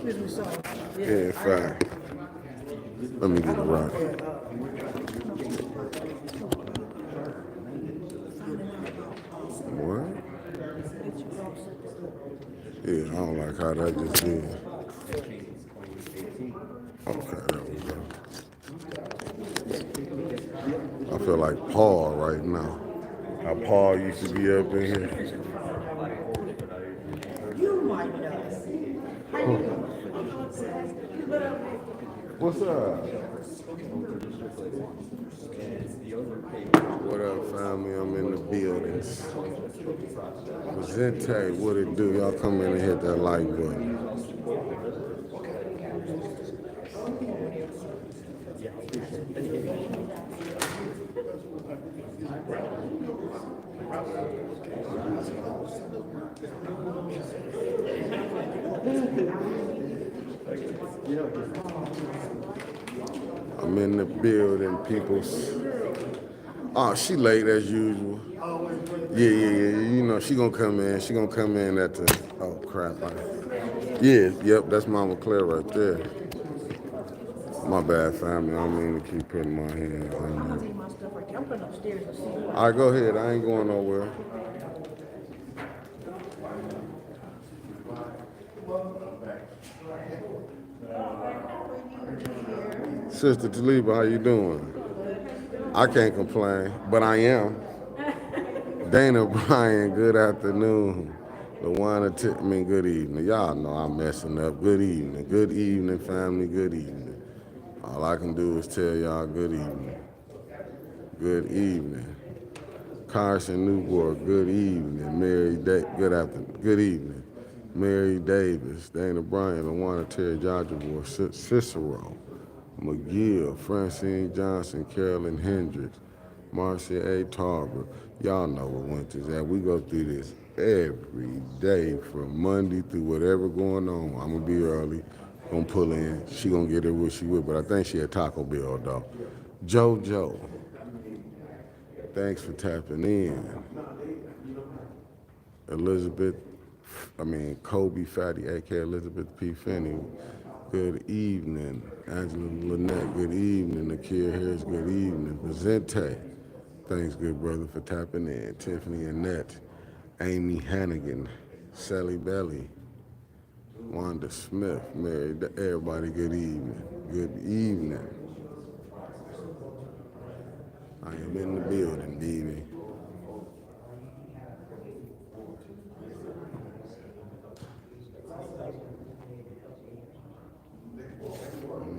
Excuse me, sorry. Yeah, fine. Let me get it right. What? Yeah, I don't like how that just did. Okay, there we go. I feel like Paul right now. How Paul used to be up in here. You might know. What's up? What up, family? I'm in the buildings. Presente, what it do? Y'all come in and hit that like button. I'm in the building, peoples. Oh, she late as usual. Yeah. You know, she gonna come in. She gonna come in at the, oh crap. Yeah, yep, that's Mama Claire right there. My bad, family. I don't mean to keep putting my hands on you. All right, go ahead. I ain't going nowhere. Sister Taliba, how you doing? I can't complain, but I am. Dana Bryan, good afternoon. LaWanna, good evening. Y'all know I'm messing up. Good evening. Good evening, family. Good evening. All I can do is tell y'all good evening. Good evening. Carson Newport, good evening. Good evening. Mary Davis, Dana Bryan, LaWanna Terry Jajavor, Cicero, McGill, Francine Johnson, Carolyn Hendricks, Marcia A. Tarver. Y'all know what Winter's at. We go through this every day from Monday through whatever going on. I'm gonna be early, gonna pull in. She gonna get her what she would, but I think she at Taco Bell though. JoJo, thanks for tapping in. Kobe Fatty, aka Elizabeth P. Finney. Good evening. Angela Lynette, good evening. Nakia Harris, good evening. Presente, thanks, good brother, for tapping in. Tiffany Annette, Amy Hannigan, Sally Belly, Wanda Smith, Mary, everybody, good evening. Good evening. I am in the building, baby.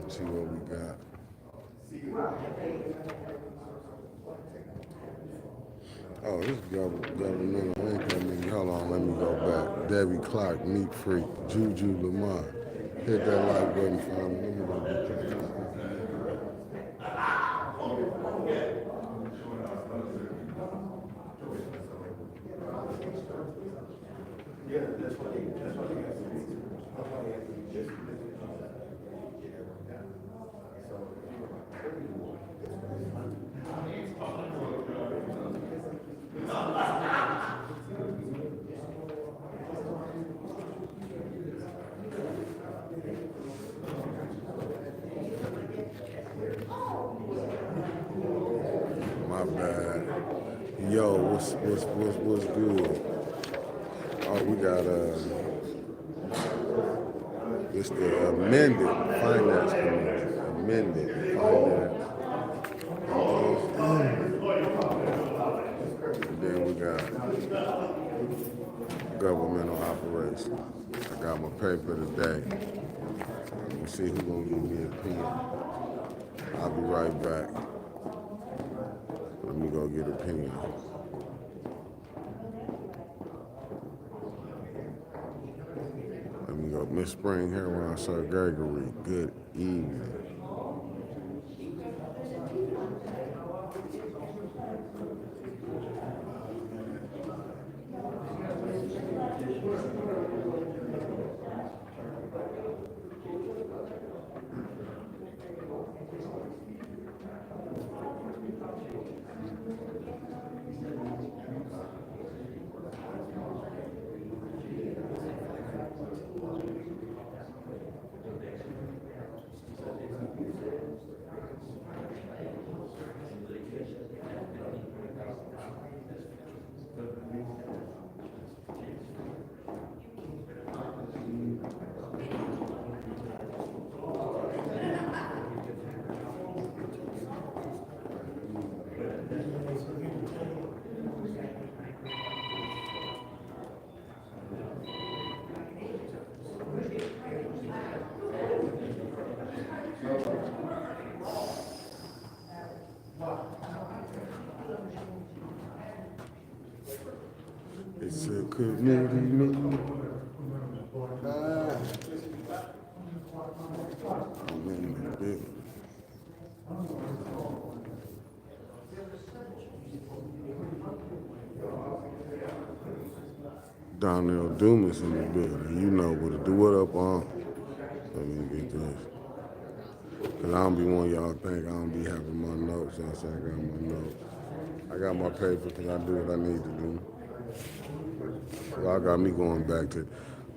Let's see what we got. Oh, this is governmental income. Hold on, let me go back. Debbie Clark, Meat Freak, Juju Lamar. Hit that like button, family. Let me go get that. My bad. Yo, what's good? Oh, we got it's the amended finance committee. Amended finance. And then we got governmental operations. I got my paper today. We'll see who's gonna give me a pen. I'll be right back. Let me go get a pen. Let me go. Miss Spring here around Sir Gregory. Good evening. committee meeting. I'm in the building. Donnell Dumas in the building. You know what to do. What up, let me get this. Cause I don't be wanting y'all to think I don't be having my notes. I say I got my notes. I got my paper because I do what I need to do. Y'all got me going back to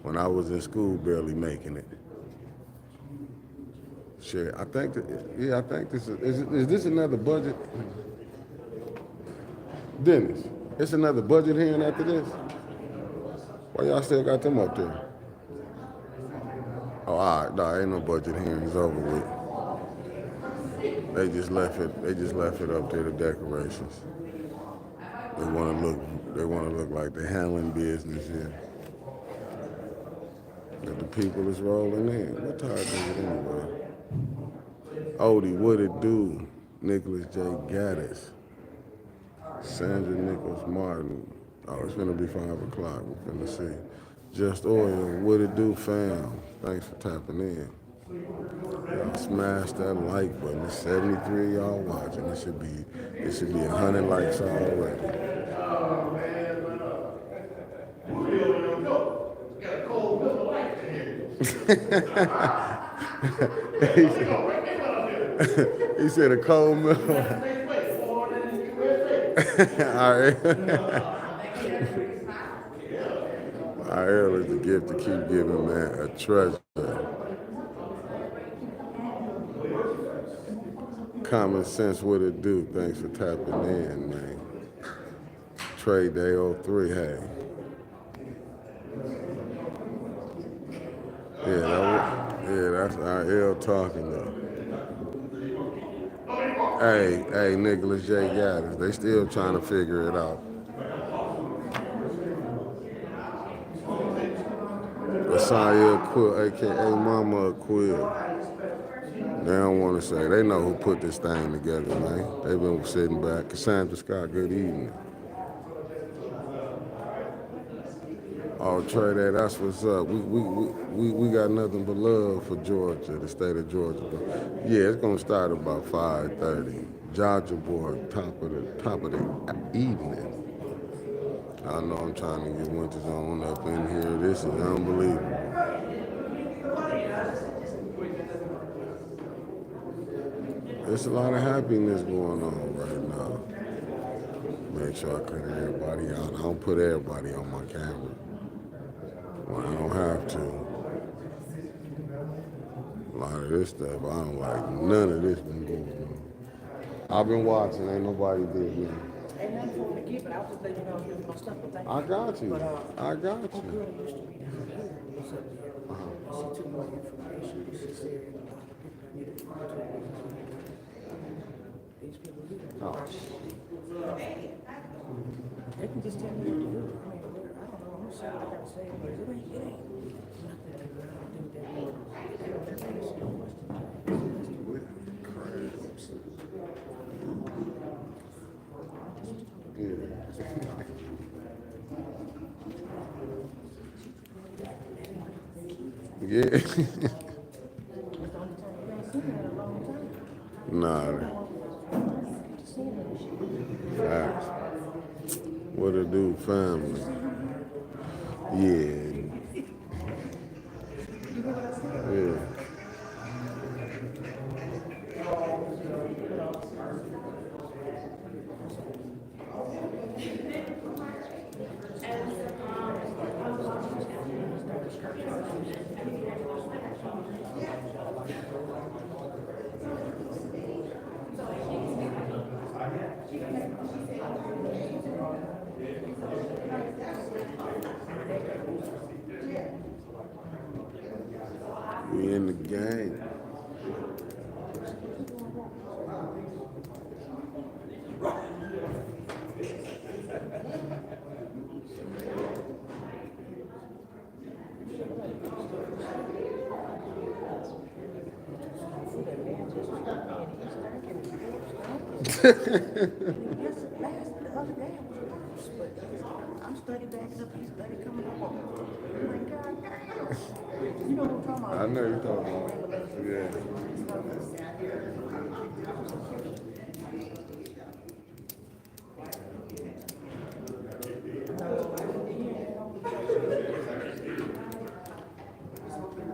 when I was in school, barely making it. Shit, I think I think this is this another budget? Dennis, it's another budget hearing after this? Why y'all still got them up there? Oh, all right, nah, ain't no budget hearings over with. They just left it up there, the decorations. They wanna look like they're handling business here. But the people is rolling in. What time is it anyway? Odie, what it do? Nicholas J. Gaddis. Sandra Nichols Martin. Oh, it's gonna be 5 o'clock. We're gonna see. Just Oil, what it do, fam? Thanks for tapping in. Y'all smash that like button. It's 73 y'all watching. It should be 100 likes already. He said a cold milk. All right. Our ale is the gift to keep giving, man, a treasure. Common sense, what it do? Thanks for tapping in, man. Trade Day 03, hey. That's our L talking though. Hey, Nicholas J. Gaddis, they still trying to figure it out. Asaya Quill, aka Mama Quill. They don't want to say. They know who put this thing together, man. They've been sitting back. Cassandra Scott, good evening. Oh, Trey, that's what's up. We got nothing but love for Georgia, the state of Georgia. But yeah, it's gonna start about 5:30. Georgia board, top of the evening. I know I'm trying to get Winter Zone up in here. This is unbelievable. There's a lot of happiness going on right now. Make sure I cut everybody out. I don't put everybody on my camera when I don't have to. A lot of this stuff, I don't like none of this been going on. I've been watching, ain't nobody did me. Ain't nothing for me to give, but I was just letting you know if my stuff. I got you. I got you. My girl used to be down here. She took more information. She said, these people do that. They can just tell me what to do. I mean, I don't know. I'm sorry. I got to say it, but it ain't nothing. Yeah. Nah. Facts. What it do, family? Yeah. Yeah. We in the game. Yes, the other day it was worse, but I'm study backing up, he's study coming up on. I'm like, God damn. You know what I'm talking about? I know you're talking about. Yeah.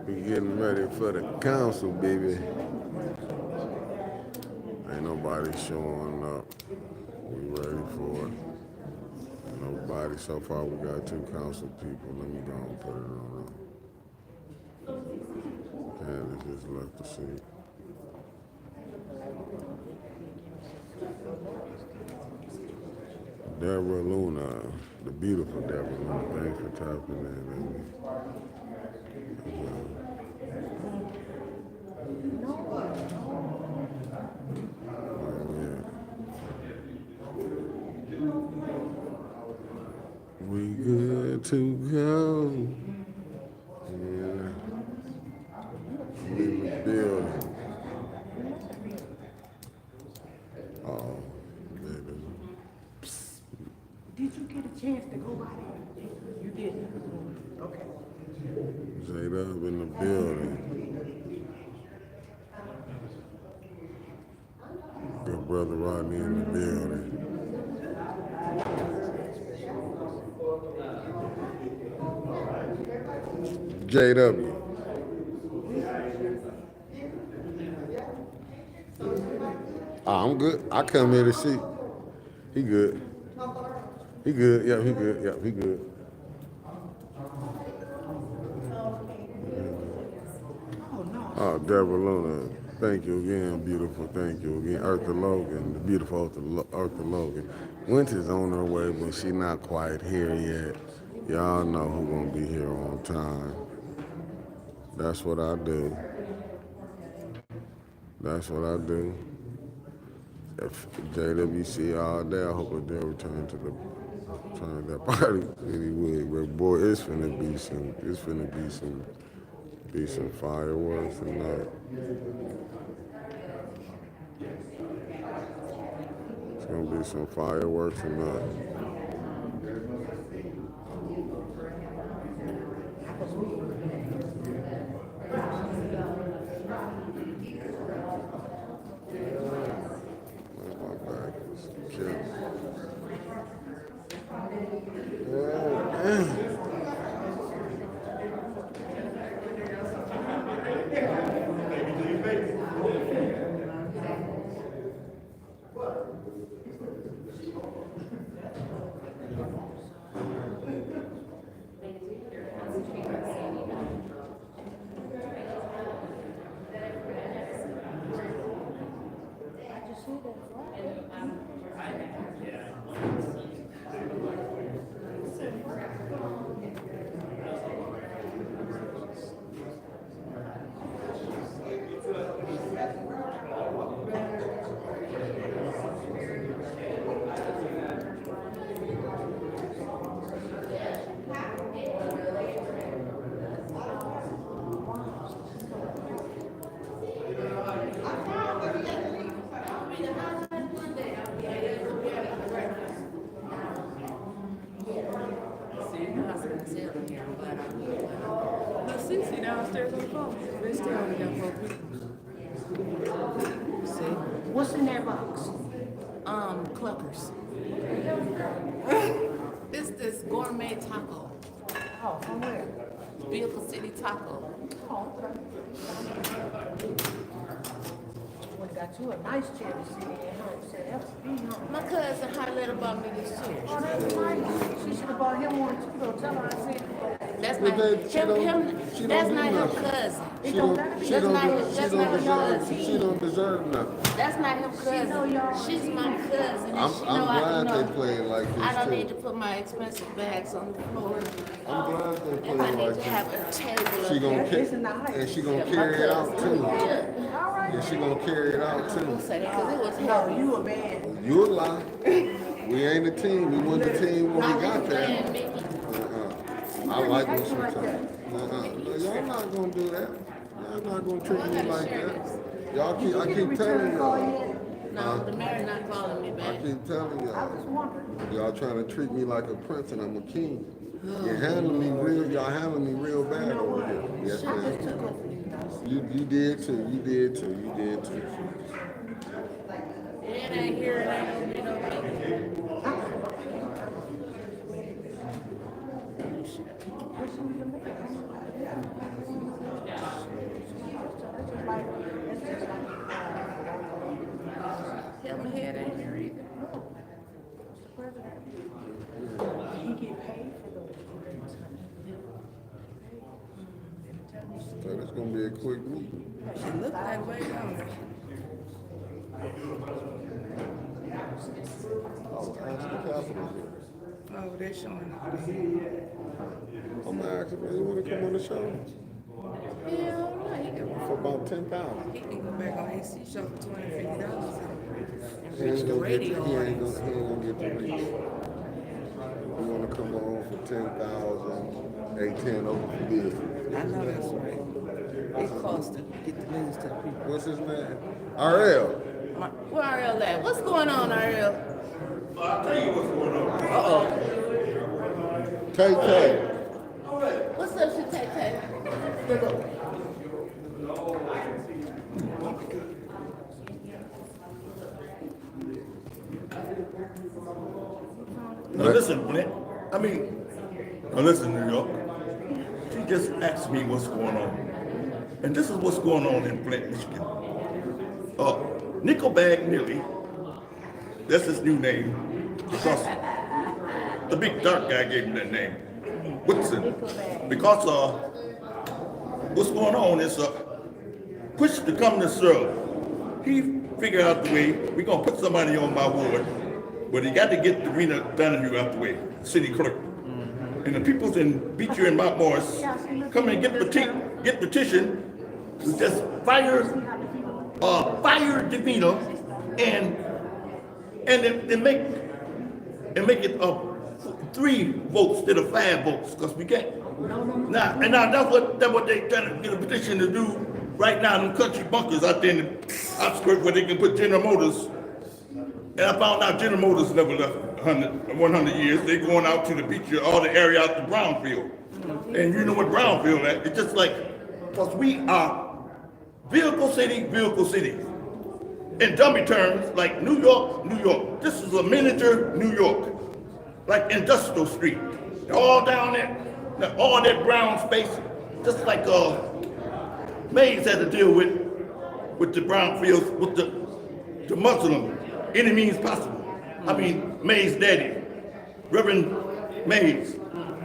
We getting ready for the council, baby. Ain't nobody showing up. We ready for it. Nobody. So far, we got 2 council people. Let me go and put it on. Candace just left the seat. Deborah Luna, the beautiful Deborah Luna. Thanks for tapping in, baby. We good to go. Yeah. I'm in the building. Oh, baby. Did you get a chance to go by there? You didn't. Okay. J-Dub in the building. Good brother Rodney in the building. JW. I'm good. I come here to see. He good. He good. Yeah, he good. Yeah, he good. Oh, Deborah Luna. Thank you again, beautiful. Thank you again. Eartha Logan, the beautiful Eartha Logan. Winter's on her way, but she not quite here yet. Y'all know who gonna be here on time. That's what I do. That's what I do. If JWC all day, I hope that they'll return to that party. Anyway, but boy, it's finna be some fireworks tonight. It's gonna be some fireworks tonight. My back is killing me. Cece downstairs on the phone. We're still on the phone. See? What's in that box? Cluckers. It's this gourmet taco. Oh, from where? Vehicle City Taco. Oh, okay. When got you a nice chair to sit in, huh? Said that's be My cousin Harletta bought me this chair. Oh, that's nice. She should have bought him one too, though. Tell her I said. That's But not she don't that's do not her nothing. cousin. She That's not her cousin. She don't deserve nothing. That's not her cousin. She's my cousin. And I'm she glad know, they play it like I this don't need too. to put my expensive bags on the floor. I'm glad they play And I it need like to this. have a table. She up gonna there. and she gonna carry it out too. Yeah. And she gonna carry it out Don't too. say that because it was No, heavy. you a man. You a lie. We ain't a team. We wasn't a team when we got there. Man, Mickey. I like when she talk. No, y'all not gonna do that. Y'all not gonna treat me like that. I keep telling y'all. No, the mayor not calling me I back. keep telling I y'all. was wondering. Y'all trying to treat me like a prince and I'm a king. Y'all handling me real bad over here. Yes, Shit just ma'am. took over. You did too. You did too. You did too. It ain't here, it ain't gonna be no big. Tell my head ain't here either. He get paid for those. So it's gonna be a quick meeting. It look like way longer. Oh, ask the Capitol here. Oh, they're showing up. I'm gonna ask him if he wanna come on the show Hell no, he can, for about 10,000. he can go back on AC show for $250 and He reach ain't the gonna get. He radio ain't audience. gonna get the reach. You wanna come on for 10,000? 810 open for bid. I know that's right. It costs to get the news to the people. What's his name? RL. Where RL at? What's going on, RL? I'll tell you what's going on. Uh-oh. KK. What's up, Shatay? Look up. Now listen, Flint. Now listen, New York. She just asked me what's going on. And this is what's going on in Flint, Michigan. Nickelbag Millie, that's his new name, because the big dark guy gave him that name. Woodson. Because what's going on is push to come to serve. He figured out the way, we're gonna put somebody on my ward, but he got to get the Rena Donahue out the way, city clerk. And the peoples in Beecher and Mount Morris come and get petition to just fire Davina and make it 3 votes instead of 5 votes, because we can't. Now that's what they trying to get a petition to do right now in them country bunkers out there in the outskirts where they can put General Motors. And I found out General Motors never left 100 years. They going out to the beach, all the area out to Brownfield. And you know what Brownfield at? It's just like, because we are vehicle city. In dummy terms, like New York. This is a miniature New York, like Industrial Street. All down there, all that brown space, just like Mays had to deal with the brownfields, with the Muslim, any means possible. I mean, Mays' daddy, Reverend Mays,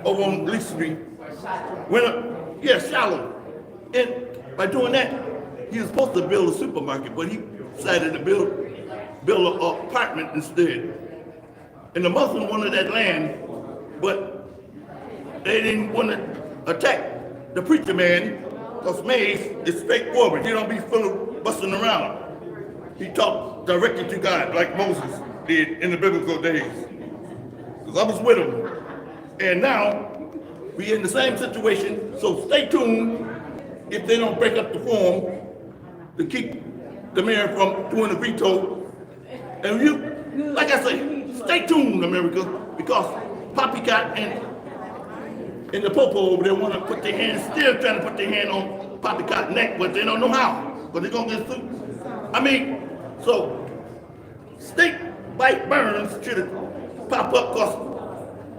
over on Lee Street, went up, shallow. And by doing that, he was supposed to build a supermarket, but he decided to build an apartment instead. And the Muslim wanted that land, but they didn't want to attack the preacher man, because Mays is straightforward. He don't be busting around. He talked directly to God, like Moses did in the biblical days. Because I was with him. And now, we in the same situation, so stay tuned if they don't break up the form to keep the mayor from doing the veto. And you, like I say, stay tuned, America, because Poppycock and the Popo over there want to put their hands, still trying to put their hand on Poppycock's neck, but they don't know how, but they're going to get sued. So Snake Bite Burns should pop up, because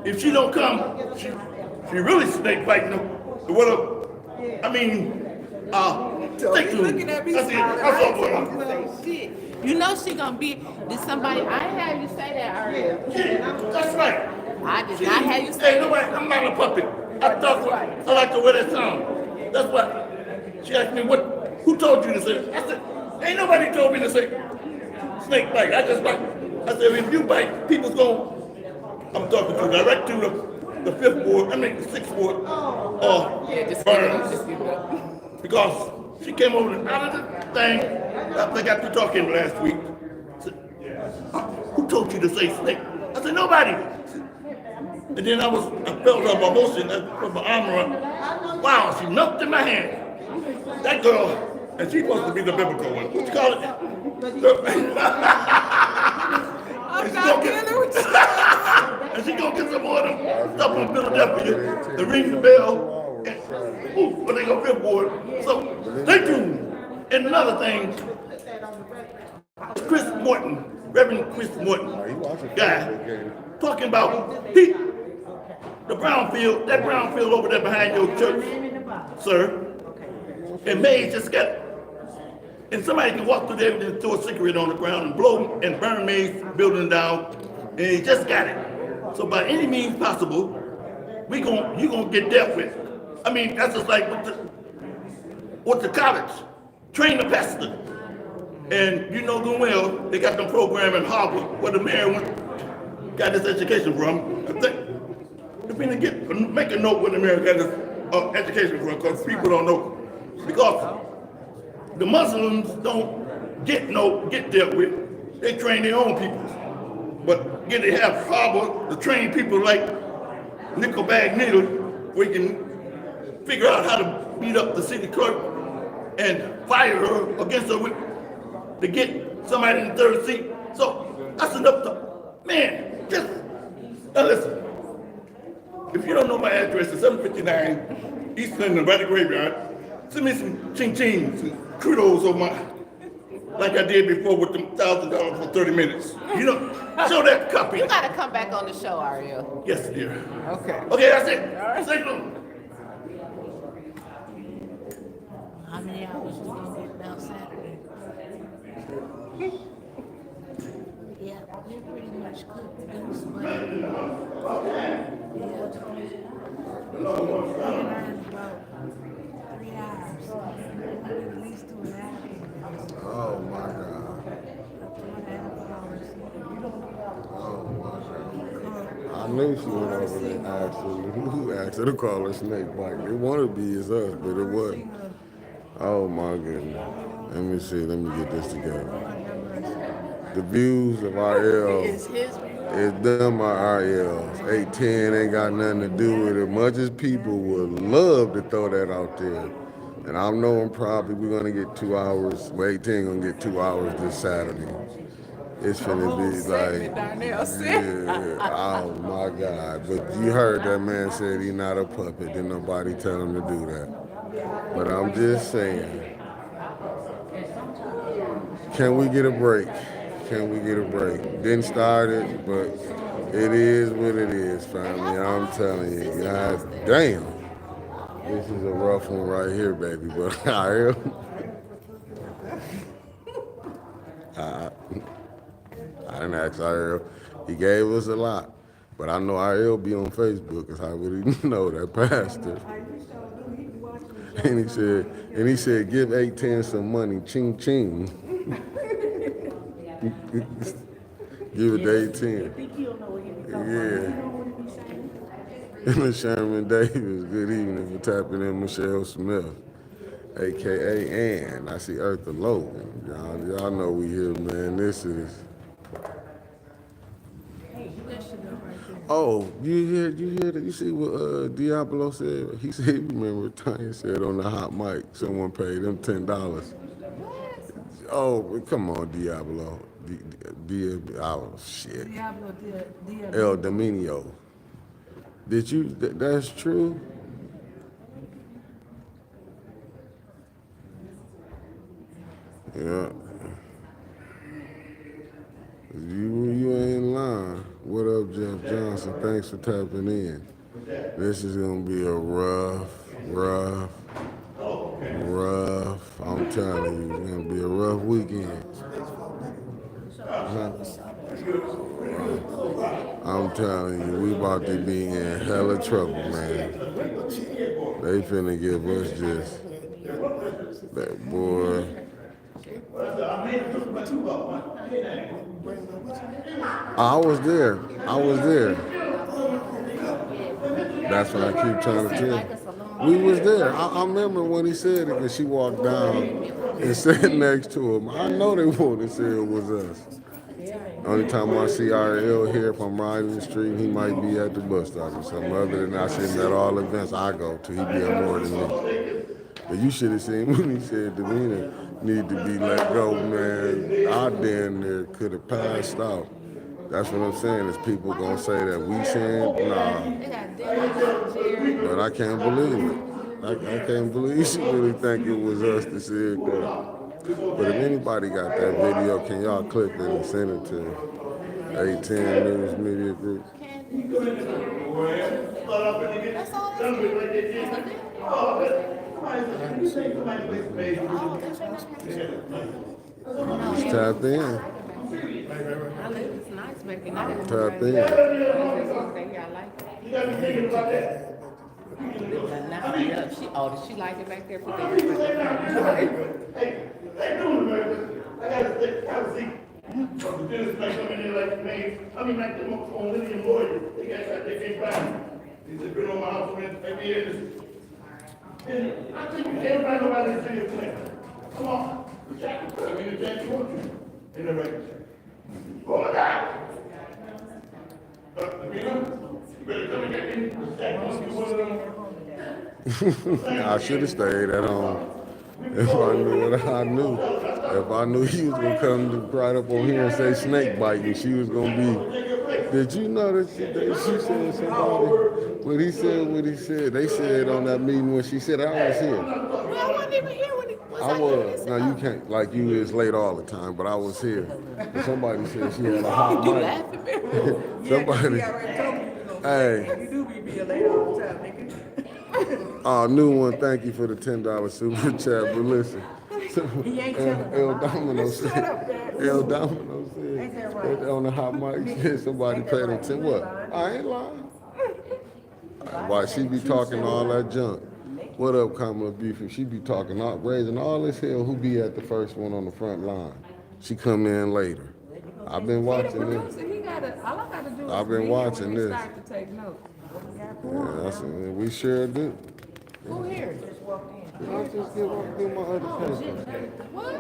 if she don't come, she really snake biting them. Stay tuned. Looking at me, That's all going on. say shit. You know she gonna be. Did somebody? I ain't have you say that earlier. Yeah, that's right. I did not have you say Hey, that. nobody, I'm not a puppet. I like the way that sound. That's what. She asked me, who told you to say it? I said, ain't nobody told me to say snake bite. I just bite. I said, if you bite, people's going. I'm talking to direct to the 5th ward, the 6th ward. Burns. Because she came over out of the thing. I got to talking last week. Said, who told you to say snake? I said, nobody. And then I felt her emotion from my arm around. Wow, she melted in my hand. That girl and she's supposed to be the biblical one. What you call it? I'm not dealing with you. And she gonna get some more of them stuff from Philadelphia, the ring the bell, and ooh, when they go Billboard. So stay tuned. And another thing, Chris Morton, Reverend Chris Morton, guy, talking about the brownfield, that brownfield over there behind your church, sir, and Mays just got it. And somebody can walk through there and throw a cigarette on the ground and blow and burn Mays building down, and he just got it. So by any means possible, you gonna get dealt with. I mean, that's just like with the college. Train the pastor. And you know good well, they got them program in Harvard where the mayor got his education from. I think make a note where the mayor got his education from, because people don't know. Because the Muslims don't get dealt with. They train their own people. But yet they have Harvard to train people like nickel bag needle, where you can figure out how to beat up the city clerk and fire her against her to get somebody in the third seat. So that's enough to, man, just, now listen. If you don't know my address, it's 759 East Linden, by the graveyard. Send me some ching-ching, some kudos on my, like I did before with them $1,000 for 30 minutes. You know, show that copy. You gotta come back on the show, Ariel. Yes, dear. Okay. Okay, that's it. All right. Say no. How many hours we gonna get now Saturday? Yeah, we pretty much cooked those, but yeah. We learned about 3 hours. We did at least 2.5 hours. Oh my God. 2.5 hours. Oh my God. I knew she went over there and asked her, who asked her to call her snake bite. It wanted to be as us, but it wasn't. Oh my goodness. Let me see, let me get this together. The views of RL It's his. is them by RLs. 810 ain't got nothing to do with it. Much as people would love to throw that out there. And I know we're gonna get 2 hours. Well, 810 gonna get 2 hours this Saturday. It's finna be like, yeah, oh my God. But you heard that man said he not a puppet. Didn't nobody tell him to do that. But I'm just saying, can we get a break? Can we get a break? Didn't start it, but it is what it is, family. I'm telling you, God damn. This is a rough one right here, baby. But I didn't ask Ariel. He gave us a lot. But I know Ariel be on Facebook, because I would know that pastor. And he said, give 810 some money, ching ching. Give it to 810. Yeah. And Sherman Davis, good evening for tapping in Michelle Smith, a.k.a. Ann. I see Eartha Logan. Y'all know we here, man. This is... Oh, you hear that? You see what Diablo said? He said, remember Tanya said on the hot mic, someone paid him $10. Oh, come on, Diablo. Diablo, shit. El Dominio. Did you, that's true? Yeah. You ain't lying. What up, Jeff Johnson? Thanks for tapping in. This is gonna be a rough. I'm telling you, it's gonna be a rough weekend. I'm telling you, we about to be in hella trouble, man. They finna give us just that boy. I was there. That's what I keep trying to tell. We was there. I remember when he said it, because she walked down and sat next to him. I know they wanted to say it was us. Only time I see RL here, if I'm riding the street, he might be at the bus stop or something. Other than I see him at all events I go to, he be at more than me. And you should have seen when he said demeanor need to be let go, man. I damn near could have passed out. That's what I'm saying. Is people gonna say that we saying nah, They got Dennis, Jerry. but I can't believe it. I can't believe she really think it was us that said that. But if anybody got that video, can y'all clip it and send it to 810 News Media Group? That's all that's Just tap in. I live it's nice back in there. Tap in. I like it. She like it back there. Put that I gotta see. This like come in there like me. I mean, like them on Lillian Lawyer. They can't find me. They've been on my house for 8 years. And I think everybody know about this video thing. Come on. Jack, I mean, Jack, you want you in the record. Oh my God. You better come and get me. Jack, you one of them. I should have stayed at home. If I knew what I knew. If I knew he was gonna come right up on here and say snake bite and she was gonna be. Did you know that she said somebody? What he said. They said on that meeting when she said I was here. Well, I wasn't even here when it was. I was. Now you can't, like you is late all the time, but I was here. And somebody said she had a hot You mic. laughing, man? Somebody. Hey. You do be being late all the time, nigga. New one, thank you for the $10 super chat. But listen, He ain't telling El them. Domino said, El Domino said, on the hot mic, said somebody paid him 10. What? I ain't lying. Why she be talking all that junk? What up, Kamala Beefy? She be talking, raising all this hell. Who be at the first one on the front line? She come in later. I've been watching this. All I gotta do is I've been watching this. start to take notes. Yeah, we sure do. Who here? I'll just get up through my other paper. What?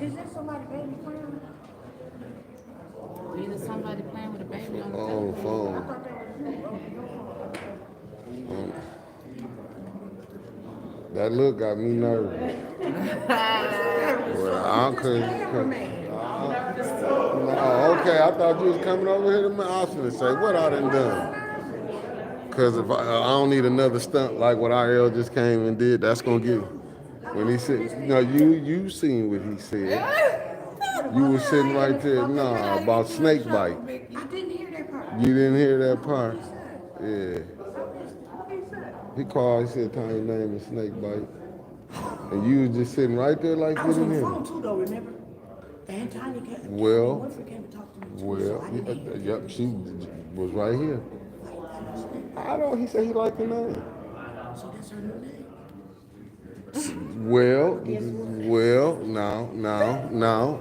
Is there somebody baby playing? Either somebody playing with a baby on the On the phone. That look got me nervous. Well, I couldn't. No, okay, I thought you was coming over here to me. I was gonna say, what I done done? Because if I don't need another stunt like what IL just came and did, that's gonna get when he said, no, you seen what he said. You was sitting right there, about snake bite. I didn't hear that part. You didn't hear that part? Yeah. He called, he said, Tiny name is snake bite. And you was just sitting right there like I you was on didn't the hear. phone too, though, remember? And Tiny came. Well, Winfrey came to talk to me. Well, yep, she was right here. I don't, he said he liked the name. So that's her new name. Well, now,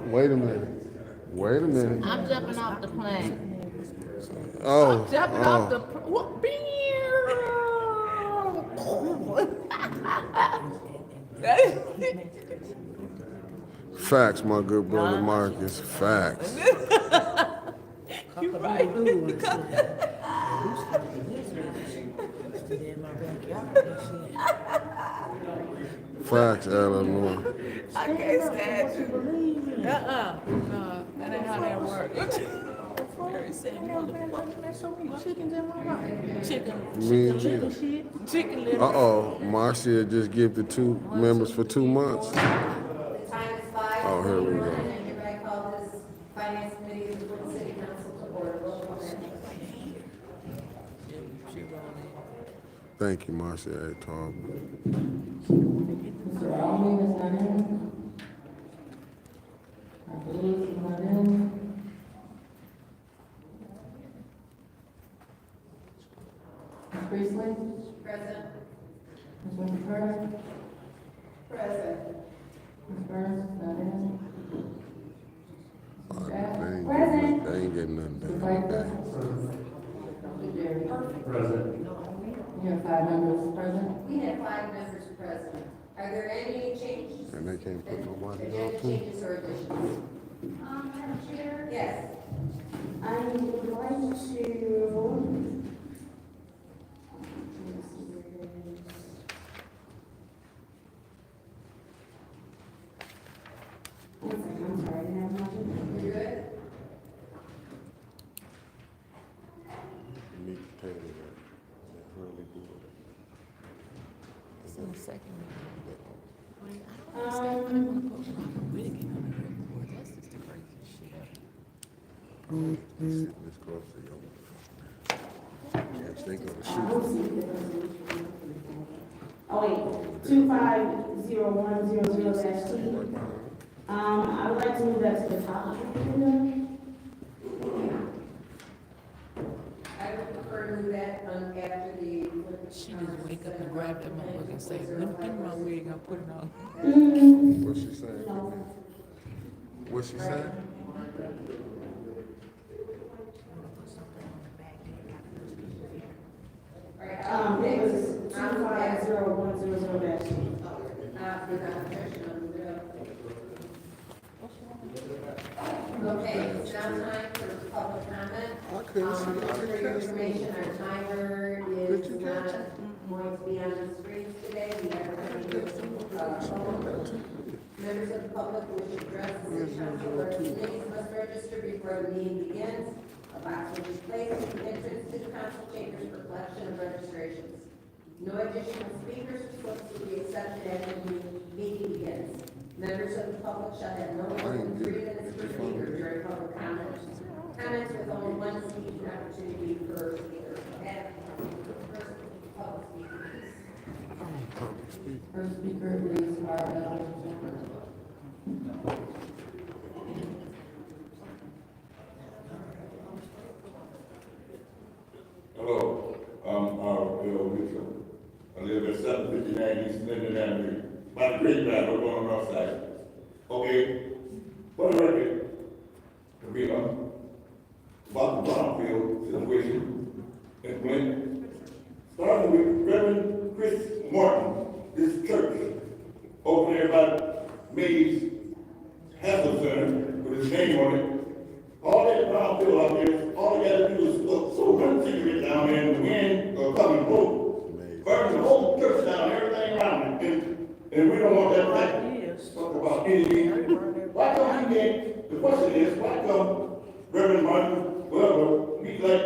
wait a minute. I'm jumping off the plane. Oh, Jumping off the what? Facts, my good brother Marcus, facts. You right. Facts, Eleanor. I can't stand you. No, that ain't how that works. Very simple. There's so many chickens in my life. Chicken little. Uh-oh, Marcia just gave the 2 members for 2 months. Time is 5. Oh, here we go. And hereby call this finance committee of the Wood City Council to order. Thank you, Marcia. Talk. Mr. Alvin is not in. I believe he's not in. Ms. Priestley? Present. Ms. Winfrey Carter? Present. Ms. Burns, not in. They ain't getting nothing Mr. done. Piper? Mr. Jerry? Present. You have 5 members present? We have 5 members present. Are there any changes? And they can't put nobody Agenda on too. changes or additions? Madam Chair, Yes. I would like to. One second, I'm sorry, I didn't have my. You're good? You need to table that. That early board. It's in the second meeting. I don't understand why they want to put Robert Whittaker on the health board. That's just the craziest shit ever. Sitting this close to you. Yes, they gonna shoot. Oh, wait, 250100-T. I would like to move that to the top of the agenda. I would prefer to move that after the. She just wake up and grab that motherfucker and say, when my wig, I'll put it on. What's she saying? What's she saying? It was 250100-T. Okay, it's now time for public comment. I couldn't see, I For didn't your catch information, that. our timer Did is you not catch it? going to be on the screens today. We have members of the public wish to address the city council or committees must register before the meeting begins. A box will be placed at the entrance to the council chambers for collection of registrations. No additional speakers or slips will be accepted after the meeting begins. Members of the public shall have no more than 3 minutes per speaker during public comments. Comments with only one speaking opportunity per speaker. Madam, first public speaker, please. First speaker is our, Hello, I'm Bill Mitchell. I live at 759 East Linden Avenue. My great drive over on the north side. Okay, for the record, to be about the Brownfield situation in Flint, starting with Reverend Chris Martin, this church over there by Mays Hassel Center with his name on it. All that Brownfield out there, all they gotta do is throw one cigarette down there in the wind or coming road. Burn the whole church down, everything around it. And we don't want that to happen. Talk about anything. Why come we can't, the question is, why come Reverend Martin, whoever, be like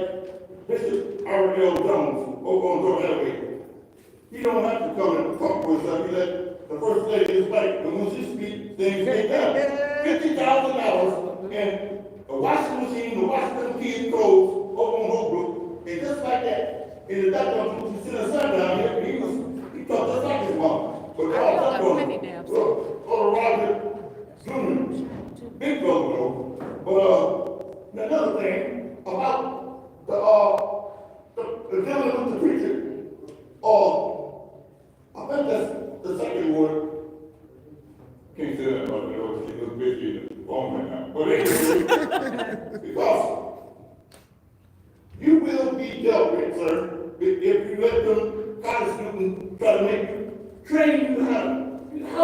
Bishop R.L. Jones over on Door Elevate? He don't have to come and talk with us. He let the first lady is like, and when she speaks, things get done. $50,000 and a washing machine to wash them kids' clothes over on Holbrook, and just like that, in the doctor who sent his son down here, he talked just like his mom. But all Roger Jr., big brother though. But another thing about the gentleman with the preacher, I think that's the second word. Can't say that about it, she was busy in the phone right now. But anyway, because you will be dealt with, sir, if you let them college students try to make you train you how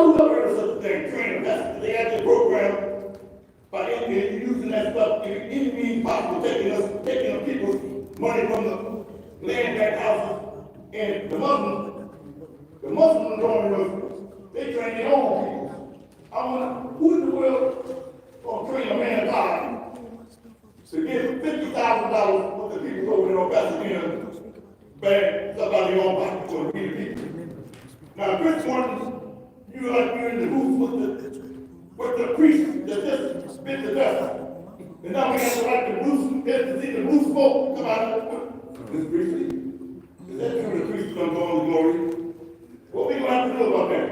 to learn such a thing, train them. That's they have the program by using that stuff in any means possible, taking the people's money from the land back houses. And the Muslim dormitories, they train their own people. I wonder who in the world gonna train a man of God to give $50,000 with the people over there on Pasadena bag somebody on pocket for the people. Now, Chris Martin, you're in the booth with the priest that just bit the dust. And now we have to like the Bruce, see the Bruce smoke come out. This priest, is that true? The priest is gonna go on to glory? What we gonna have to do about that?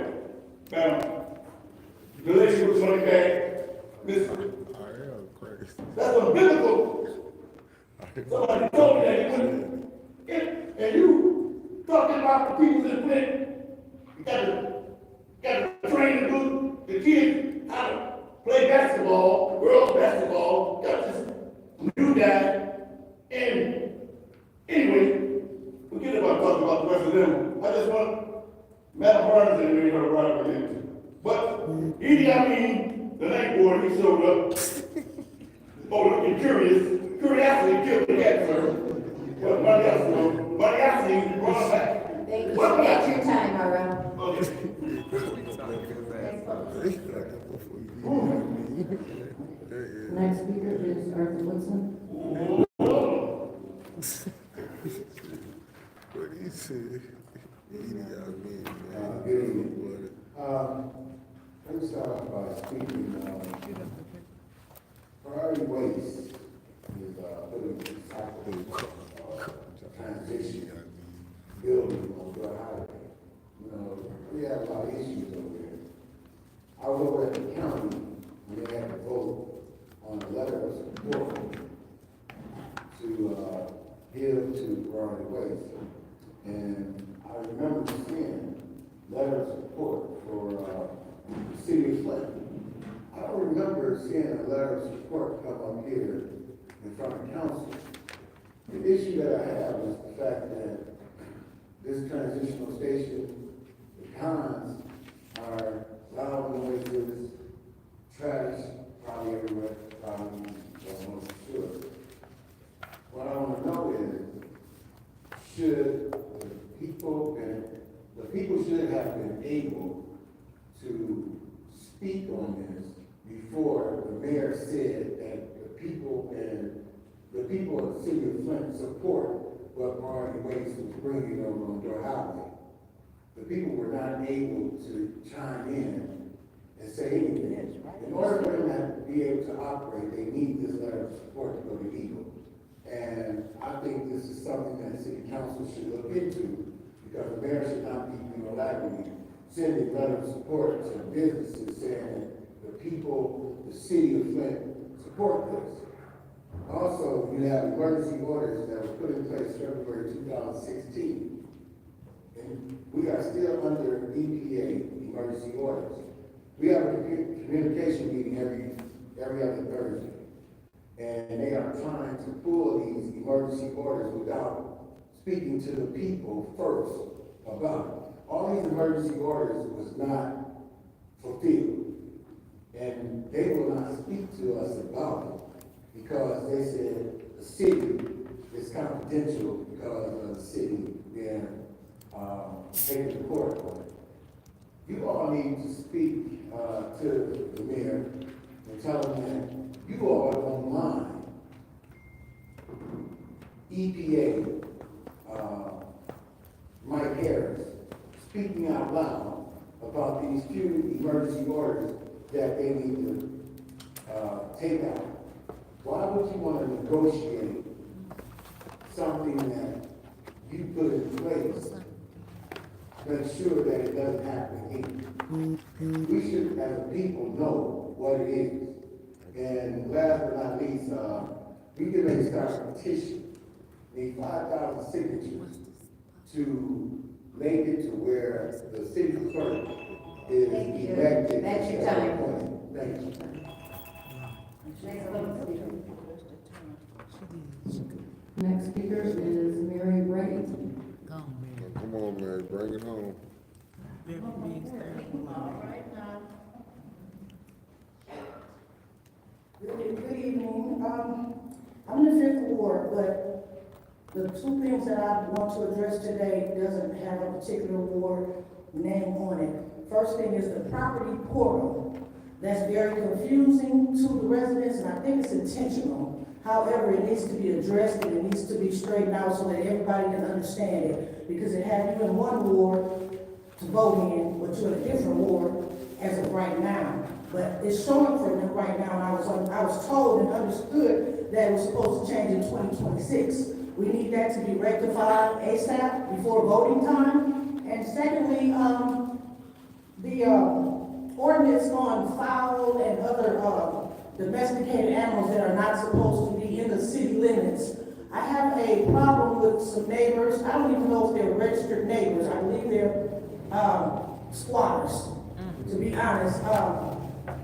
Now, the lady with the money bag, listen. That's unbiblical. Somebody told me that he wouldn't. And you talking about the people in Flint, you got to train the kids how to play basketball, girls basketball, got this new guy. And anyway, forget about talking about the rest of them. I just want Madam Burns and me to right with it. But Idi Amin The night board, he showed up. Oh, looking curious. Curiosity killed the cat, sir. But money else, no. Money else, he brought him back. Thank you. What That's your time, Ara. Okay. Next speaker is Arthur Woodson. What he said? Good evening. Let me start off by speaking, priority waste is, putting recycling, transition, building on the highway. You know, we have a lot of issues over there. I was over at the county, when they had to vote on a letter of support to, give to priority waste. And I remember seeing letter of support for, the city of Flint. I don't remember seeing a letter of support come up here in front of council. The issue that I have is the fact that this transitional station, the cons are loud noises, trash, probably everywhere, probably almost sure. What I want to know is, should the people should have been able to speak on this before the mayor said that the people of the city of Flint support what priority waste was bringing over on their highway. The people were not able to chime in and say anything. In order for them to be able to operate, they need this letter of support to go to Eagle. And I think this is something that the city council should look into, because the mayor should not be unilaterally sending letter of support to businesses saying the people, the city of Flint support this. Also, you have emergency orders that were put in place February 2016. And we are still under EPA emergency orders. We have a communication meeting every other Thursday. And they are trying to pull these emergency orders without speaking to the people first about it. All these emergency orders was not fulfilled. And they will not speak to us about it because they said the city is confidential because of the city being taken to court for it. You all need to speak to the mayor and tell him that you all don't mind EPA, Mike Harris, speaking out loud about these few emergency orders that they need to take out. Why would you want to negotiate something that you put in place to make sure that it doesn't happen again? We should, as a people, know what it is. And last but not least, we can make start a petition. Need 5,000 signatures to make it to where the city clerk is elected. That's your time. Thank you. Next speaker is Mary Brady. Come on, man, bring it home. Good evening. I'm in the fifth ward, but the two things that I want to address today doesn't have a particular ward name on it. First thing is the property portal. That's very confusing to the residents, and I think it's intentional. However, it needs to be addressed and it needs to be straightened out so that everybody can understand it. Because it had you in one ward to vote in, but you're in a different ward as of right now. But it's showing for them right now, and I was told and understood that it was supposed to change in 2026. We need that to be rectified ASAP before voting time. And secondly, the ordinance on fowl and other domesticated animals that are not supposed to be in the city limits. I have a problem with some neighbors. I don't even know if they're registered neighbors. I believe they're squatters, to be honest.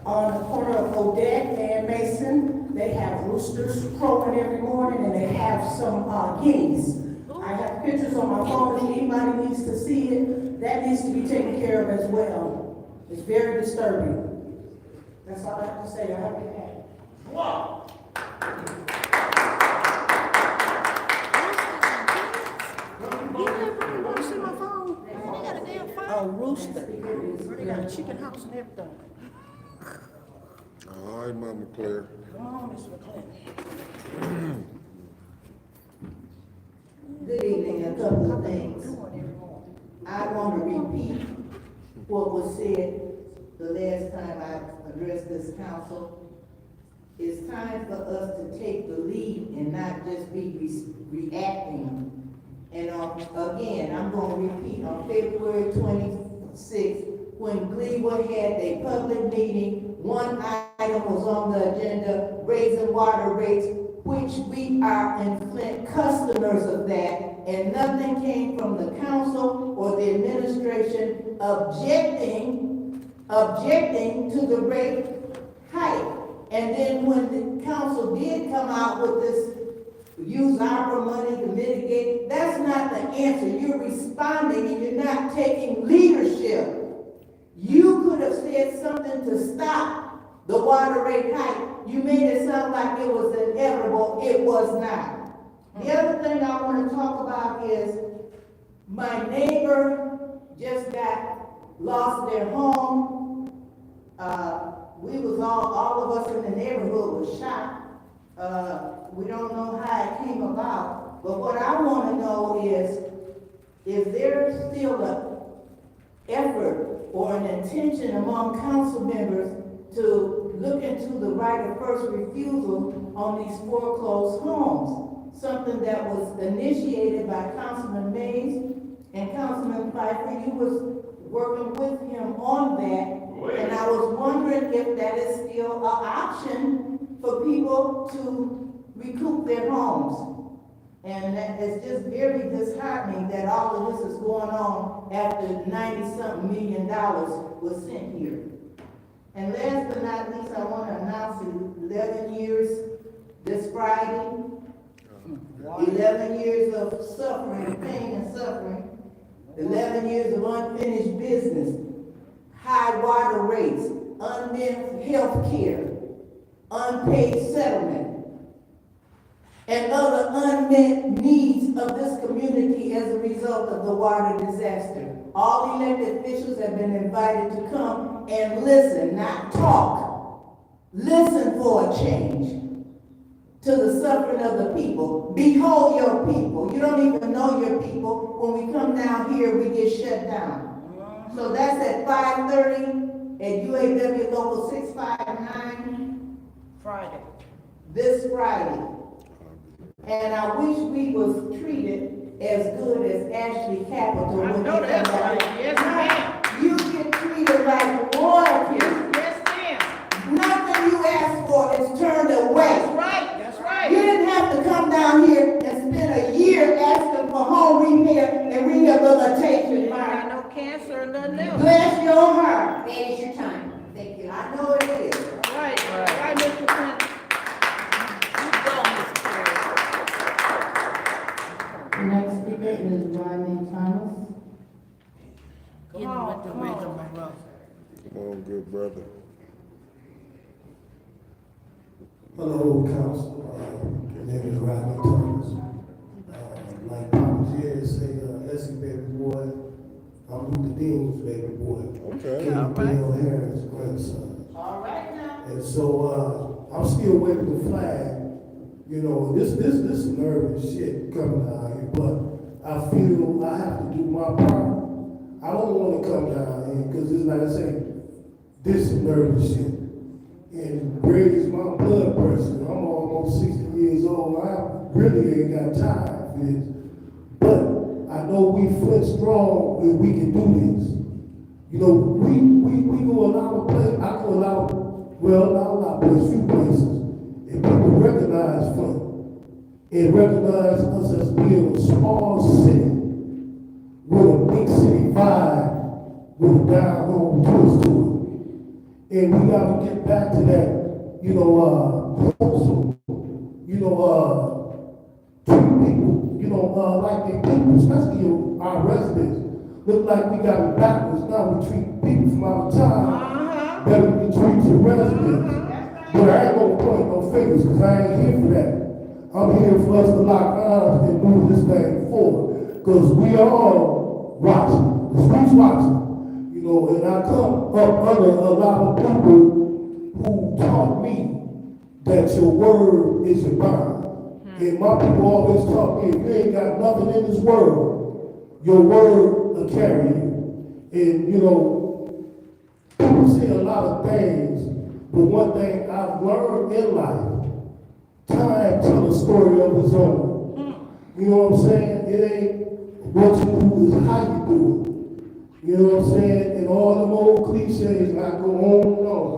On the corner of Odette and Mason, they have roosters crowing every morning, and they have some guineas. I have pictures on my phone. If anybody needs to see it, that needs to be taken care of as well. It's very disturbing. That's all I have to say. I hope you have. Wow. A rooster. They got a chicken house and everything. All right, Mama Claire. Come on, Mr. McClendon. Good evening, a couple of things. I want to repeat what was said the last time I addressed this council. It's time for us to take the lead and not just be reacting. And again, I'm going to repeat, on February 26th, when Gleewood had a public meeting, one item was on the agenda, raising water rates, which we are in Flint customers of that, and nothing came from the council or the administration objecting to the rate hike. And then when the council did come out with this, use our money to mitigate, that's not the answer. You're responding and you're not taking leadership. You could have said something to stop the water rate hike. You made it sound like it was inevitable. It was not. The other thing I want to talk about is my neighbor just lost their home. We was all of us in the neighborhood was shocked. We don't know how it came about, but what I want to know is there still an effort or an intention among council members to look into the right of first refusal on these foreclosed homes? Something that was initiated by Councilman Mays and Councilman Pfeiffer. You was working with him on that. And I was wondering if that is still an option for people to recoup their homes. And that is just very disheartening that all of this is going on after $90-something million was sent here. And last but not least, I want to announce 11 years this Friday. 11 years of suffering, pain and suffering. 11 years of unfinished business. High water rates, unmet health care, unpaid settlement, and other unmet needs of this community as a result of the water disaster. All elected officials have been invited to come and listen, not talk. Listen for a change to the suffering of the people. Behold your people. You don't even know your people. When we come down here, we get shut down. So that's at 5:30 at UAW Local 659. Friday. This Friday. And I wish we was treated as good as Ashley Capital. I know that's right. Yes, ma'am. You get treated like royalty. Yes, ma'am. Nothing you ask for is turned away. That's right. That's right. You didn't have to come down here and spend a year asking for home repair and rehabilitation. I know cancer and nothing else. Bless your heart. Manage your time. Thank you. I know it is. Right. Right, Mr. Clinton. The next speaker is Rodney Thomas. Come on, come on. Come on, good brother. Hello, council. My name is Rodney Thomas. Like Papa Jerry say, Essie baby boy. I'm Luther Dean's baby boy. Okay. King Bill Harris' grandson. All right now. And so I'm still waving the flag. You know, this nervous shit coming out here, but I feel I have to do my part. I don't want to come down here because it's like I say, this is nervous shit. And raise my blood pressure. I'm almost 60 years old. I really ain't got time for this. But I know we Flint strong and we can do this. You know, we go a lot of places. I go a lot of, well, not a lot of places, few places. And people recognize Flint. And recognize us as being a small city with a big city vibe, with a down home twist to it. And we gotta get back to that, wholesome, treat people, like they people, especially our residents. Look like we got it backwards now. We treat people from out of town better be treated to residents. But I ain't gonna point no fingers, cause I ain't here for that. I'm here for us to lock arms and move this thing forward. Cause we all watching, the streets watching. You know, and I come up under a lot of people who taught me that your word is your bond. And my people always taught me, if you ain't got nothing in this world, your word will carry you. And you know, people say a lot of things, but one thing I've learned in life, time tells a story of its own. You know what I'm saying? It ain't what you do, is how you do it. You know what I'm saying? And all them old cliches, I go on and on.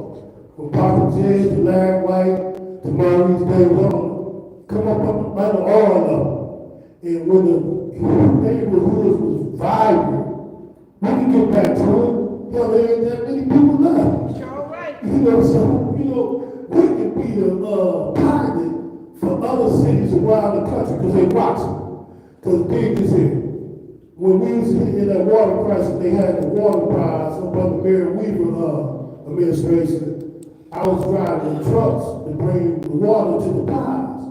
From Papa J to Larry White to Maurice Day, come up under all of them. And when the neighborhood was vibrant, we can get back to it. Hell, there ain't that many people left. Sure right. You know, so, you know, we can be a pilot for other cities around the country because they watching. Because big is here. When we was in that water crisis, they had the water prize up under Mary Weaver administration. I was driving trucks to bring the water to the pies.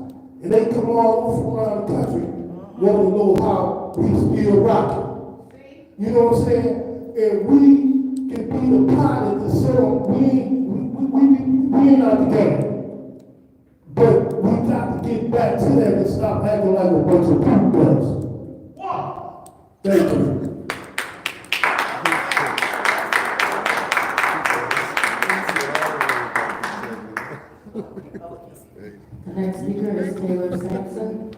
And they come all from around the country, want to know how we still rocking. You know what I'm saying? And we can be the pilot to show we ain't out the game. But we got to get back to that and stop acting like a bunch of people. Thank you. The next speaker is Taylor Sampson.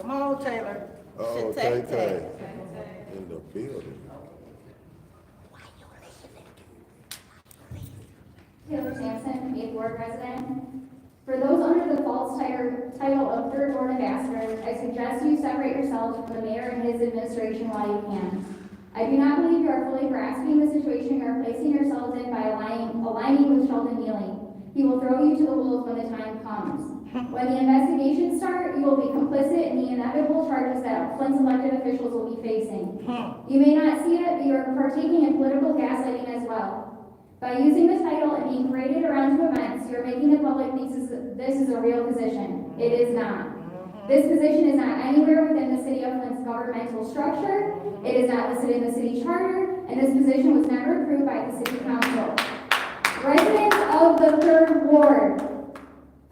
Come on, Taylor. Oh, Tay. In the building. Taylor Sampson, 8th Ward resident. For those under the false title of 3rd Ward ambassador, I suggest you separate yourself from the mayor and his administration while you can. I do not believe you are fully grasping the situation you are placing yourselves in by aligning with Sheldon Neely. He will throw you to the wolves when the time comes. When the investigations start, you will be complicit in the inevitable charges that Flint's elected officials will be facing. You may not see it, but you are partaking in political gaslighting as well. By using the title and being paraded around to events, you are making the public think this is a real position. It is not. This position is not anywhere within the city of Flint's governmental structure. It is not listed in the city charter, and this position was never approved by the city council. Residents of the 3rd Ward,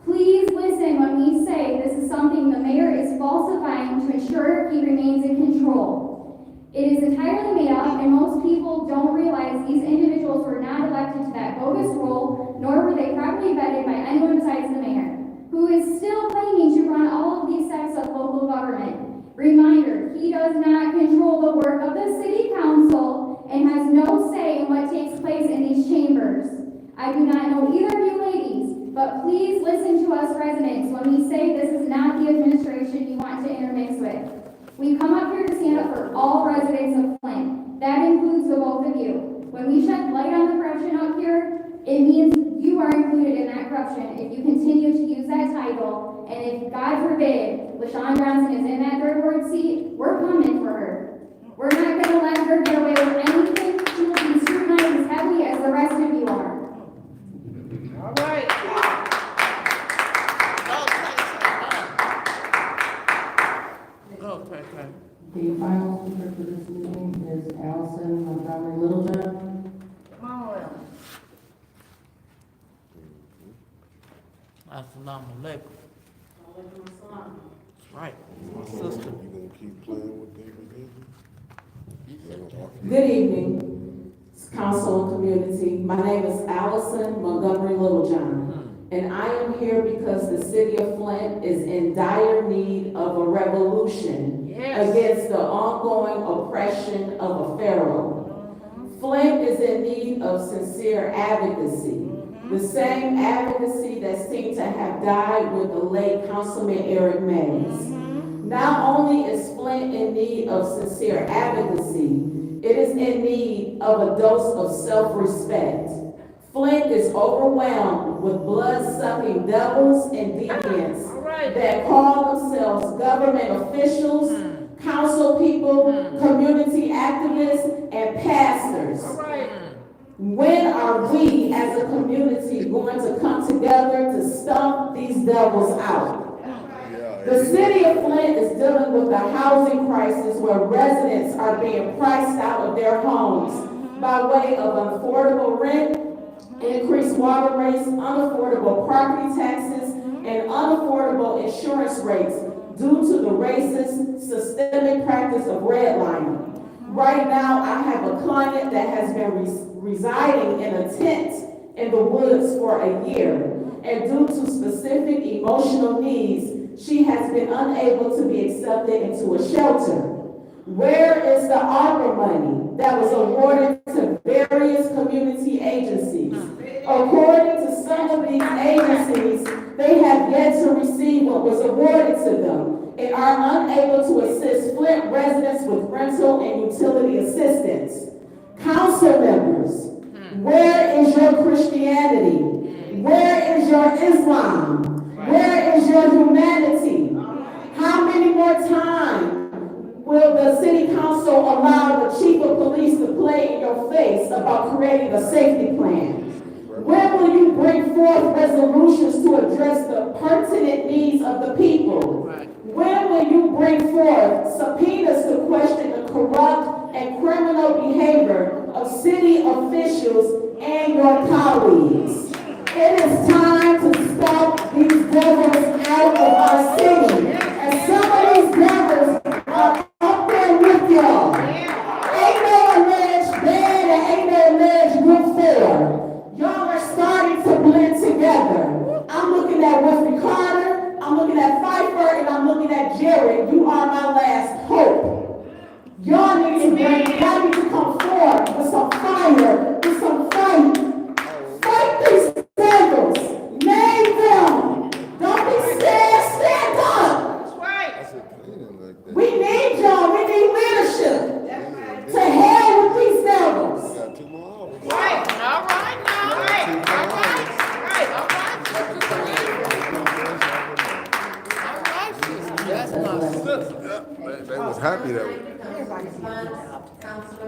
please listen when we say this is something the mayor is falsifying to ensure he remains in control. It is entirely made up, and most people don't realize these individuals were not elected to that bogus role, nor were they properly vetted by anyone besides the mayor, who is still claiming to run all of these sects of local government. Reminder, he does not control the work of the city council and has no say in what takes place in these chambers. I do not know either of you ladies, but please listen to us residents when we say this is not the administration you want to intermix with. We come up here to stand up for all residents of Flint. That includes the both of you. When we shed light on the corruption up here, it means you are included in that corruption if you continue to use that title. And if, God forbid, LaShawn Johnson is in that 3rd Ward seat, we're coming for her. We're not going to let her get away with anything. She will be scrutinized as heavily as the rest of you are. All right. The final speaker for this meeting is Allison Montgomery Littlejohn. Come on. Assalamu alaikum. That's right, my sister. You gonna keep playing with their religion? Good evening, council and community. My name is Allison Montgomery Littlejohn, and I am here because the city of Flint is in dire need of a revolution against the ongoing oppression of a pharaoh. Flint is in need of sincere advocacy, the same advocacy that seemed to have died with the late Councilman Eric Mays. Not only is Flint in need of sincere advocacy, it is in need of a dose of self-respect. Flint is overwhelmed with blood-sucking devils and deviants that call themselves government officials, council people, community activists, and pastors. When are we as a community going to come together to stomp these devils out? The city of Flint is dealing with a housing crisis where residents are being priced out of their homes by way of unaffordable rent, increased water rates, unaffordable property taxes, and unaffordable insurance rates due to the racist, systemic practice of redlining. Right now, I have a client that has been residing in a tent in the woods for a year, and due to specific emotional needs, she has been unable to be accepted into a shelter. Where is the ARPA money that was awarded to various community agencies? According to some of these agencies, they have yet to receive what was awarded to them and are unable to assist Flint residents with rental and utility assistance. Council members, where is your Christianity? Where is your Islam? Where is your humanity? How many more times will the city council allow the chief of police to play in your face about creating a safety plan? When will you bring forth resolutions to address the pertinent needs of the people? When will you bring forth subpoenas to question the corrupt and criminal behavior of city officials and your colleagues? It is time to stop these devils out of our city. And some of these devils are up there with y'all. Ain't no alleged bad and ain't no alleged group four. Y'all are starting to blend together. I'm looking at Wesley Carter, I'm looking at Pfeiffer, and I'm looking at Jared. You are my last hope. Y'all need to come forward with some fire, with some fight. Fight these devils. Name them. Don't be scared. Stand up. That's right. We need y'all. We need leadership. That's right. To hell with these devils. Right. All right. Now. Right. All right. Right. All right. That's my sister. They was happy that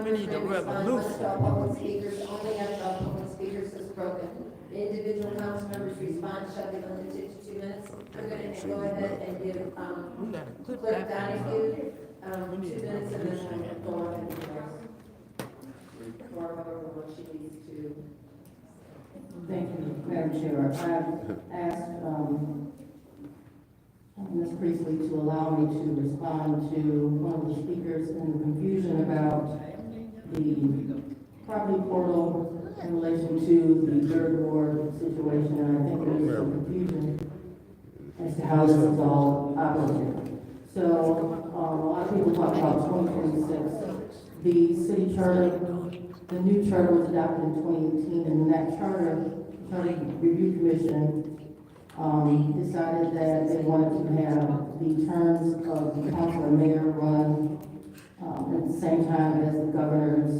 We need a revolution. Public speakers, only after all public speakers is broken. Individual council members' response shall be limited to 2 minutes. I'm going to go ahead and give Clerk Donahue 2 minutes, and then we'll go ahead and for what she needs to. Thank you, Madam Chair. I've asked Ms. Priestley to allow me to respond to one of the speakers in the confusion about the property portal in relation to the third ward situation, and I think there was some confusion as to how this is all operated. So, a lot of people talk about 2026. The city charter, the new charter was adopted in 2018, and in that charter review commission decided that they wanted to have the terms of the council and mayor run at the same time as the governor's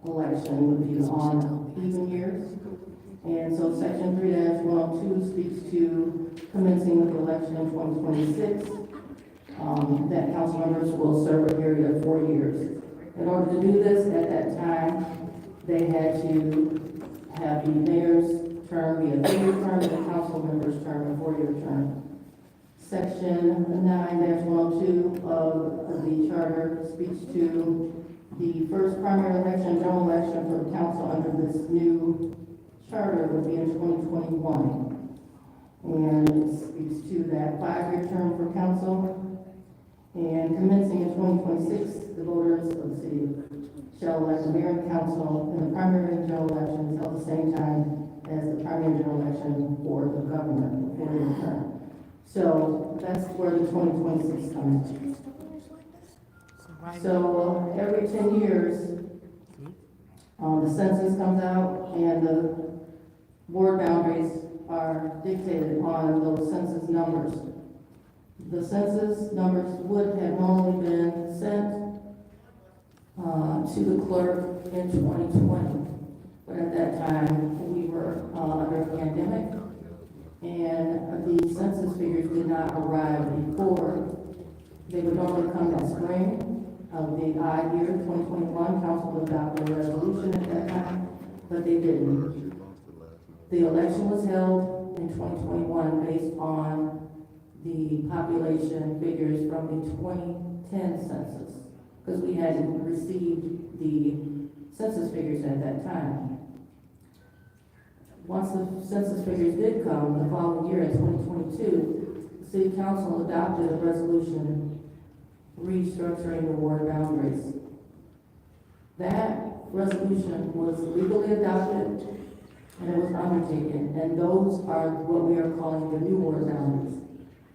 election would be on even years. And so section 3-102 speaks to commencing with the election in 2026, that council members will serve a period of 4 years. In order to do this, at that time, they had to have the mayor's term be a 3-year term and the council member's term a 4-year term. Section 9-102 of the charter speaks to the first primary election, general election for the council under this new charter would be in 2021. And it speaks to that 5-year term for council. And commencing in 2026, the voters of the city shall elect the mayor and council in the primary and general elections at the same time as the primary and general election for the governor, for the term. So that's where the 2026 comes in. So every 10 years, the census comes out and the ward boundaries are dictated on those census numbers. The census numbers would have normally been sent to the clerk in 2020. But at that time, we were under a pandemic, and the census figures did not arrive before. They would normally come in spring of the odd year, 2021. Council adopted a resolution at that time but they didn't. The election was held in 2021 based on the population figures from the 2010 census, because we hadn't received the census figures at that time. Once the census figures did come, the following year in 2022, the City Council adopted a resolution restructuring the ward boundaries. That resolution was legally adopted and it was undertaken, and those are what we are calling the new ward boundaries.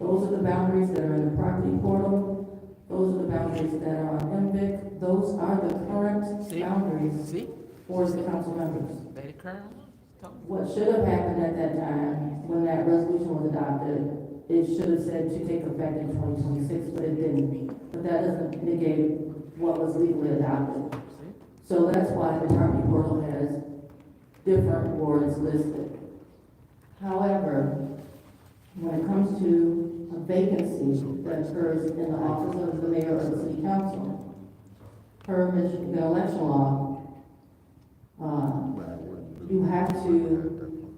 Those are the boundaries that are in the property portal. Those are the boundaries that are on MVIC. Those are the current boundaries for the council members. What should have happened at that time, when that resolution was adopted, it should have said to take effect in 2026, but it didn't. But that doesn't negate what was legally adopted. So that's why the property portal has different wards listed. However, when it comes to a vacancy that occurs in the office of the mayor or the city council, per Michigan election law, you have to,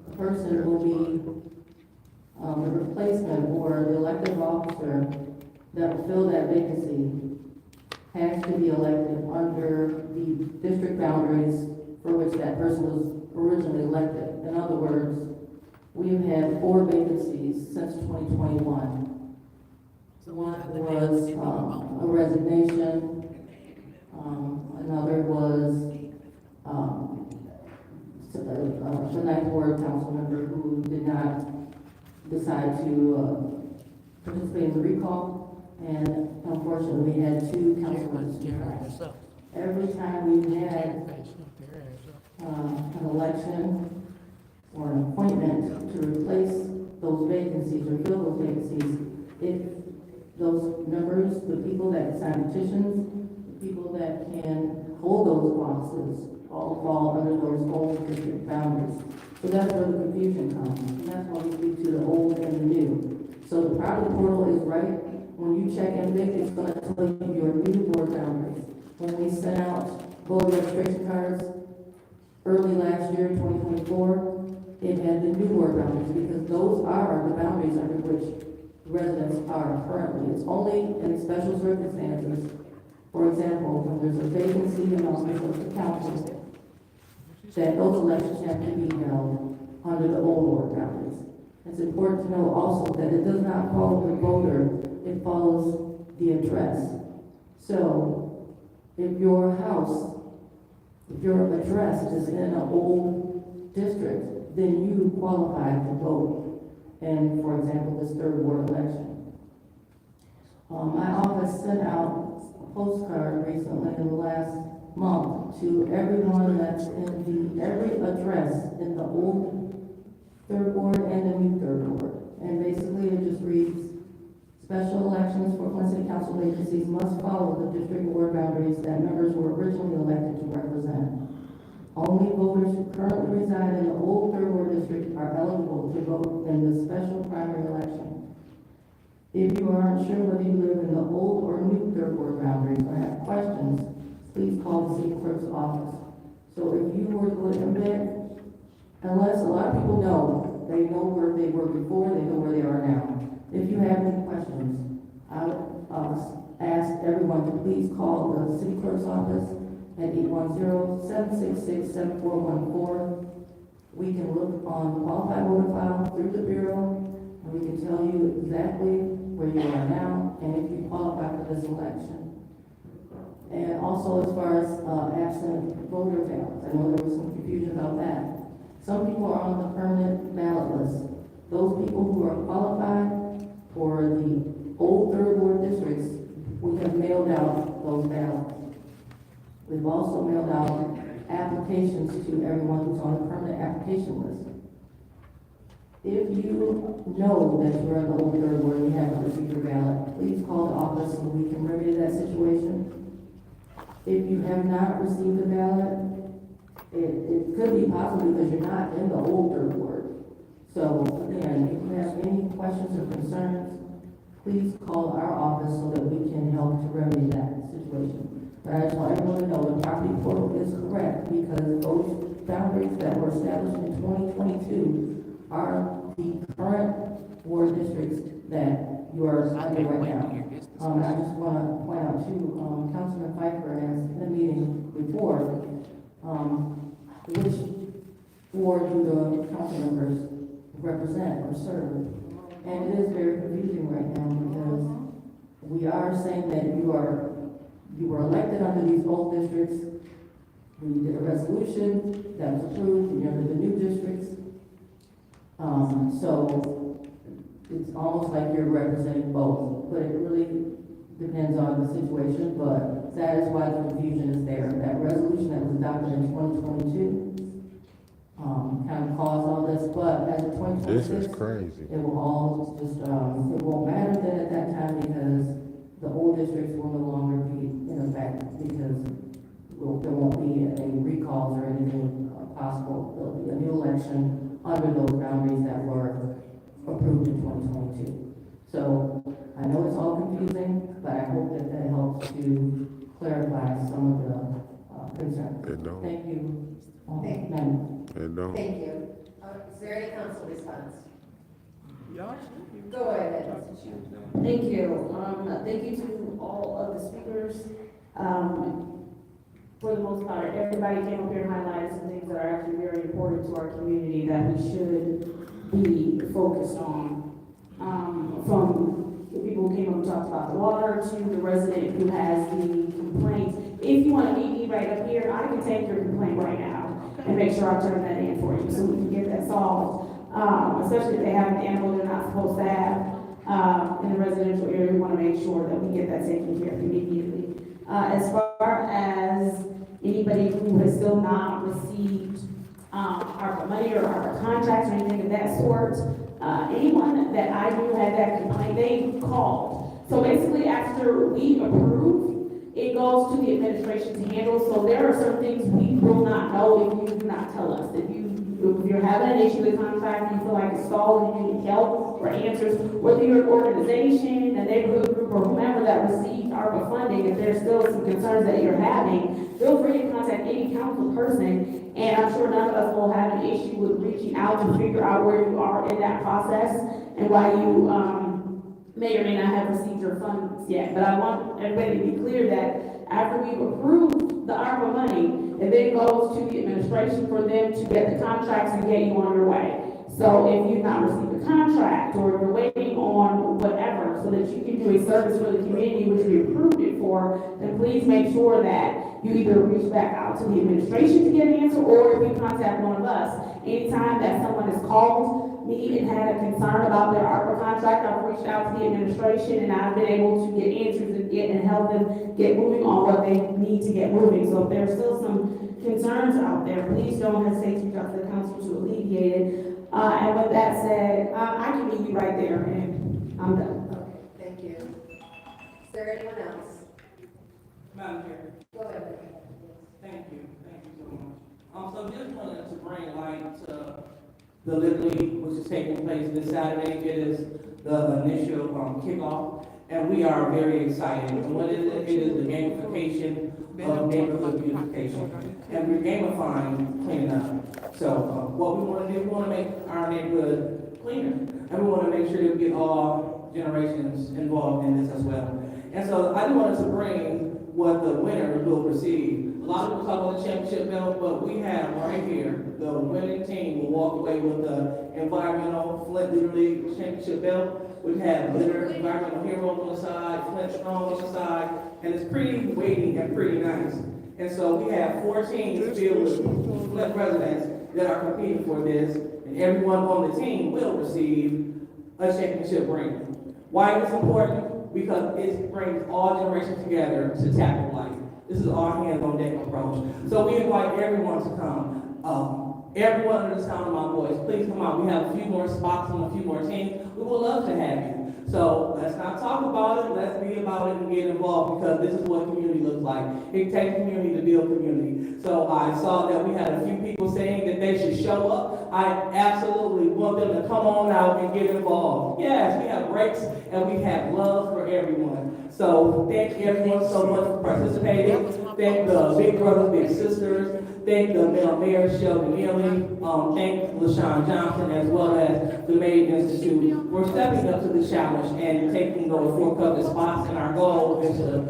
a person will be, the replacement or the elected officer that will fill that vacancy has to be elected under the district boundaries for which that person was originally elected. In other words, we've had 4 vacancies since 2021. One was a resignation, another was the ninth ward council member who did not decide to participate in the recall, and unfortunately we had 2 council members. Every time we had an election or an appointment to replace those vacancies or fill those vacancies, if those members, the people that sign petitions, the people that can hold those offices, all fall under those old district boundaries. So that's where the confusion comes, and that's why we speak to the old and the new. So the property portal is right. When you check MVIC, it's going to tell you your new board boundaries. When we sent out voter registration cards early last year, 2024, it had the new board boundaries, because those are the boundaries under which residents are currently. It's only in special circumstances, for example, when there's a vacancy in office of the council, that those elections have to be held under the old ward boundaries. It's important to know also that it does not follow the voter, it follows the address. So, if your house, if your address is in an old district, then you qualify to vote. And for example, this 3rd ward election. My office sent out a postcard recently in the last month to everyone that's in every address in the old 3rd ward and the new 3rd ward. And basically it just reads, special elections for Flint City Council vacancies must follow the district ward boundaries that members were originally elected to represent. Only voters who currently reside in the old 3rd ward district are eligible to vote in the special primary election. If you are unsure whether you live in the old or new 3rd ward boundaries or have questions, please call the city clerk's office. So if you were to go to MVIC, unless a lot of people know, they know where they were before, they know where they are now. If you have any questions, I would ask everyone to please call the city clerk's office at 810-766-7414. We can look on the qualified voter file through the Bureau, and we can tell you exactly where you are now and if you qualify for this election. And also as far as absent voter ballots, I know there was some confusion about that. Some people are on the permanent ballot list. Those people who are qualified for the old 3rd ward districts, we have mailed out those ballots. We've also mailed out applications to everyone who's on the permanent application list. If you know that you're in the old 3rd ward and you haven't received your ballot, please call the office so we can remedy that situation. If you have not received a ballot, it could be possible because you're not in the old 3rd ward. So again, if you have any questions or concerns, please call our office so that we can help to remedy that situation. But I just want everyone to know the property portal is correct, because those boundaries that were established in 2022 are the current ward districts that you are under right now. I just want to point out too, Councilman Pfeiffer asked in the meeting before, which ward do the council members represent or serve? And it is very confusing right now because we are saying that you were elected under these old districts. We did a resolution that was approved, and you're under the new districts. So it's almost like you're representing both, but it really depends on the situation, but that is why the confusion is there. That resolution that was adopted in 2022 kind of caused all this, but as of 2026, This is crazy. it will all just, it won't matter then at that time because the old districts will no longer be in effect because there won't be any recalls or anything possible. There'll be a new election under those boundaries that were approved in 2022. So I know it's all confusing, but I hope that that helps to clarify some of the concerns. It don't. Thank you. Thank you. Ma'am. It don't. Thank you. Is there any council response? Go ahead. Thank you. Thank you to all of the speakers. For the most part, everybody came up here and highlighted some things that are actually very important to our community that we should be focused on. From the people who came up and talked about the water to the resident who has the complaint. If you want to meet me right up here, I can take your complaint right now and make sure I turn that in for you so we can get that solved. Especially if they have an animal they're not supposed to have in the residential area, we want to make sure that we get that taken care of immediately. As far as anybody who has still not received our money or our contracts or anything of that sort, anyone that I knew had that complaint, they called. So basically, after we approve, it goes to the administration to handle. So there are some things we will not know if you do not tell us. If you're having an issue with contract and you feel like it's stalled and you need help or answers, whether you're an organization, a neighborhood group, or whomever that received ARPA funding, if there's still some concerns that you're having, feel free to contact any council person, and I'm sure none of us will have an issue with reaching out to figure out where you are in that process and why you may or may not have received your funds yet. But I want everybody to be clear that after we've approved the ARPA money, it then goes to the administration for them to get the contracts and get you on your way. So if you've not received a contract or you're waiting on whatever so that you can do a service for the community which we approved it for, then please make sure that you either reach back out to the administration to get an answer, or if you contact one of us. Anytime that someone has called me and had a concern about their ARPA contract, I've reached out to the administration and I've been able to get answers and help them get moving on what they need to get moving. So if there's still some concerns out there, please don't hesitate to reach out to the council to alleviate it. And with that said, I can meet you right there, and I'm done. Okay, thank you. Is there anyone else? Madam Chair. Go ahead. Thank you so much. So just wanted to bring light to the Little League, which is taking place this Saturday. It is the initial kickoff, and we are very excited. And what is it? It is the gamification of neighborhood beautification, and we're gamifying cleaning up. So what we want to do, we want to make our neighborhood cleaner, and we want to make sure that we get all generations involved in this as well. And so I just wanted to bring what the winner will receive. A lot of people talk about the championship belt, but we have right here, the winning team will walk away with the environmental Flint Little League championship belt. We have litter, environmental heroes on the side, Flint Strong on the side, and it's pretty weighty and pretty nice. And so we have 4 teams filled with Flint residents that are competing for this, and everyone on the team will receive a championship ring. Why is this important? Because it brings all generations together to tackle life. This is our hands-on-deck approach. So we invite everyone to come. Everyone under the sound of my voice, please come out. We have a few more spots on a few more teams. We would love to have you. So let's not talk about it, let's be about it and get involved, because this is what community looks like. It takes community to build community. So I saw that we had a few people saying that they should show up. I absolutely want them to come on out and get involved. Yes, we have breaks and we have love for everyone. So thank everyone so much for participating. Thank the big brothers, big sisters, thank the Mayor Sheldon Neely, thank LaShawn Johnson, as well as the Mayor Institute for stepping up to the challenge and taking those 4 coveted spots. And our goal is to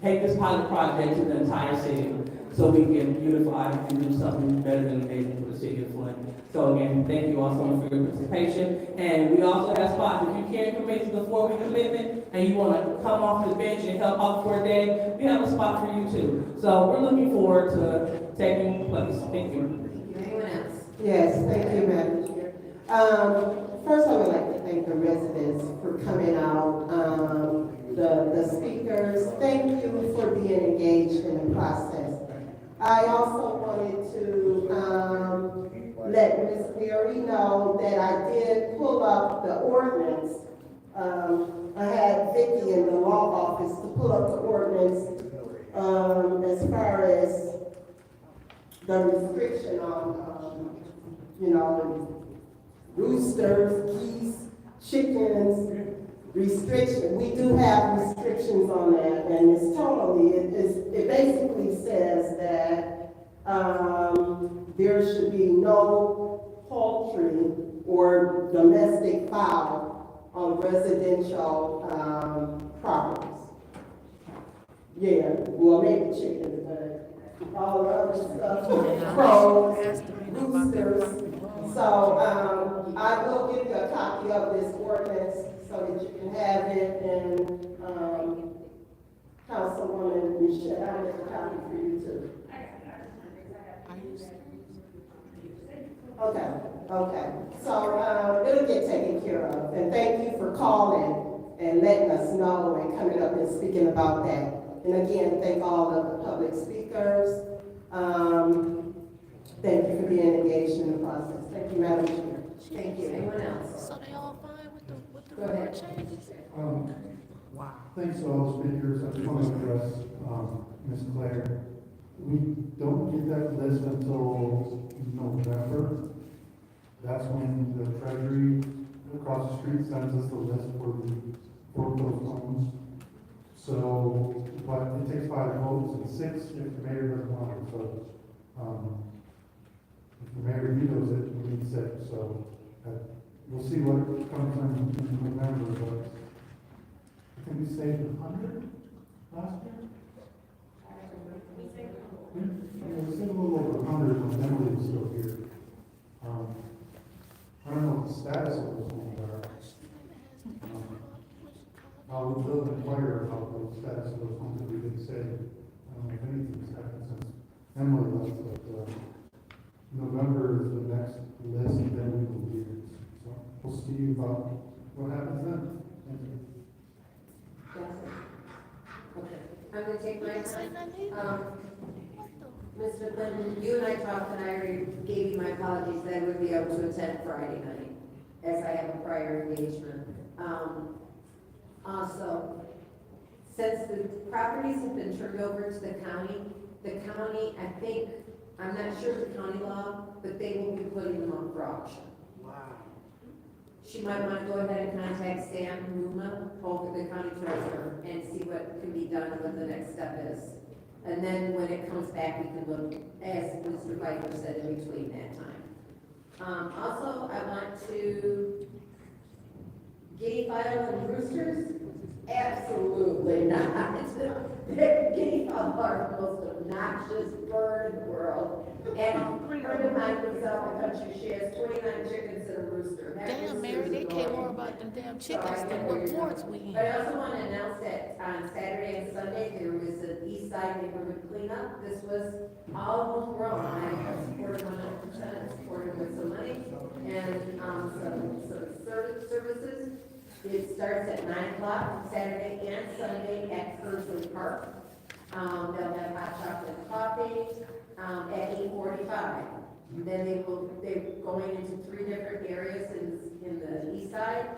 take this pilot project to the entire city so we can unify and do something better than amazing for the city of Flint. So again, thank you all so much for your participation. And we also have spots. If you can't commit to the 4-week commitment and you want to come off the bench and help out for a day, we have a spot for you too. So we're looking forward to taking place. Thank you. Anyone else? Yes, thank you, Madam Chair. First, I would like to thank the residents for coming out, the speakers. Thank you for being engaged in the process. I also wanted to let Ms. Mary know that I did pull up the ordinance. I had Vicki in the law office to pull up the ordinance as far as the restriction on, roosters, geese, chickens, restriction. We do have restrictions on that, and it's totally, it basically says that there should be no poultry or domestic fowl on residential properties. Yeah, well, maybe chickens, but all the other stuff, crows, roosters. So I will give you a copy of this ordinance so that you can have it, and Councilwoman Michelle, I have a copy for you too. Okay. So it'll get taken care of, and thank you for calling and letting us know and coming up and speaking about that. And again, thank all of the public speakers. Thank you for being engaged in the process. Thank you, Madam Chair. Thank you. Anyone else? So they all fine with the Go ahead. changes? Wow. Thanks to all the speakers. I just want to address, Ms. Claire. We don't get that list until November. That's when the Treasury across the street sends us the list for the foreclosed homes. So, but it takes 5 votes and 6 if the mayor doesn't want it. So, if the mayor vetoes it, we need 6. So, we'll see what comes in November. But I think we saved 100 last year. Yeah, we saved a little over 100 when Emily was still here. I don't know what the status of those homes are. We will inquire about the status of those homes that we didn't say. I don't know if anything's happened since Emily left, but November is the next list, and then we will do it. So we'll see about what happens then. Thank you. Okay. I'm gonna take my time. Mr. Clinton, you and I talked, and I already gave you my apologies that I would be able to attend Friday night, as I have a prior engagement. Also, since the properties have been turned over to the county, I think, I'm not sure of the county law, but they will be putting them up for auction. Wow. She might want to go ahead and contact Sam Ruma, the county treasurer, and see what can be done, what the next step is. And then when it comes back, we can look, as Mr. Viper said, in between that time. Also, I want to, guinea fowls and roosters? Absolutely not. Guinea fowls are the most obnoxious bird in the world. And a friend of mine lives out in the country, she has 29 chickens and a rooster. Damn, Mary, they care more about them damn chickens than what wards we in. But I also want to announce that on Saturday and Sunday, there was an East Side neighborhood cleanup. This was all homegrown. I supported 100%, supported with some money and some services. It starts at 9 o'clock Saturday and Sunday at Kersley Park. They'll have hot chocolate and coffee at 8:45. Then they're going into 3 different areas in the east side.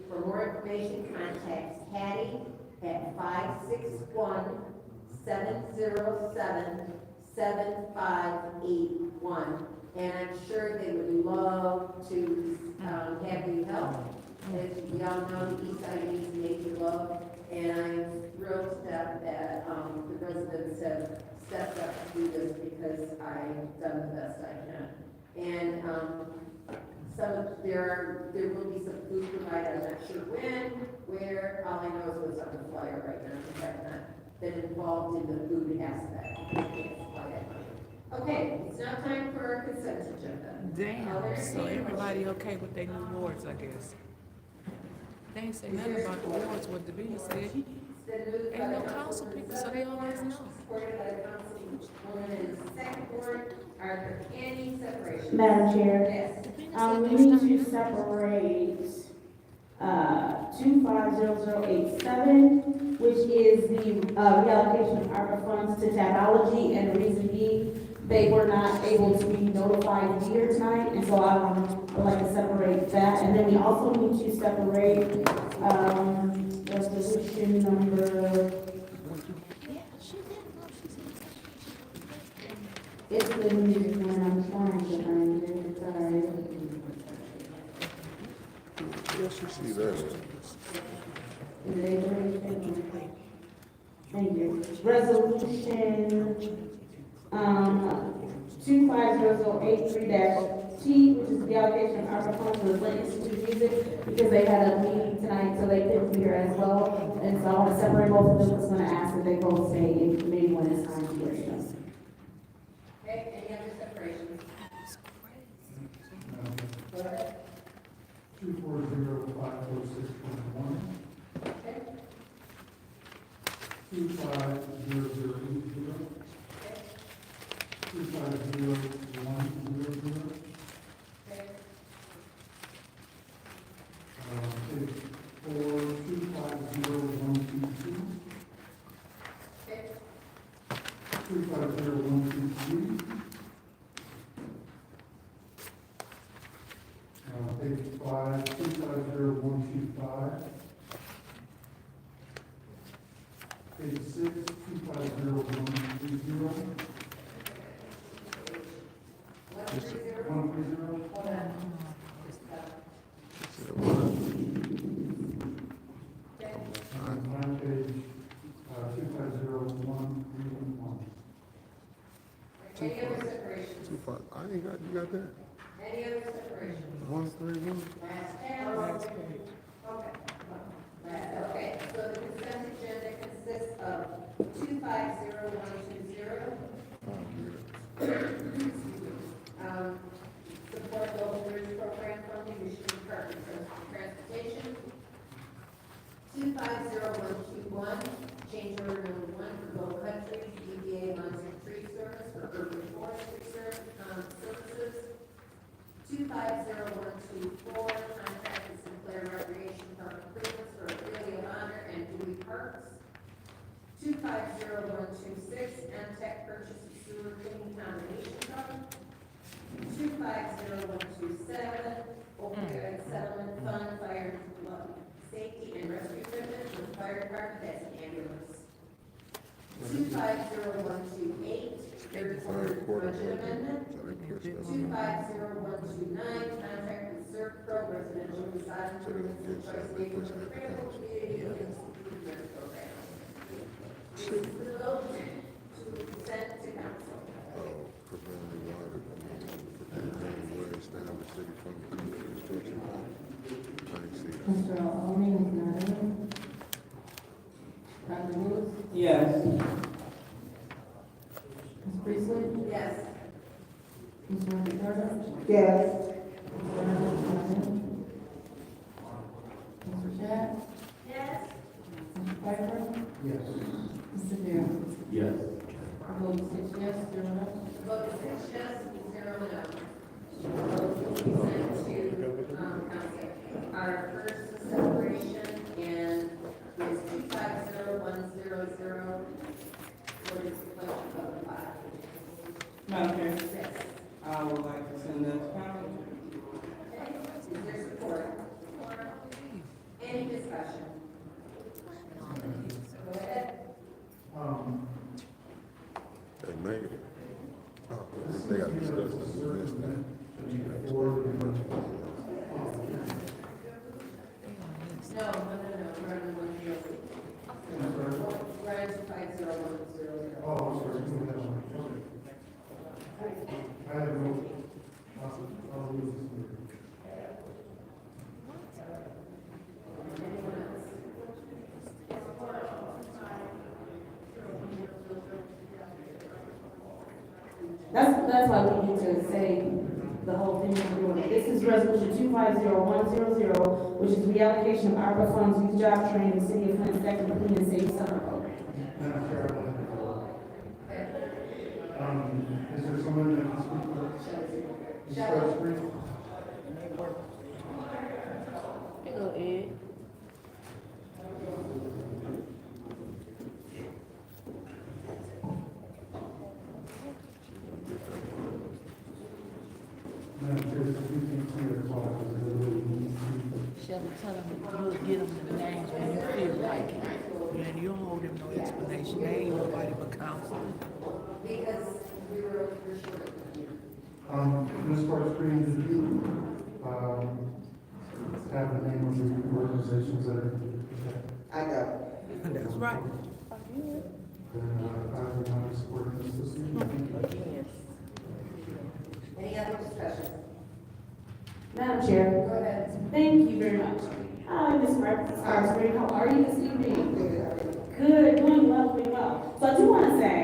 For more information, contact Patty at 561-707-7581. And I'm sure they would love to have you help. As we all know, the east side needs major love. And I'm thrilled that the residents have stepped up to do this because because I've done the best I can. And, there will be some food provided, I'm not sure when, where, all I know is what's on the flyer right now, because I've not been involved in the food aspect. I can't supply that money. Okay, it's now time for our consent agenda. Damn, so everybody okay with their new wards, I guess. They ain't say nothing about the wards, what Davina said. Ain't no council people, so they always know. Supported by Councilwoman in the second ward. Are there any separations? Madam Chair. Yes. We need to separate, 250087, which is the, reallocation of ARPA funds to Tabology, and the reason being, they were not able to be notified here tonight, and so I would like to separate that. And then we also need to separate, resolution number, it's the music one, I'm trying to find it, sorry. Yes, you see that. Thank you. Resolution, 25083-T, which is the allocation of ARPA funds for the Flint Institute of Music, because they had a meeting tonight, so they couldn't be here as well. And so I want to separate both of them. I was going to ask that they both stay in committee when it's time to hear them. Okay, any other separations? Go ahead. 2405461. Okay. 25080. 250100. Okay. Page 4, 250122. Okay. 250123. Page 5, 250125. Page 6, 250130. 130. On page 250131. Any other separations? I ain't got, you got that? Any other separations? 131. Last chance. Okay, so the consent agenda consists of 250120. Support local bridge program funding, Michigan Department of Transportation. 250121, change order number 1 for Low Country, EPA Monster Tree Service for urban forestry services. 250124, contract with Sinclair Recreation Park improvements for Field of Honor and Dewey Parks. 250126, MTech purchase of sewer cleaning combination truck. 250127, opioid settlement fund, fire safety and rescue equipment for the fire department, that's an ambulance. 250128, third quarter budget amendment. 250129, contract with CERC Pro residential facade improvements and choice neighborhood critical community improvement program. This is the vote to consent to council. Prevailing water, prevailing water, establish city from construction. I ain't see that. Mr. Alvin is not in. Dr. Lewis? Yes. Ms. Priestley? Yes. Ms. Ricardo? Yes. Mr. Reynolds is not in. Mr. Shad? Yes. Mr. Piper? Yes. Mr. Darrell? Yes. I vote 6 yes, 0 no. Vote is 6 yes, 0 no. Vote will be sent to, council. Our first separation and is 250100. What is the pleasure of the body? Madam Chair, Yes. I would like to send that to council. Okay. Is there support? Any discussion? Go ahead. They made it. Oh, they got discussed. We missed that. No, we're on the 103. We're on 501000. Oh, I'm sorry. That's why we need to say the whole thing we're doing. This is resolution 250100, which is reallocation of ARPA funds, youth job training, city of Flint, second clean and safe summer program. Madam Chair, is there someone that can speak for this first reading? Go Ed. Madam Chair, if you can clear the clock, because it's a little easy. Shelby, tell them you'll get them the names when you feel like it. And you don't hold them no explanation. They ain't nobody but counsel. Because we were short. This first reading, did you, have the name of the organizations that are? I don't. That's right. Then, I would not support this evening. Any other discussion? Madam Chair. Go ahead. Thank you very much. Hi, Ms. Scarsbury, how are you this evening? Good, doing well. So I do want to say,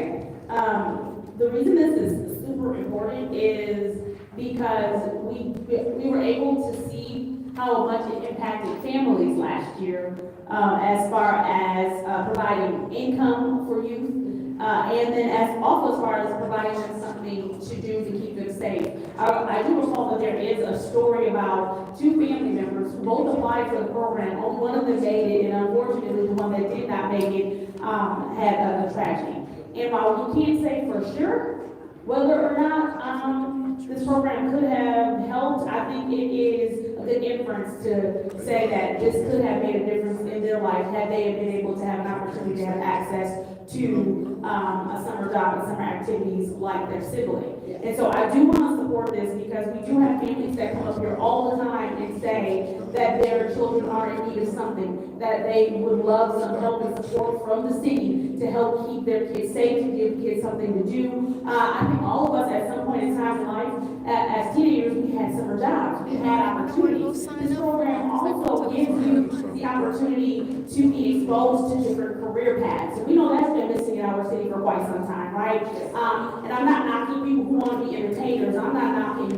the reason this is super important is because we were able to see how much it impacted families last year, as far as providing income for youth, and then as far as providing them something to do to keep them safe. I do recall that there is a story about two family members who both applied for the program. Only one of them made it, and unfortunately, the one that did not make it had a tragedy. And while we can't say for sure whether or not this program could have helped, I think it is a good inference to say that this could have made a difference in their life had they been able to have an opportunity to have access to a summer job and summer activities like their sibling. And so I do want to support this because we do have families that come up here all the time and say that their children are in need of something, that they would love some help and support from the city to help keep their kids safe, to give kids something to do. I think all of us at some point in time in life, as teenagers, we had summer jobs, we had opportunities. This program also gives you the opportunity to be exposed to different career paths. And we know that's been missing in our city for quite some time, right? And I'm not knocking people who want to be entertainers. I'm not knocking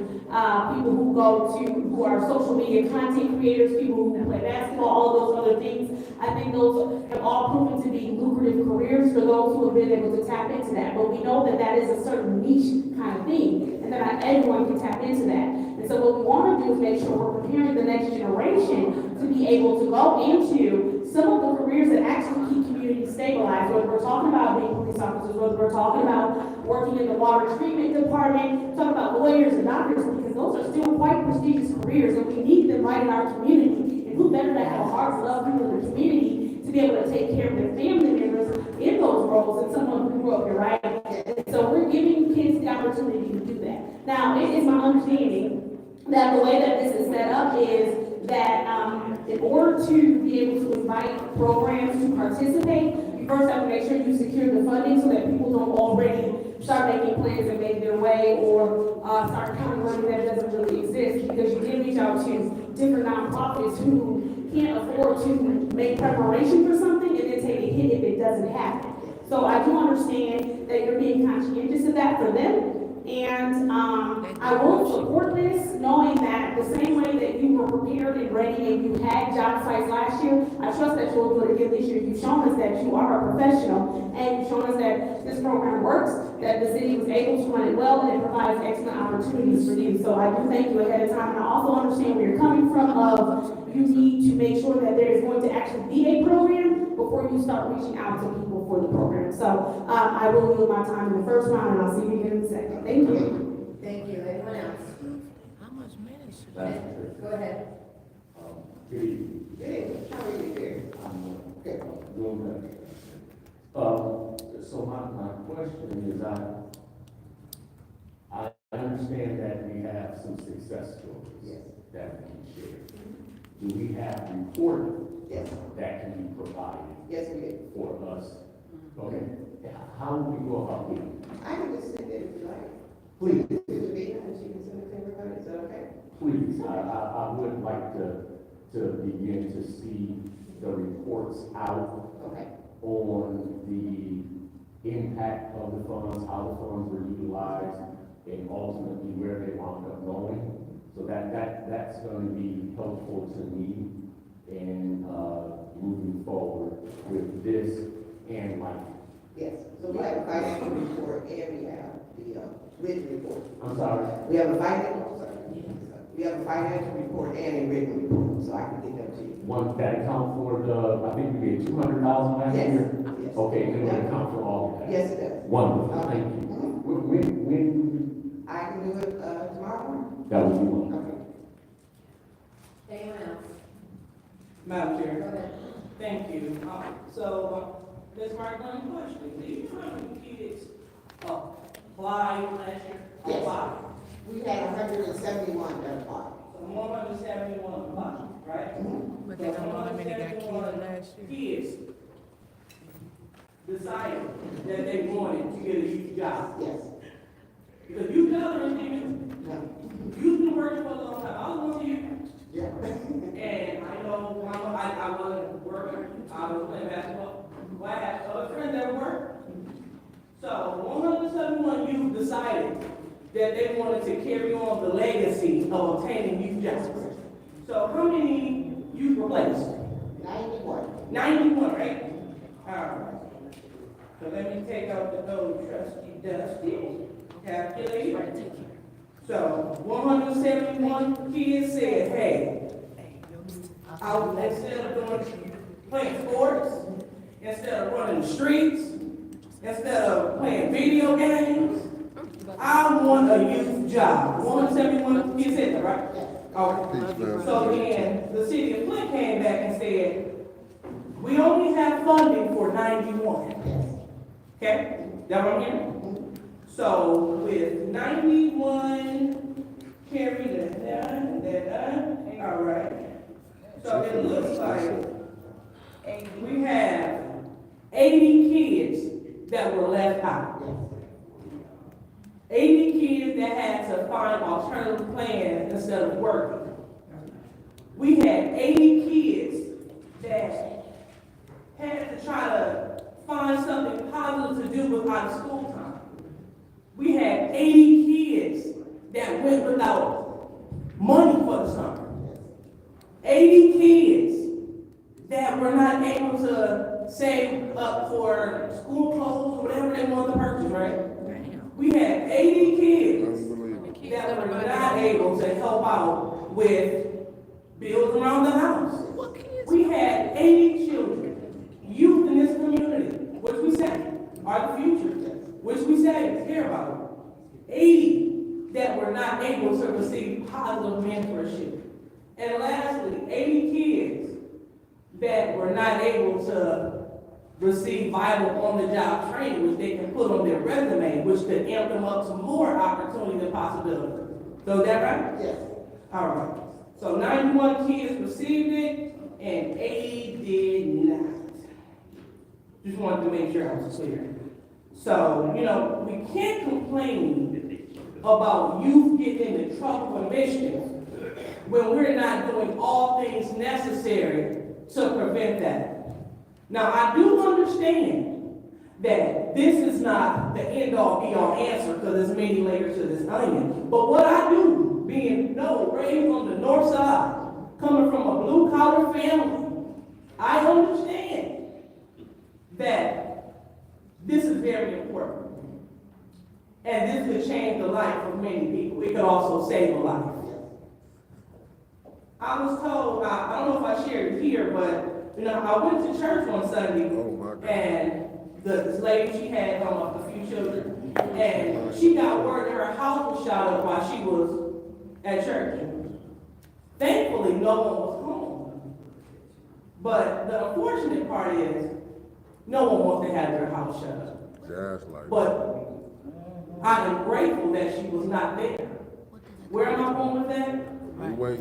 people who are social media content creators, people who play basketball, all those other things. I think those have all proven to be lucrative careers for those who have been able to tap into that. But we know that that is a certain niche kind of thing, and that not everyone can tap into that. And so what we want to do is make sure we're preparing the next generation to be able to go into some of the careers that actually keep communities stabilized, whether we're talking about being police officers, whether we're talking about working in the water treatment department, talking about lawyers and doctors, because those are still quite prestigious careers, and we need them right in our community. And who better to have a heart to love people in the community to be able to take care of their family members in those roles than someone who grew up here, right? And so we're giving kids the opportunity to do that. Now, it is my understanding that the way that this is set up is that in order to be able to invite programs to participate, you first have to make sure you secure the funding so that people don't already start making plans and make their way or start counting money that doesn't really exist, because you did reach out to different nonprofits who can't afford to make preparation for something and then take a hit if it doesn't happen. So I do understand that you're being conscientious of that for them. And I will support this, knowing that the same way that you were prepared and ready and you had job sites last year, I trust that you'll do it again this year. You've shown us that you are a professional, and you've shown us that this program works, that the city was able to run it well, and it provides excellent opportunities for you. So I do thank you ahead of time, and I also understand where you're coming from of you need to make sure that there is going to actually be a program before you start reaching out to people for the program. So I will yield my time in the first round, and I'll see you again in the second. Thank you. Thank you. Anyone else? How much minutes should I? Go ahead. Good evening. Good evening. How are you here? Okay, doing good. So my question is, I understand that we have some success stories that we can share. Do we have reporting that can be provided? Yes, we do. For us? Okay. How do we go about doing it? I can just sit there if you like. Please. It would be, and she can send it to everybody, is that okay? Please, I would like to begin to see the reports out on the impact of the funds, how the funds were utilized, and ultimately where they wound up going. So that's going to be helpful to me in moving forward with this and life. Yes, so we have a financial report and we have the written report. I'm sorry. We have a financial, we have a financial report and a written report, so I can get them to you. One that account for the, I think we get 200,000 last Yes, year? yes. Okay, and it would account for all of that? Yes, it does. Wonderful, Okay. thank you. When, I can do it, tomorrow morning. that would be wonderful. Okay. Anyone else? Madam Go Chair, ahead. thank you. Ms. Martin, one question. Do you know how many kids applied last year? Yes. Applied. We had 171 that applied. So 171 applied, right? But they don't know how many got killed last year. Kids decided that they wanted to get a youth job. Yes. Because youth jobs are in No. you've been working for a long time. I was 1 year. Yeah. And I know I wasn't working, I was playing basketball. Well, I had other friends that worked. So 171 youth decided that they wanted to carry on the legacy of obtaining youth jobs. So how many youth replaced? 91. 91, right? All right. So let me take out the old trusty dusty calculator. So 171 kids said, hey, instead of playing sports, instead of running the streets, instead of playing video games, I want a youth job. 171 kids said that, right? Okay. So then the city of Flint came back and said, we only have funding for 91. Okay? That what I'm hearing? So with 91 carried all right. So it looks like we have 80 kids that were left out. 80 kids that had to find alternative plans instead of working. We had 80 kids that had to try to find something positive to do with out of school time. We had 80 kids that went without money for the summer. 80 kids that were not able to save up for school clothes or whatever they wanted to purchase, right? We had 80 kids that were not able to help out with bills around the house. We had 80 children, youth in this community, which we say are the future, which we say care about. 80 that were not able to receive positive mentorship. And lastly, 80 kids that were not able to receive vital on-the-job training, which they can put on their resume, which could amp them up to more opportunity and possibility. So is that right? Yes. All right. So 91 kids received it, and 80 did not. Just wanted to make sure I was clear. So, we can't complain about youth getting into trouble for mischief when we're not doing all things necessary to prevent that. Now, I do understand that this is not the end-all, be-all answer because there's many layers to this onion. But what I do, being raised on the north side, coming from a blue-collar family, I understand that this is very important. And this could change the life of many people. It could also save a life. I was told, I don't know if I shared it here, but I went to church one Sunday, and this lady, she had a few children, and she got word that her house was shot up while she was at church. Thankfully, no one was home. But the unfortunate part is, no one wants to have their house shut up. But I am grateful that she was not there. Where am I going with that? Wait.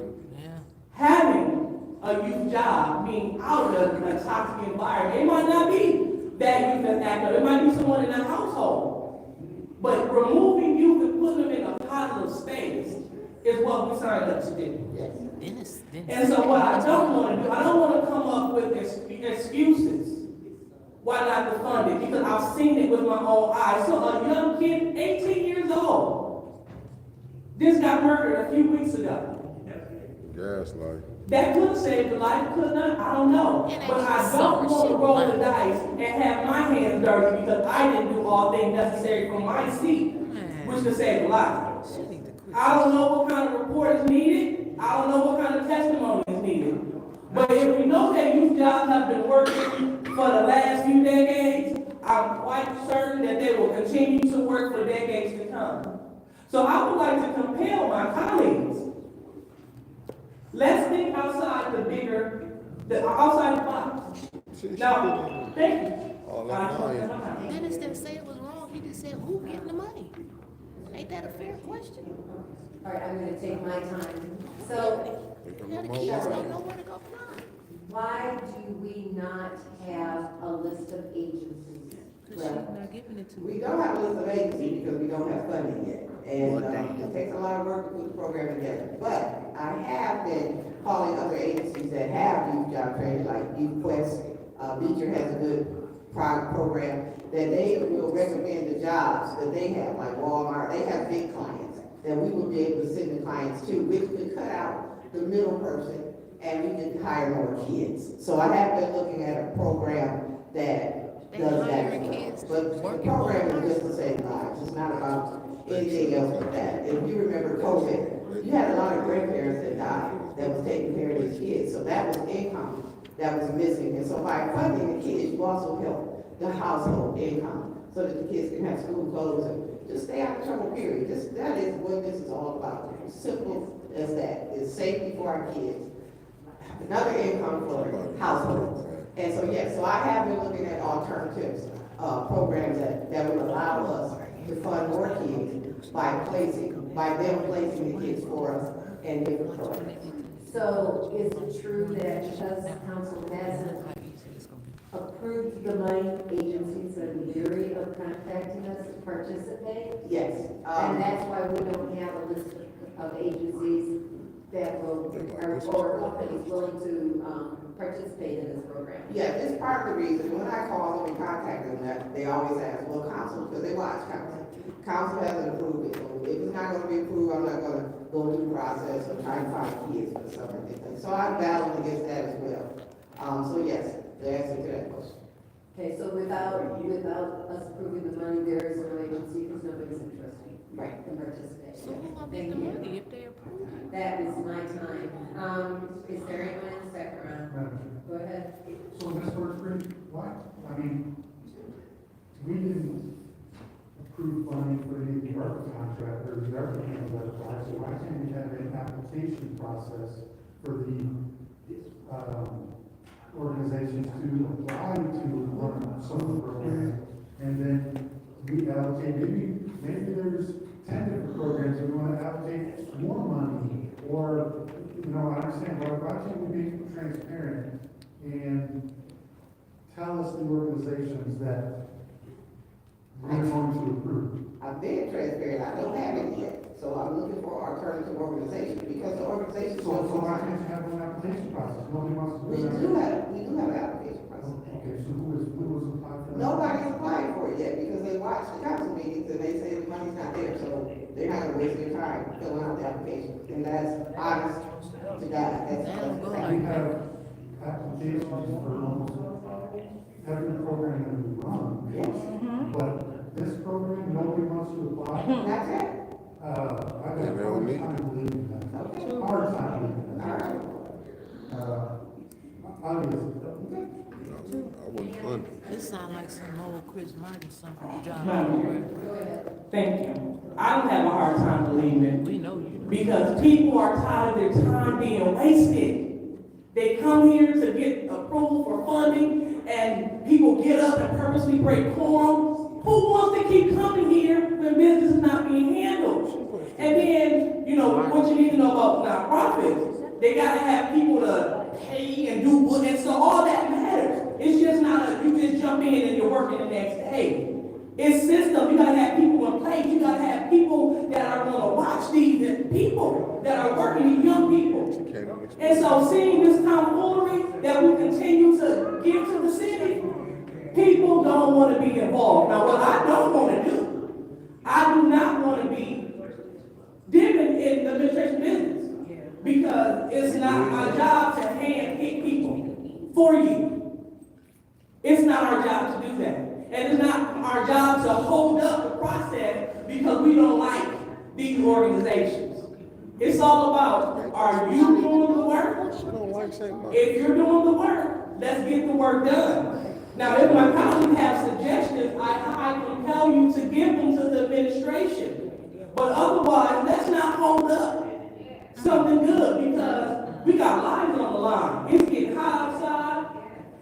Having a youth job, being out of a toxic environment, it might not be that youth that's active, it might be someone in the household. But removing youth and putting them in a positive space is what we signed up to do. And so what I don't want to do, I don't want to come up with excuses why not to fund it, because I've seen it with my own eyes. So a young kid, 18 years old, This got murdered a few weeks ago. Gaslight. That could have saved a life, could not, I don't know. But I don't want to roll the dice and have my hands dirty because I didn't do all things necessary for my seat, which could save a life. I don't know what kind of report is needed. I don't know what kind of testimony is needed. But if we know that youth jobs have been working for the last few decades, I'm quite certain that they will continue to work for decades to come. So I would like to compel my colleagues. Let's think outside outside the box. Now, thank you. Dennis didn't say it was wrong, he just said, who getting the money? Ain't that a fair question? All right, I'm gonna take my time. So, Now the kids don't know where to go fly. why do we not have a list of agencies? Cause she's not giving it to We me. don't have a list of agencies because we don't have funding yet. And it takes a lot of work to put the program together. But I have been calling other agencies that have youth job training, like Youth Quest. Beecher has a good program that they will recommend the jobs that they have, like Walmart. They have big clients that we will be able to send the clients to, which could cut out the middle person and we can hire more kids. So I have been looking at a program that does that as well. But the program is just to save lives. It's not about anything else but that. If you remember COVID, you had a lot of grandparents that died that was taking care of these kids. So that was income that was missing. And so by funding the kids, you also help the household income so that the kids can have school clothes and just stay out of trouble, period. That is what this is all about. Simple as that. It's safety for our kids. Another income for households. And so, yes, so I have been looking at alternatives, programs that would allow us to fund more kids by them placing the kids for us in different programs. So is it true that because council hasn't approved the money, agencies are leery of contacting us to participate? Yes. And that's why we don't have a list of agencies that will, or companies willing to participate in this program? Yeah, it's part of the reason. When I call them and contact them, that they always ask, well, council, because they watch council. Council hasn't approved it, so if it's not gonna be approved, I'm not gonna go through the process of trying to find kids for some of these things. So I'm battling against that as well. So yes, the answer to that question. Okay, so without us approving the money, there is no agency because nobody's interested. Right. In participating. So who gonna get the money if they approve it? That is my time. Is there anyone in the second round? Go ahead. So Ms. Berkeley, why, I mean, we didn't approve funding for any of the ARPA contractors, the ARPA people that apply, so why can't we have an application process for the, organizations to apply to run some of the programs? And then we allocate, maybe there's 10 different programs, and we want to allocate more money, or, I understand, why can't we be transparent and tell us the organizations that we're going to approve? I've been transparent, I don't have it yet, so I'm looking for alternative organizations, because the organizations. So why can't you have an application process? Nobody wants to do that. We do have an application process. Okay, so who was applying for that? Nobody's applying for it yet, because they watch the council meetings and they say the money's not there, so they're not gonna waste their time filling out the application, and that's honest to God, that's. We have applications for almost every program that we run. Yes. But this program, nobody wants to apply. That's it. I got a hard time believing that. Okay. Hard time believing All that. right. Obviously. I wouldn't fund it. This sound like some old Chris Martin something. Thank you. I don't have a hard time believing it. We know you. Because people are tired of their time being wasted. They come here to get approval for funding, and people get up and purposely break quorum. Who wants to keep coming here when business is not being handled? And then, what you need to know about nonprofits, they gotta have people to pay and do what, and so all that matters. It's just not you just jump in and you're working the next day. It's system. You gotta have people in place. You gotta have people that are gonna watch these people that are working, these young people. And so seeing this tomfoolery that we continue to give to the city, people don't want to be involved. Now, what I don't want to do, I do not want to be dipping administration business. Because it's not my job to hand pick people for you. It's not our job to do that. And it's not our job to hold up the process because we don't like these organizations. It's all about, are you doing the work? If you're doing the work, let's get the work done. Now, if my colleagues have suggestions, I compel you to give them to the administration. But otherwise, let's not hold up something good because we got lives on the line. It's getting hot outside,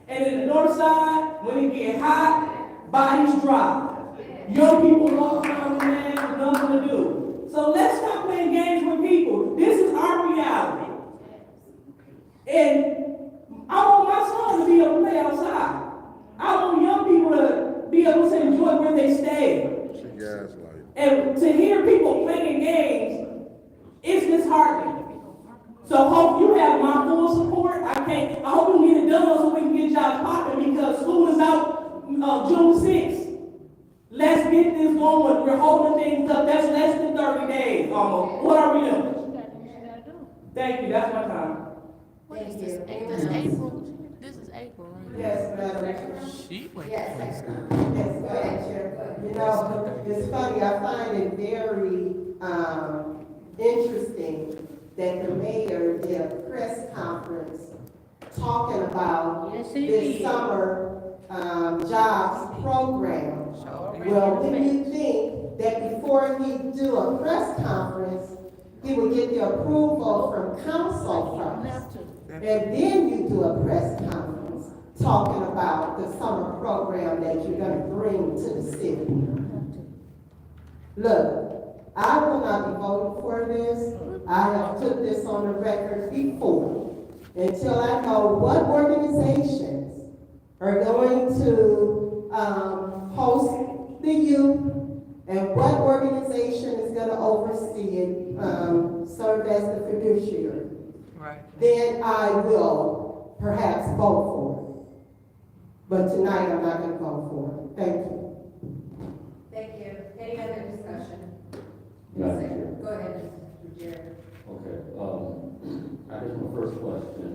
and in the north side, when it gets hot, bodies drop. Young people walk around the land with nothing to do. So let's stop playing games with people. This is our reality. And I want my son to be able to play outside. I want young people to be able to enjoy where they stay. And to hear people playing games, it's disheartening. So hope you have my full support. I hope you get it done so we can get jobs popping because school is out June 6th. Let's get this going. We're holding things up. That's less than 30 days almost. What are we doing? Thank you. That's my time. What is this? This is April. This is April, right? Yes, Madam. She went Yes, to school. yes, Madam Chair. You know, it's funny, I find it very, interesting that the mayor did a press conference talking about this summer, jobs program. Well, wouldn't you think that before he do a press conference, he would get the approval from council first? And then you do a press conference talking about the summer program that you're gonna bring to the city. Look, I will not be voting for this. I have put this on the record before. Until I know what organizations are going to host the youth and what organization is gonna oversee it, serve as the fiduciary. Right. Then I will perhaps vote for it. But tonight, I'm not gonna vote for it. Thank you. Thank you. Any other discussion? Madam Chair. Go ahead, Mr. Jared. Okay, I guess my first question,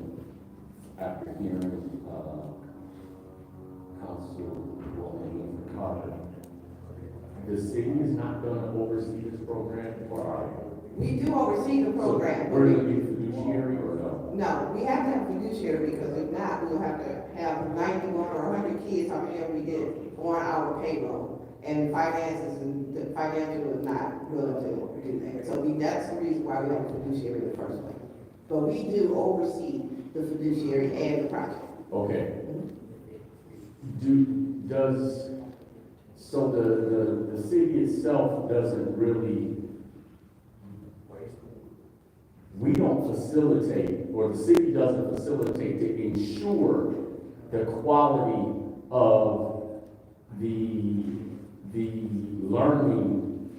after hearing, Councilwoman Carter, the city is not gonna oversee this program, or are they? We do oversee the program. So we're gonna be fiduciary or no? No, we have to have fiduciary because if not, we'll have to have 91 or 100 kids, how many ever we did, on our payroll. And finances and the financial is not willing to do that. So that's the reason why we have a fiduciary in the first place. But we do oversee the fiduciary and the project. Okay. So the city itself doesn't really, we don't facilitate, or the city doesn't facilitate to ensure the quality of the learning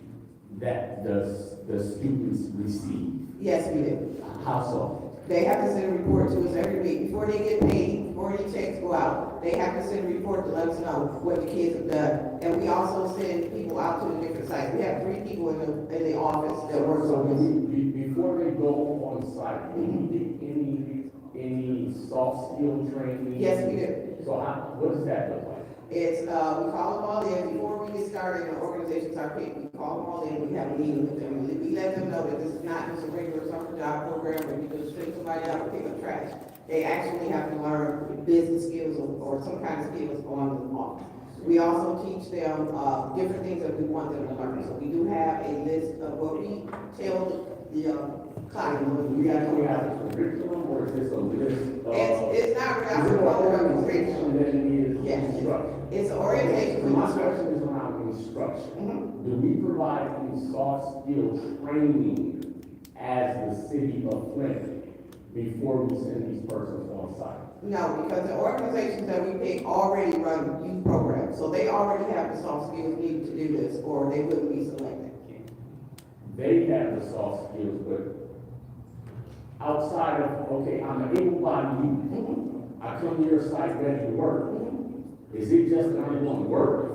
that the students receive. Yes, we do. How so? They have to send a report to us every week before they get paid, before any checks go out. They have to send a report to let us know what the kids have done. And we also send people out to the different sites. We have 3 people in the office that work on this. Before they go on site, do you get any soft skill training? Yes, we do. So what does that look like? It's, we call them all in, before we get started and the organizations are picked, we call them all in, we have a meeting with them. We let them know that this is not just a regular summer job program where you just send somebody out to pick up trash. They actually have to learn business skills or some kind of skills on the office. We also teach them, different things that we want them to learn. So we do have a list of what we tell the client. Do we actually have a curriculum, or is this a list of? It's not Is it an curriculum. organization that it is Yes. instruction? It's an orientation. So my question is around instruction. Do we provide any soft skill training as the city of Flint before we send these persons on site? No, because the organizations that we pick already run youth programs, so they already have the soft skills needed to do this, or they wouldn't be selected. They have the soft skills, but outside of, okay, I'm an able-bodied youth. I come to your site ready to work. Is it just that I'm going to work?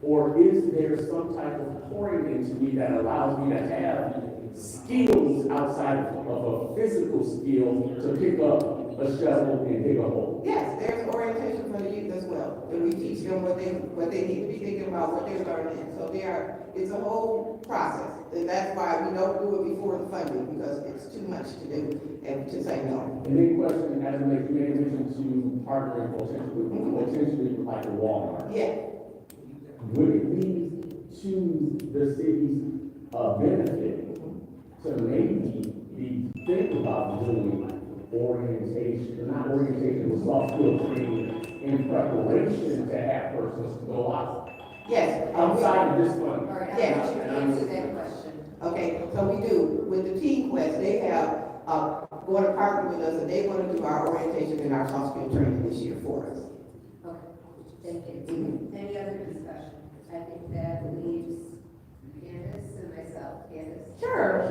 Or is there some type of pouring into me that allows me to have skills outside of a physical skill to pick up a shovel and dig a hole. Yes, there's orientation for the youth as well, and we teach them what they need to be thinking about, what they're learning. So it's a whole process, and that's why we don't do it before the funding, because it's too much to do, and to say no. And then question, as you made mention to partnering potentially like a Walmart. Yeah. Would it be to the city's benefit to maybe think about doing orientation, not orientation, but soft skill training in preparation to have persons go out? Yes. Outside of this one. All right, I Yes. want you to answer that question. Okay, so we do, with the Teen Quest, they have, going to partner with us, and they want to do our orientation and our soft skill training this year for us. Okay, thank you. Any other discussion? I think that leaves Candace and myself. Candace? Sure,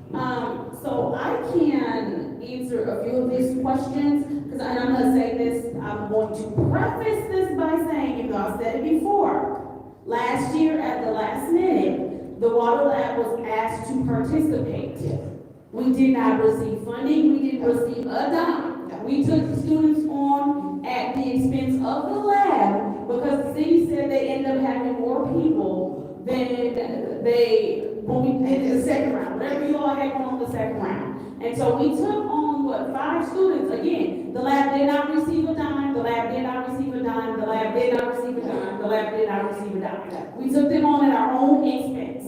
why not? So I can answer a few of these questions, because I'm gonna say this, I'm going to preface this by saying, even though I've said it before, last year at the last minute, the Water Lab was asked to participate. We did not receive funding, we didn't receive a dime. We took the students on at the expense of the lab, because the city said they ended up having more people than when we did the second round, whatever you all had going on the second round. And so we took on, 5 students, again, the lab did not receive a dime, the lab did not receive a dime, the lab did not receive a dime, the lab did not receive a dime. We took them on at our own expense.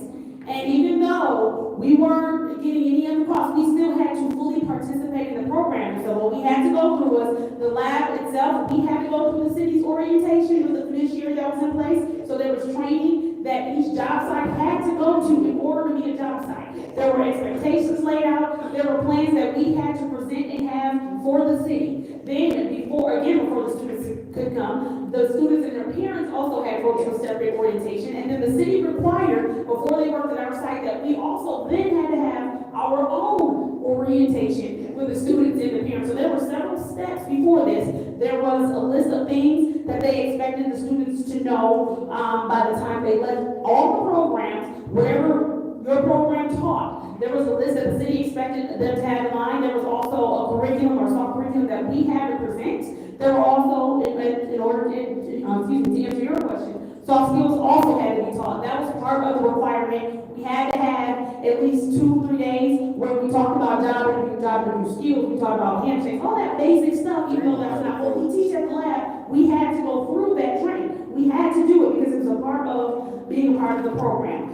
And even though we weren't getting any of the costs, we still had to fully participate in the program. So what we had to go through was the lab itself, we had to go through the city's orientation with the fiduciary that was in place. So there was training that each job site had to go to in order to be a job site. There were expectations laid out, there were plans that we had to present and have for the city. Then, before the students could come, the students and their parents also had to go to a separate orientation. And then the city required, before they worked at our site, that we also then had to have our own orientation with the students and the parents. So there were several steps before this. There was a list of things that they expected the students to know by the time they left all the programs, whatever your program taught. There was a list that the city expected them to have in mind. There was also a curriculum or soft curriculum that we had to present. There were also, in order to answer your question, soft skills also had to be taught. That was part of the requirement. We had to have at least 2-3 days where we talked about job interview skills, we talked about handshakes, all that basic stuff, even though that's not what we teach at the lab. We had to go through that training. We had to do it because it was a part of being a part of the program.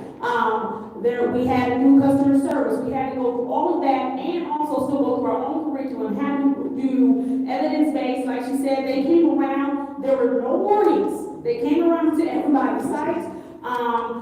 We had to do customer service. We had to go through all of that and also still go through our own curriculum, had to do evidence-based. Like she said, they came around, there were no warnings. They came around to everybody's site.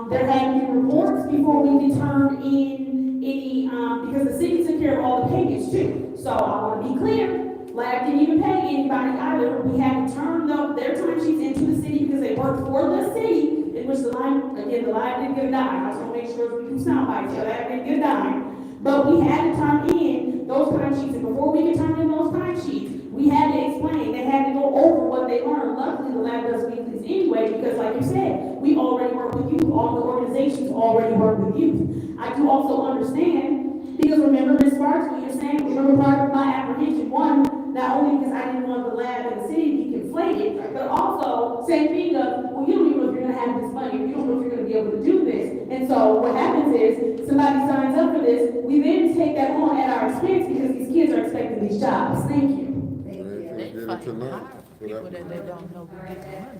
There had to be reports before we could turn in any, because the city took care of all the payments too. So I want to be clear, lab didn't even pay anybody either. We had to turn their timesheets into the city because they worked for the city, in which the lab didn't get a dime. I just want to make sure we do sound bites, the lab didn't get a dime. But we had to turn in those timesheets, and before we could turn in those timesheets, we had to explain. They had to go over what they learned. Luckily, the lab does weeklies anyway, because like you said, we already work with youth. All the organizations already work with youth. I do also understand, because remember, Ms. Sparks, what you're saying, remember part of my apprehension, one, not only because I didn't want the lab and the city to be conflated, but also same thing of, well, you don't even know if you're going to have this money, you don't know if you're going to be able to do this. And so what happens is, somebody signs up for this, we then take that on at our expense because these kids are expecting these jobs. Thank you. They fight hard for people that they don't know who get the money.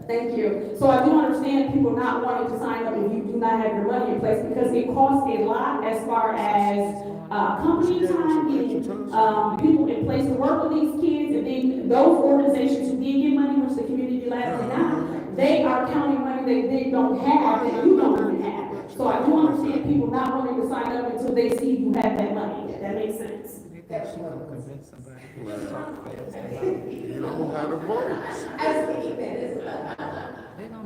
Thank you. So I do understand people not wanting to sign up if you do not have your money in place, because it costs a lot as far as company time, getting people in place to work with these kids, and then those organizations who did get money, which the community labs did not, they are counting money that they don't have, that you don't even have. So I do understand people not wanting to sign up until they see you have that money. That makes sense. You don't have the votes. I was thinking that as well.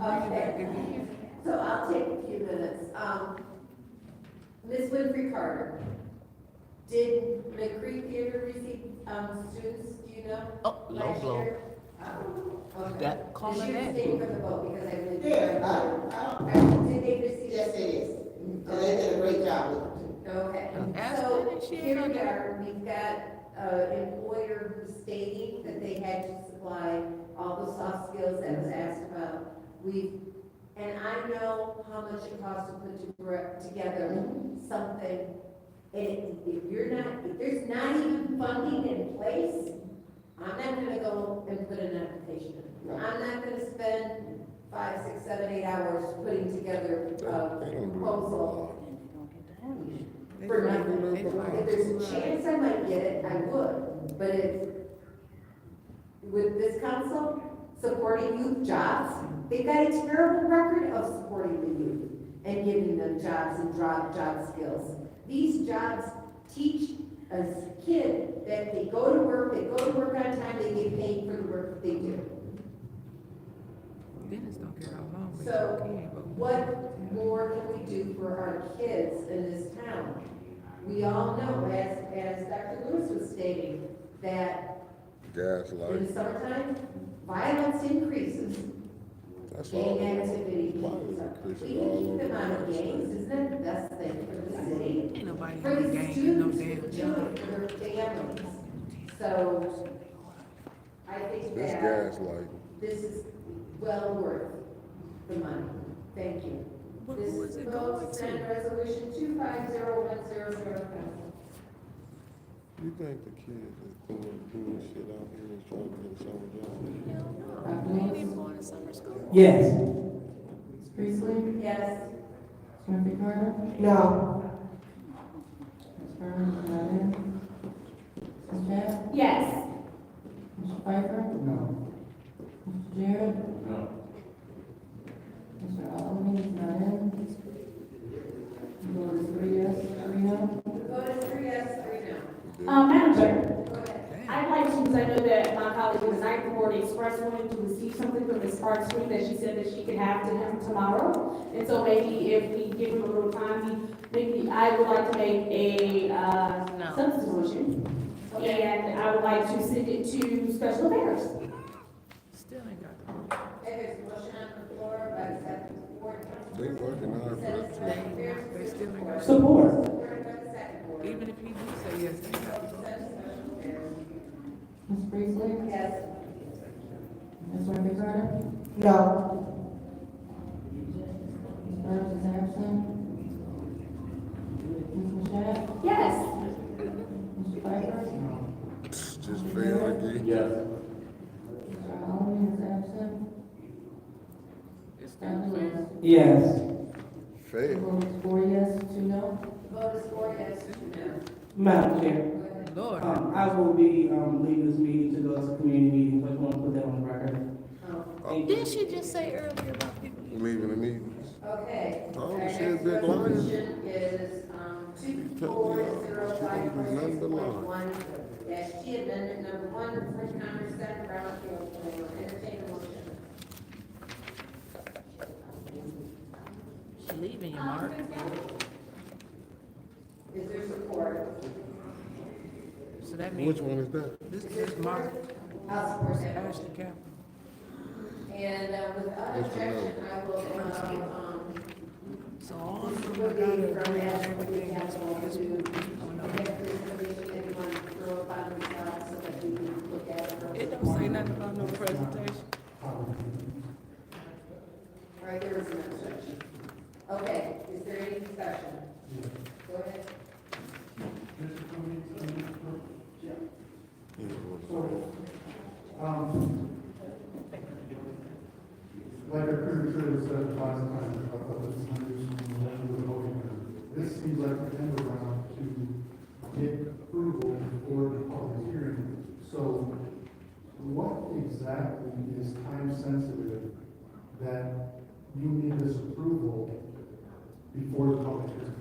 Okay. So I'll take a few minutes. Ms. Winfrey Carter, did McCree Theater receive students, do you know? Oh, low blow. Okay. That- call Is it she that. staying for the vote, because I believe. Yeah, Did they receive? yes, it is. And they did a great job with it. Okay, Ask her so and she ain't here gonna we get it. are, we've got, employer stating that they had to supply all the soft skills that was asked about. And I know how much it costs to put together something. And if there's not even funding in place, I'm not gonna go and put an application in. I'm not gonna spend 5, 6, 7, 8 hours putting together a proposal for nothing. If there's a chance I might get it, I would, but with this council supporting youth jobs, they've got a terrible record of supporting the youth and giving them jobs and job skills. These jobs teach a kid that they go to work on time, they get paid for the work that they do. Dennis don't care how long. So what more can we do for our kids in this town? We all know, as Dr. Lewis was stating, that in the summertime, violence increases. That's Gang all. activity. We can keep them out of gangs, isn't that the best thing for the city? Ain't nobody For in the the gang, no students, for damn the job. children, for their families. So, I think This that gaslighting. this is well worth the money. Thank you. But This who is it will going send to? resolution 250100. You think the kids that's doing bullshit out here is trying to get a summer job? They ain't even going to summer school. Yes. Ms. Priestley? Yes. Ms. Murphy Carter? No. Ms. Burns is not in. Ms. Jack? Yes. Mr. Pfeiffer? No. Mr. Jarrett? No. Mr. Allen is not in. The vote is 3 yes, 3 no. Vote is 3 yes, 3 no. Madam Chair, Go ahead. I'd like to, because I know that my colleague in the ninth ward expressed wanting to receive something from Ms. Sparks Green that she said that she could have to him tomorrow. And so maybe if we give him a little time, maybe I would like to make a, substitute motion. And I would like to send it to Special Affairs. Still ain't got the vote. Okay, there's a motion on the floor by the second ward. They working hard for it. They still ain't got the vote. Support. Supported by the second ward. Even if he do say yes, they got the vote. Send to special affairs. Ms. Priestley? Yes. Ms. Murphy Carter? No. Ms. Burns is absent. Ms. Jack? Yes. Mr. Pfeiffer? Just fail again. Yes. Mr. Allen is absent. It's still Dr. fair. Lewis? Yes. The Fail. vote is 4 yes, 2 no. Vote is 4 yes, 2 no. Madam Chair, Go ahead. Lord. I will be, leaving this meeting to go to a community meeting, but I want to put that on the record. Didn't she just say earlier about people? Leaving the meetings. Okay. Oh, Our she a next big liar. resolution is, 2405.6.1 T amendment number 1, Flint Commerce Center Brownfield Plan. Entertain a motion. She leaving you, Mark. Is there support? So that means Which one is that? this is Mark I'll support that. Ashley Capital. And without objection, I will, So all of them will got be to from agree on Ashley everything that's Capital going to on. get this information anyone throw upon themselves so that we can look at it. It don't say nothing about no presentation. All right, there was an objection. Okay, is there any discussion? Go ahead. Like I previously said last time, this seems like an end around to get approval for the public hearing. So what exactly is time sensitive that you need this approval before the public hearing?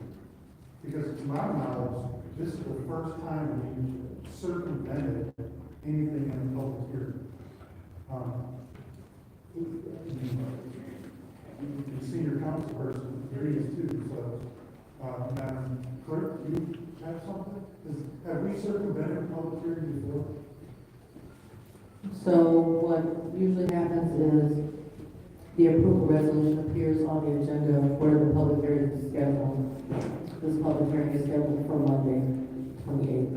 Because to my knowledge, this is the first time we've circumvented anything in a public hearing. The senior council person agrees too, so, Madam Clerk, do you have something? Have we circumvented a public hearing before? So what usually happens is the approval resolution appears on the agenda where the public hearing is scheduled. This public hearing is scheduled for Monday, 28th.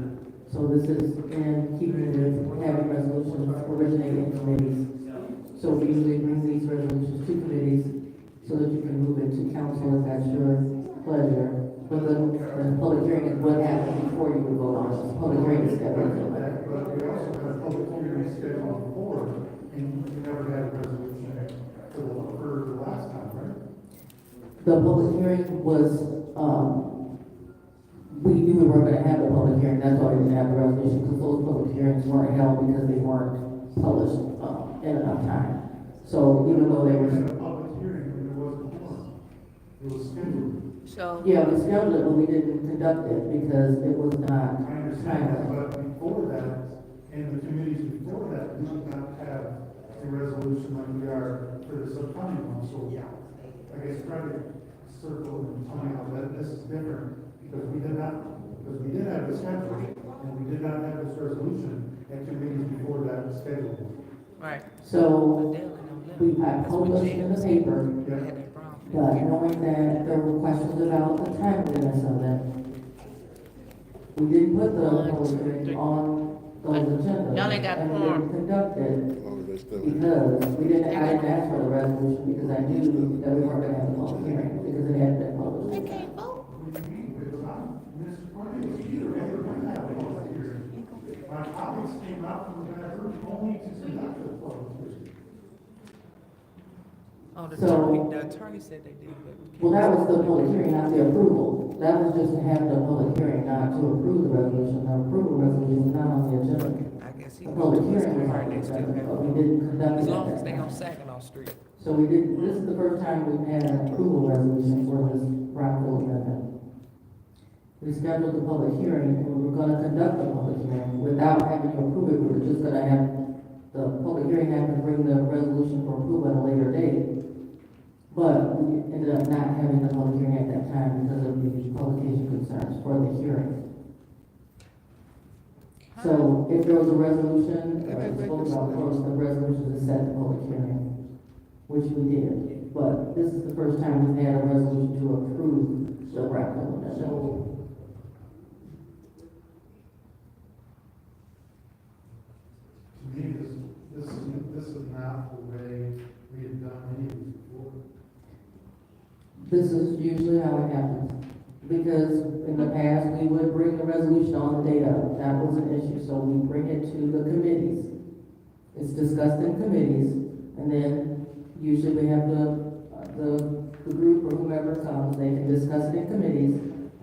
So this is in keeping with having resolutions originate in committees. So we usually bring these resolutions to committees so that you can move it to council if that's your pleasure. But the public hearing is what happens before you would vote on it. The public hearing is scheduled. But we also had a public hearing scheduled before, and you never had a resolution for the last time, right? The public hearing was, we knew we weren't gonna have the public hearing, that's why we didn't have the resolution, because those public hearings weren't held because they weren't published, in enough time. So even though they We were, had a public hearing when there wasn't one. It was scheduled. So, yeah, we scheduled it, but we didn't conduct it because it was not I understand that, timely. but before that, in the committees before that, we did not have a resolution like we are for this upcoming one, so I guess try to circle and tell me how that this is different, because we did have the schedule, and we did not have this resolution at committees before that schedule. right. So, But Dylan don't let we, me. I That's what published Jay in the was paper, saying. They had that problem. but knowing that there were questions about the timeliness of it, we didn't put the public hearing on those agendas. Y'all ain't got And we quorum. didn't conduct it As long as they still. because I didn't ask for the resolution because I knew that we weren't gonna have a public hearing because it hadn't been published. They can't vote. My colleagues came out from the back room only to conduct the public hearing. Oh, the So- attorney said they did, but. Well, that was the public hearing, not the approval. That was just to have the public hearing, not to approve the resolution. The approval resolution was not on the agenda. I guess he The goes public to his hearing was car, on the they still agenda, but we have. didn't conduct As it long at as that they on time. Saginaw Street. So we didn't, this is the first time we've had an approval resolution for this Brownfield amendment. We scheduled the public hearing, and we were gonna conduct the public hearing without having to approve it. We were just gonna have the public hearing happen to bring the resolution for approval at a later date. But we ended up not having the public hearing at that time because of the publication concerns for the hearing. So if there was a resolution, spoke about first, the resolution to set the public hearing, which we did. But this is the first time we've had a resolution to approve the Brownfield amendment. So, to me, this is not the way we had done any of this before. This is usually how it happens. Because in the past, we would bring a resolution on the day of. That was an issue, so we bring it to the committees. It's discussed in committees, and then usually we have the group or whomever comes, they can discuss it in committees,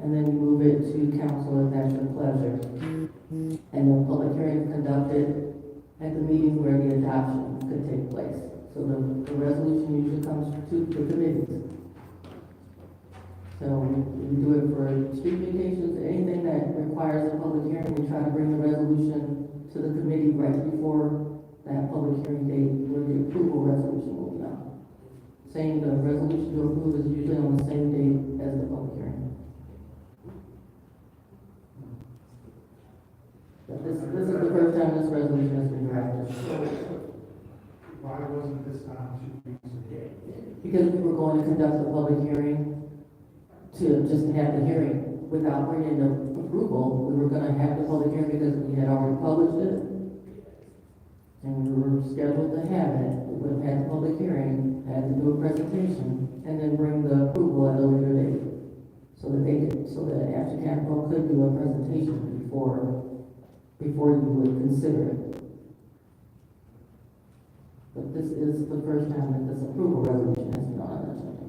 and then you move it to council if that's your pleasure. And the public hearing is conducted at the meeting where the adoption could take place. So the resolution usually comes to the committees. So we do it for street vacations, anything that requires a public hearing, we try to bring the resolution to the committee right before that public hearing date where the approval resolution will be on. Same, the resolution to approve is usually on the same date as the public hearing. But this is the first time this resolution has been drafted. Why wasn't this time 2 weeks ago? Because we were going to conduct a public hearing to just have the hearing without bringing the approval. We were gonna have the public hearing because we had already published it. And we were scheduled to have it. We would have had the public hearing, had to do a presentation, and then bring the approval at a later date. So that Action Capital could do a presentation before you would consider it. But this is the first time that this approval resolution has been on the agenda.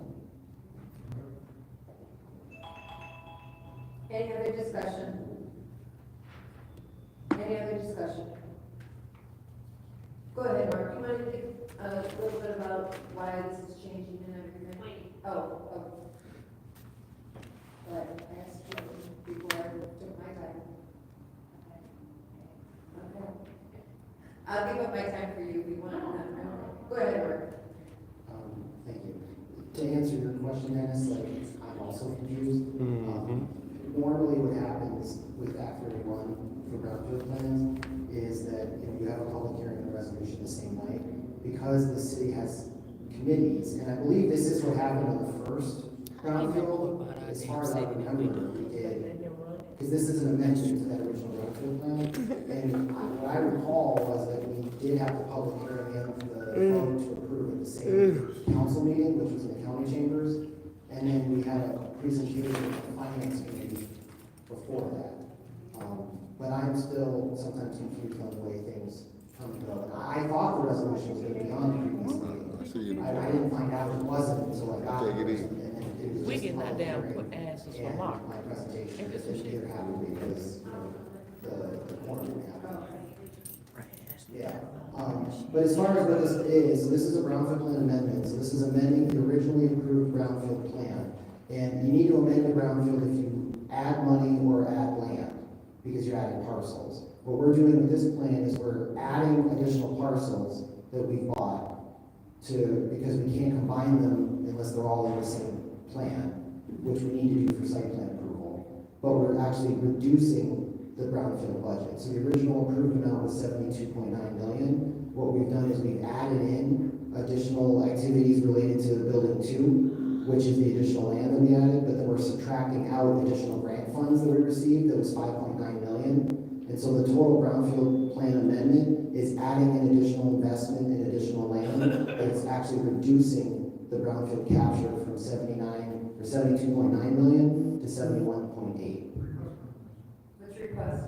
Any other discussion? Any other discussion? Go ahead, Mark, you want to think a little bit about why this is changing and everything? Oh. But I asked you before I took my time. Okay. I'll give up my time for you if you want. Go ahead, Mark. Thank you. To answer your question, Dennis, I'm also confused. Normally what happens with Act 31 for brownfield plans is that if you have a public hearing and a resolution because the city has committees, and I believe this is what happened on the first brownfield, as far as I remember, we did, because this is an amendment to that original brownfield plan, and what I recall was that we did have the public hearing and the vote to approve at the same council meeting, which was in the county chambers, and then we had a presentation at the finance committee before that. But I'm still sometimes confused on the way things come and go. I thought the resolution was gonna be on the previous meeting. I didn't find out it wasn't until I got Take it it. easy. And it was We just getting a that public damn hearing answers from and Mark. my presentation. Ain't this some It shit? didn't happen because, the corner didn't happen. Yeah, but as far as what this is, so this is a brownfield plan amendment, so this is amending the originally approved brownfield plan. And you need to amend the brownfield if you add money or add land, because you're adding parcels. What we're doing with this plan is we're adding additional parcels that we bought because we can't combine them unless they're all in the same plan, which we need to do for site plan approval. But we're actually reducing the brownfield budget. So the original approved amount was 72.9 million. What we've done is we've added in additional activities related to building 2, which is the additional land that we added, but then we're subtracting out additional grant funds that we received, that was 5.9 million. And so the total brownfield plan amendment is adding an additional investment in additional land, but it's actually reducing the brownfield capture from 72.9 million to 71.8. What's your request?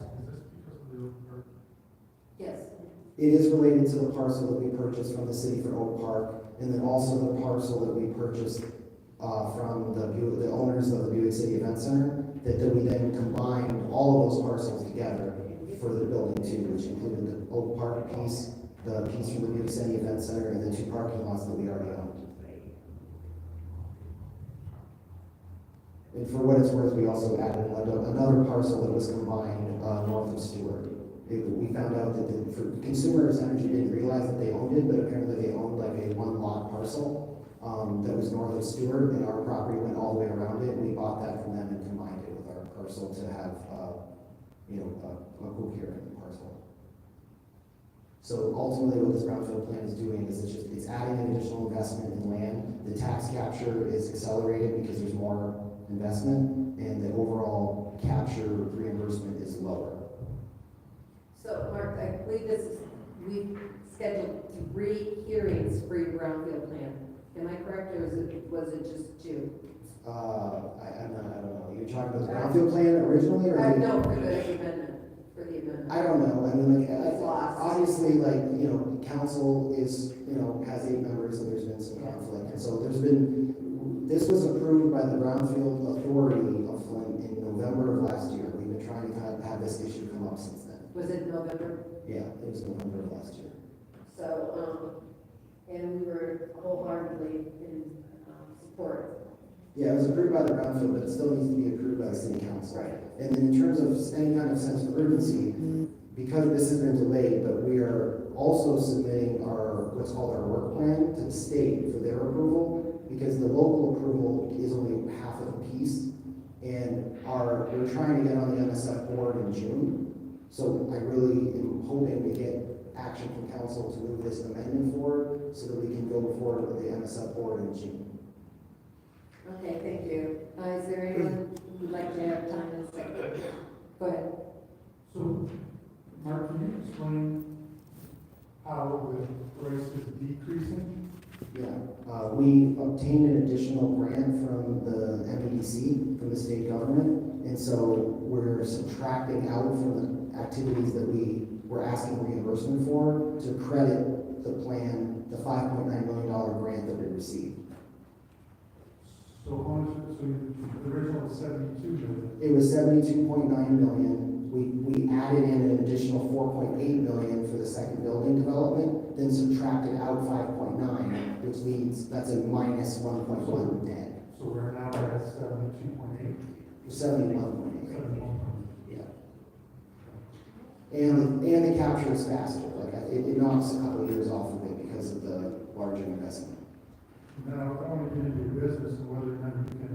Yes. It is related to the parcel that we purchased from the city for Oak Park, and then also the parcel that we purchased from the owners of the Buick City Event Center, that we then combined all of those parcels together for the building 2, which included the Oak Park piece, the piece from the Buick City Event Center, and the 2 parking lots that we already owned. And for what it's worth, we also added another parcel that was combined north of Stewart. We found out that for Consumers Energy didn't realize that they owned it, but apparently they owned like a 1-lot parcel that was north of Stewart, and our property went all the way around it, and we bought that from them and combined it with our parcel to have, a coherent parcel. So ultimately what this brownfield plan is doing is it's adding an additional investment in land. The tax capture is accelerated because there's more investment, and the overall capture reimbursement is lower. So, Mark, I believe we've scheduled 3 hearings for your brownfield plan. Am I correct, or was it just 2? I don't know. You're talking about the brownfield plan originally, or? No, for the amendment. I don't know. I mean, It's lost. obviously, council is, has 8 members, and there's been some conflict. And so this was approved by the Brownfield Authority of Flint in November of last year. We've been trying to kind of have this issue come up since then. Was it November? Yeah, it was November of last year. So, and we were wholeheartedly in support. Yeah, it was approved by the Brownfield, but it still needs to be approved by the city council. Right. And then in terms of any kind of sense of urgency, because this has been delayed, but we are also submitting what's called our work plan to the state for their approval, because the local approval is only half of the piece, and we're trying to get on the MSF board in June. So I really am hoping to get action from council to move this amendment forward, so that we can go forward with the MSF board in June. Okay, thank you. Is there anyone who would like to have time in a second? Go ahead. So, Mark, can you explain how the price is decreasing? Yeah, we obtained an additional grant from the MEDC, from the state government, and so we're subtracting out from the activities that we were asking reimbursement for to credit the plan, the $5.9 million grant that we received. So how much, so the original was 72 million? It was 72.9 million. We added in an additional 4.8 million for the second building development, then subtracted out 5.9, which means that's a minus 1.1 net. So we're now at 72.8? 71.8. 71. Yeah. And the capture is faster. It knocks a couple of years off of it because of the larger investment. Now, I want to get into your business and whether or not you can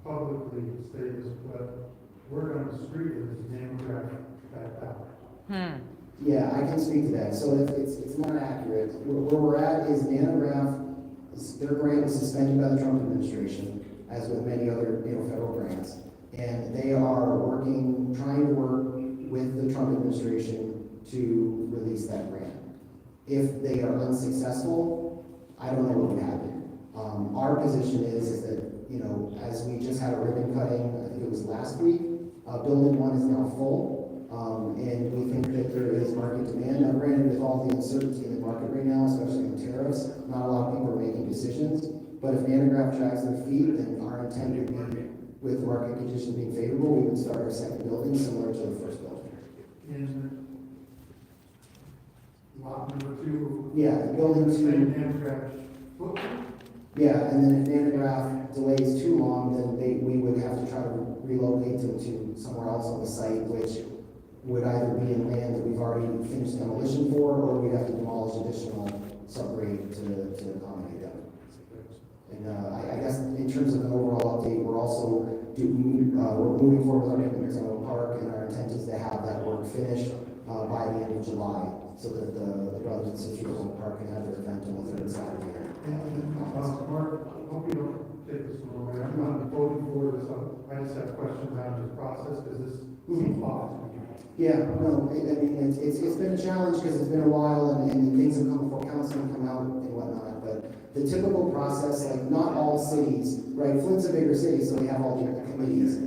publicly state this, but word on the street is Democrat backed out. Yeah, I can speak to that. So it's not accurate. Where we're at is Nanograph, their grant was suspended by the Trump administration, as with many other, federal grants. And they are trying to work with the Trump administration to release that grant. If they are unsuccessful, I don't know what would happen. Our position is that, as we just had a ribbon cutting, I think it was last week, building 1 is now full. And we think that there is market demand. Now, granted, with all the uncertainty in the market right now, especially in tariffs, not a lot of people are making decisions. But if Nanograph drags their feet, then our intent would be, with market conditions being favorable, we would start our second building similar to the first building. And lot number 2. Yeah, building 2. Nanograph. Yeah, and then if Nanograph delays too long, then we would have to try to relocate them to somewhere else on the site, which would either be in land that we've already finished demolition for, or we'd have to demolish additional subgrade to accommodate them. And I guess in terms of an overall update, we're also we're moving forward with our commitments on Oak Park, and our intent is to have that work finished by the end of July, so that the brothers and sisters of Oak Park can have their event on the third Saturday. Mark, I hope you don't take this the wrong way. I'm not voting for this. I just have questions on this process because this seems odd. Yeah, no, I mean, it's been a challenge because it's been a while and things have come before council and come out and whatnot, but the typical process, like not all cities, right, Flint's a bigger city, so we have all the committees. A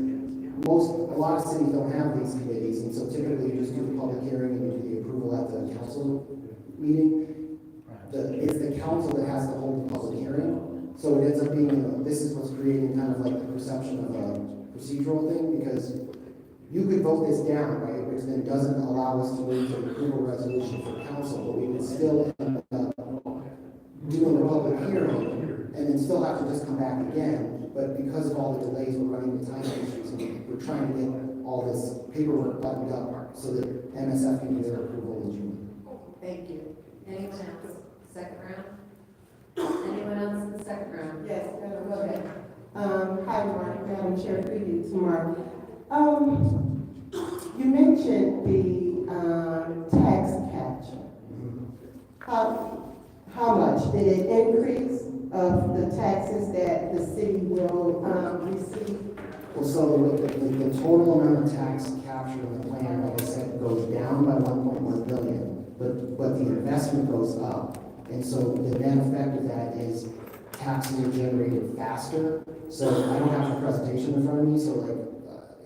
lot of cities don't have these committees, and so typically you just do the public hearing and you do the approval at the council meeting. It's the council that has to hold the public hearing, so it ends up being, this is what's creating kind of like the perception of a procedural thing, because you could vote this down, right, which then doesn't allow us to move to approval resolution for council, but we would still end up doing the public hearing, and then still have to just come back again, but because of all the delays, we're running into time issues, and we're trying to get all this paperwork buttoned up so that MSF can do their approval in June. Thank you. Anyone else? Second round? Anyone else in the second round? Yes, Go ahead. Hi, Mark, Madam Chair, good evening to Mark. You mentioned the tax capture. How much did it increase of the taxes that the city will receive? Well, so the total amount of tax captured in the plan, like I said, goes down by 1.1 billion, but the investment goes up. And so the net effect of that is taxes are generated faster. So I don't have the presentation in front of me, so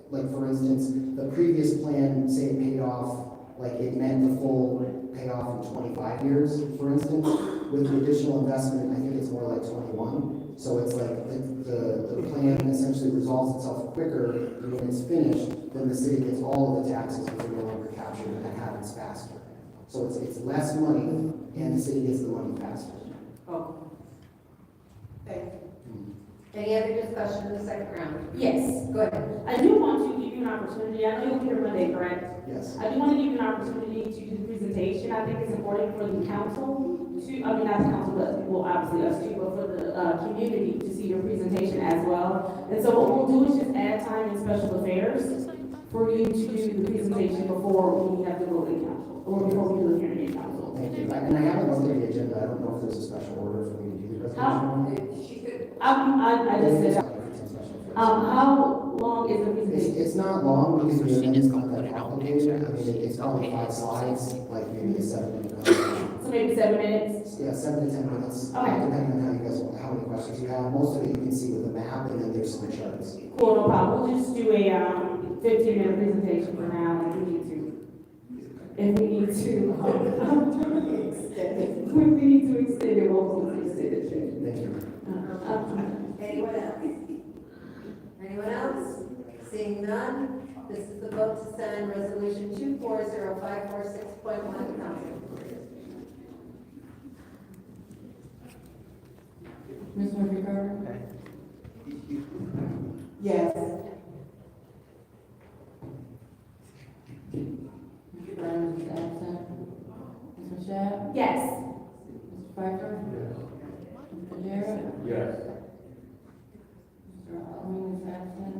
like for instance, the previous plan, say it paid off, like it meant the full payoff in 25 years, for instance. With the additional investment, I think it's more like 21. So it's like the plan essentially resolves itself quicker, and when it's finished, then the city gets all of the taxes which are no longer captured, and that happens faster. So it's less money, and the city gets the money faster. Oh. Thank you. Any other discussion in the second round? Yes. Go ahead. I do want to give you an opportunity. I know you'll be here Monday, correct? Yes. I do want to give you an opportunity to do the presentation. I think it's important for the council to, not the council, but, well, obviously us too, but for the community to see your presentation as well. And so what we'll do is just add time in special affairs for you to do the presentation before we have to go to the council, or before we do the hearing in council. Thank you. And I haven't looked at the agenda. I don't know if there's a special order for me to do the presentation. She could. I just said, how long is the presentation? It's not long because the She just agenda gonna put is it not on complicated. picture. I mean, it's probably 5 slides, like maybe a 7-minute presentation. So maybe 7 minutes? Yeah, 7 to 10 minutes, Okay. depending on how many questions you have. Most of it you can see with the map, and then there's some charts. Cool, no problem. We'll just do a 15-minute presentation for now if we need to. If we need to, extend it, we'll extend it. Thank you. Anyone else? Anyone else? Seeing none, this is the vote to send resolution 240546.1 to council. Ms. Murphy Carter? Yes. Mr. Brown is absent. Ms. Machad? Yes. Mr. Pfeiffer? Mr. Jarrett? Yes. Mr. Allen is absent.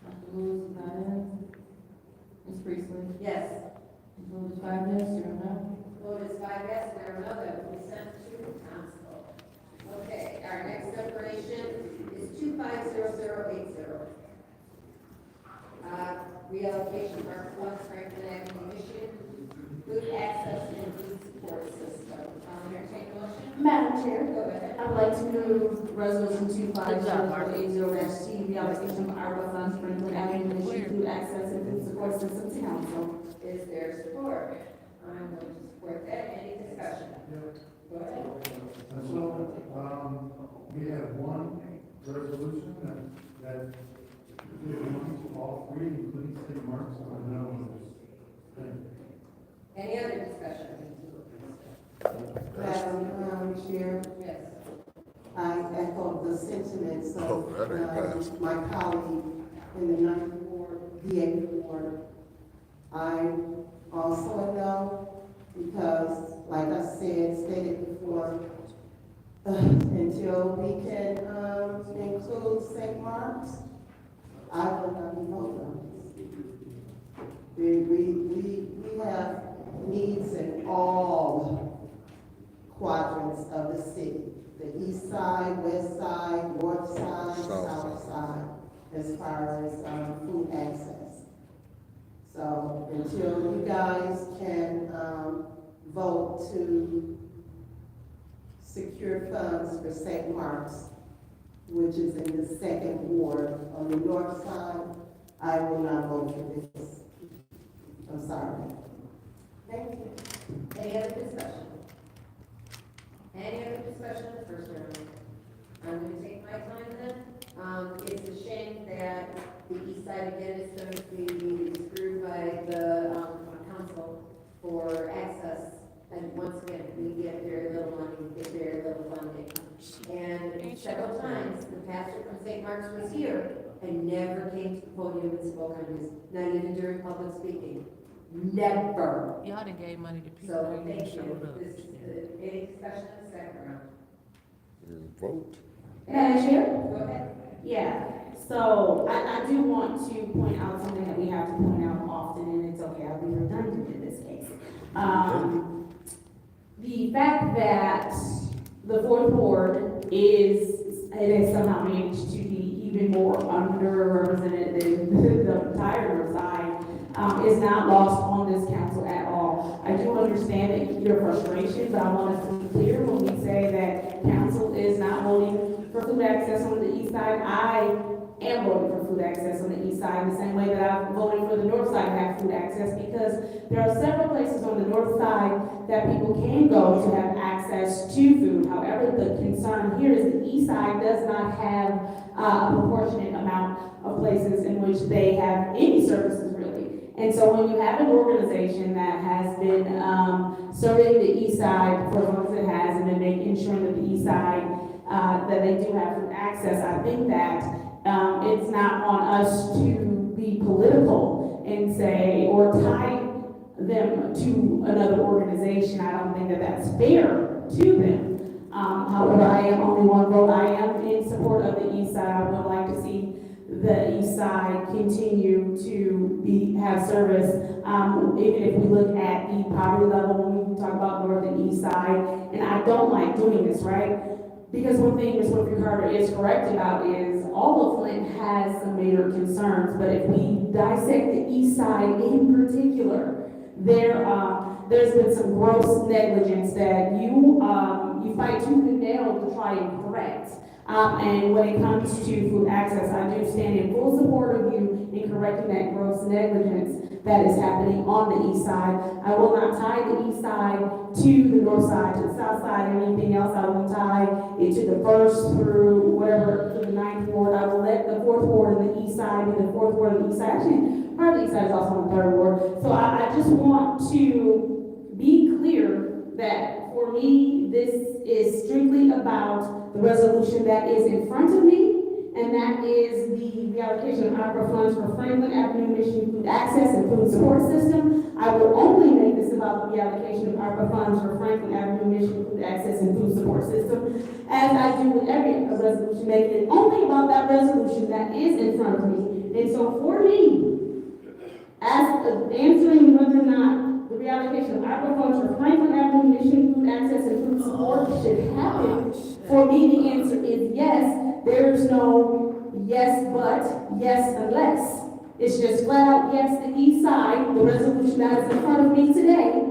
Dr. Lewis is not in. Ms. Priestley? Yes. Vote is 5 yes, 0 no. Vote is 5 yes, 0 no, that will be sent to council. Okay, our next separation is 250080. Reallocation of our funds, Franklin Avenue, Michigan, food access and food support system. Entertain a motion? Madam Chair, Go ahead. I would like to move resolution 250080-T, reallocation of ARPA funds, Franklin Avenue, Michigan, food access and food support system to council. Is there support? I'm going to support that. Any discussion? Go ahead. So, we have one resolution that all three, including state marks, are now on this. Any other discussion? Madam Chair, Yes. I echo the sentiments Oh, that ain't passed. of my colleague in the 9th Ward, the 8th Ward. I also a no, because like I stated before, until we can include St. Mark's, I will not be voting on this. We have needs in all quadrants of the city. The east side, west side, north side, south side, as far as food access. So until you guys can vote to secure funds for St. Mark's, which is in the 2nd Ward on the north side, I will not vote for this. I'm sorry. Thank you. Any other discussion? Any other discussion in the first round? I'm going to take my time then. It's a shame that the east side again is going to be screwed by the council for access. And once again, we get very little money, we get very little funding. And several times, the pastor from St. Mark's was here and never came to the podium and spoke on his, not even during public speaking. Never. Y'all done gave money to people So, who didn't thank show you. up. This is, any discussion in the second round? Vote. Madam Chair? Go ahead. Yeah, so I do want to point out something that we have to point out often, and it's okay, I'll be redundant in this case. The fact that the 4th Ward it has somehow managed to be even more underrepresented than the entire north side, is not lost on this council at all. I do understand your frustration, but I want us to be clear when we say that council is not voting for food access on the east side. I am voting for food access on the east side in the same way that I'm voting for the north side to have food access, because there are several places on the north side that people can go to have access to food. However, the concern here is the east side does not have a proportionate amount of places in which they have any services really. And so when you have an organization that has been serving the east side for as long as it has, and then ensuring that the east side, that they do have food access, I think that it's not on us to be political and say, or tie them to another organization. I don't think that that's fair to them. However, I am only one vote. I am in support of the east side. I would like to see the east side continue to have service. Even if we look at the poverty level, when we talk about north and east side, and I don't like doing this, right? Because one thing Ms. Winfrey Carter is correct about is all of Flint has some major concerns, but if we dissect the east side in particular, there's been some gross negligence that you fight tooth and nail to try and correct. And when it comes to food access, I do stand in full support of you in correcting that gross negligence that is happening on the east side. I will not tie the east side to the north side, to the south side, or anything else. I will tie it to the 1st through whatever, to the 9th Ward. I will let the 4th Ward on the east side be the 4th Ward on the east side. Actually, part of the east side is also on the 3rd Ward. So I just want to be clear that for me, this is strictly about the resolution that is in front of me, and that is the reallocation of ARPA funds for Franklin Avenue Michigan Food Access and Food Support System. I will only make this about the reallocation of ARPA funds for Franklin Avenue Michigan Food Access and Food Support System, as I do with every resolution, making it only about that resolution that is in front of me. And so for me, answering whether or not the reallocation of ARPA funds for Franklin Avenue mission food access and food support should happen, for me, the answer is yes. There's no yes, but, yes, unless. It's just flat out, yes, the east side, the resolution that is in front of me today,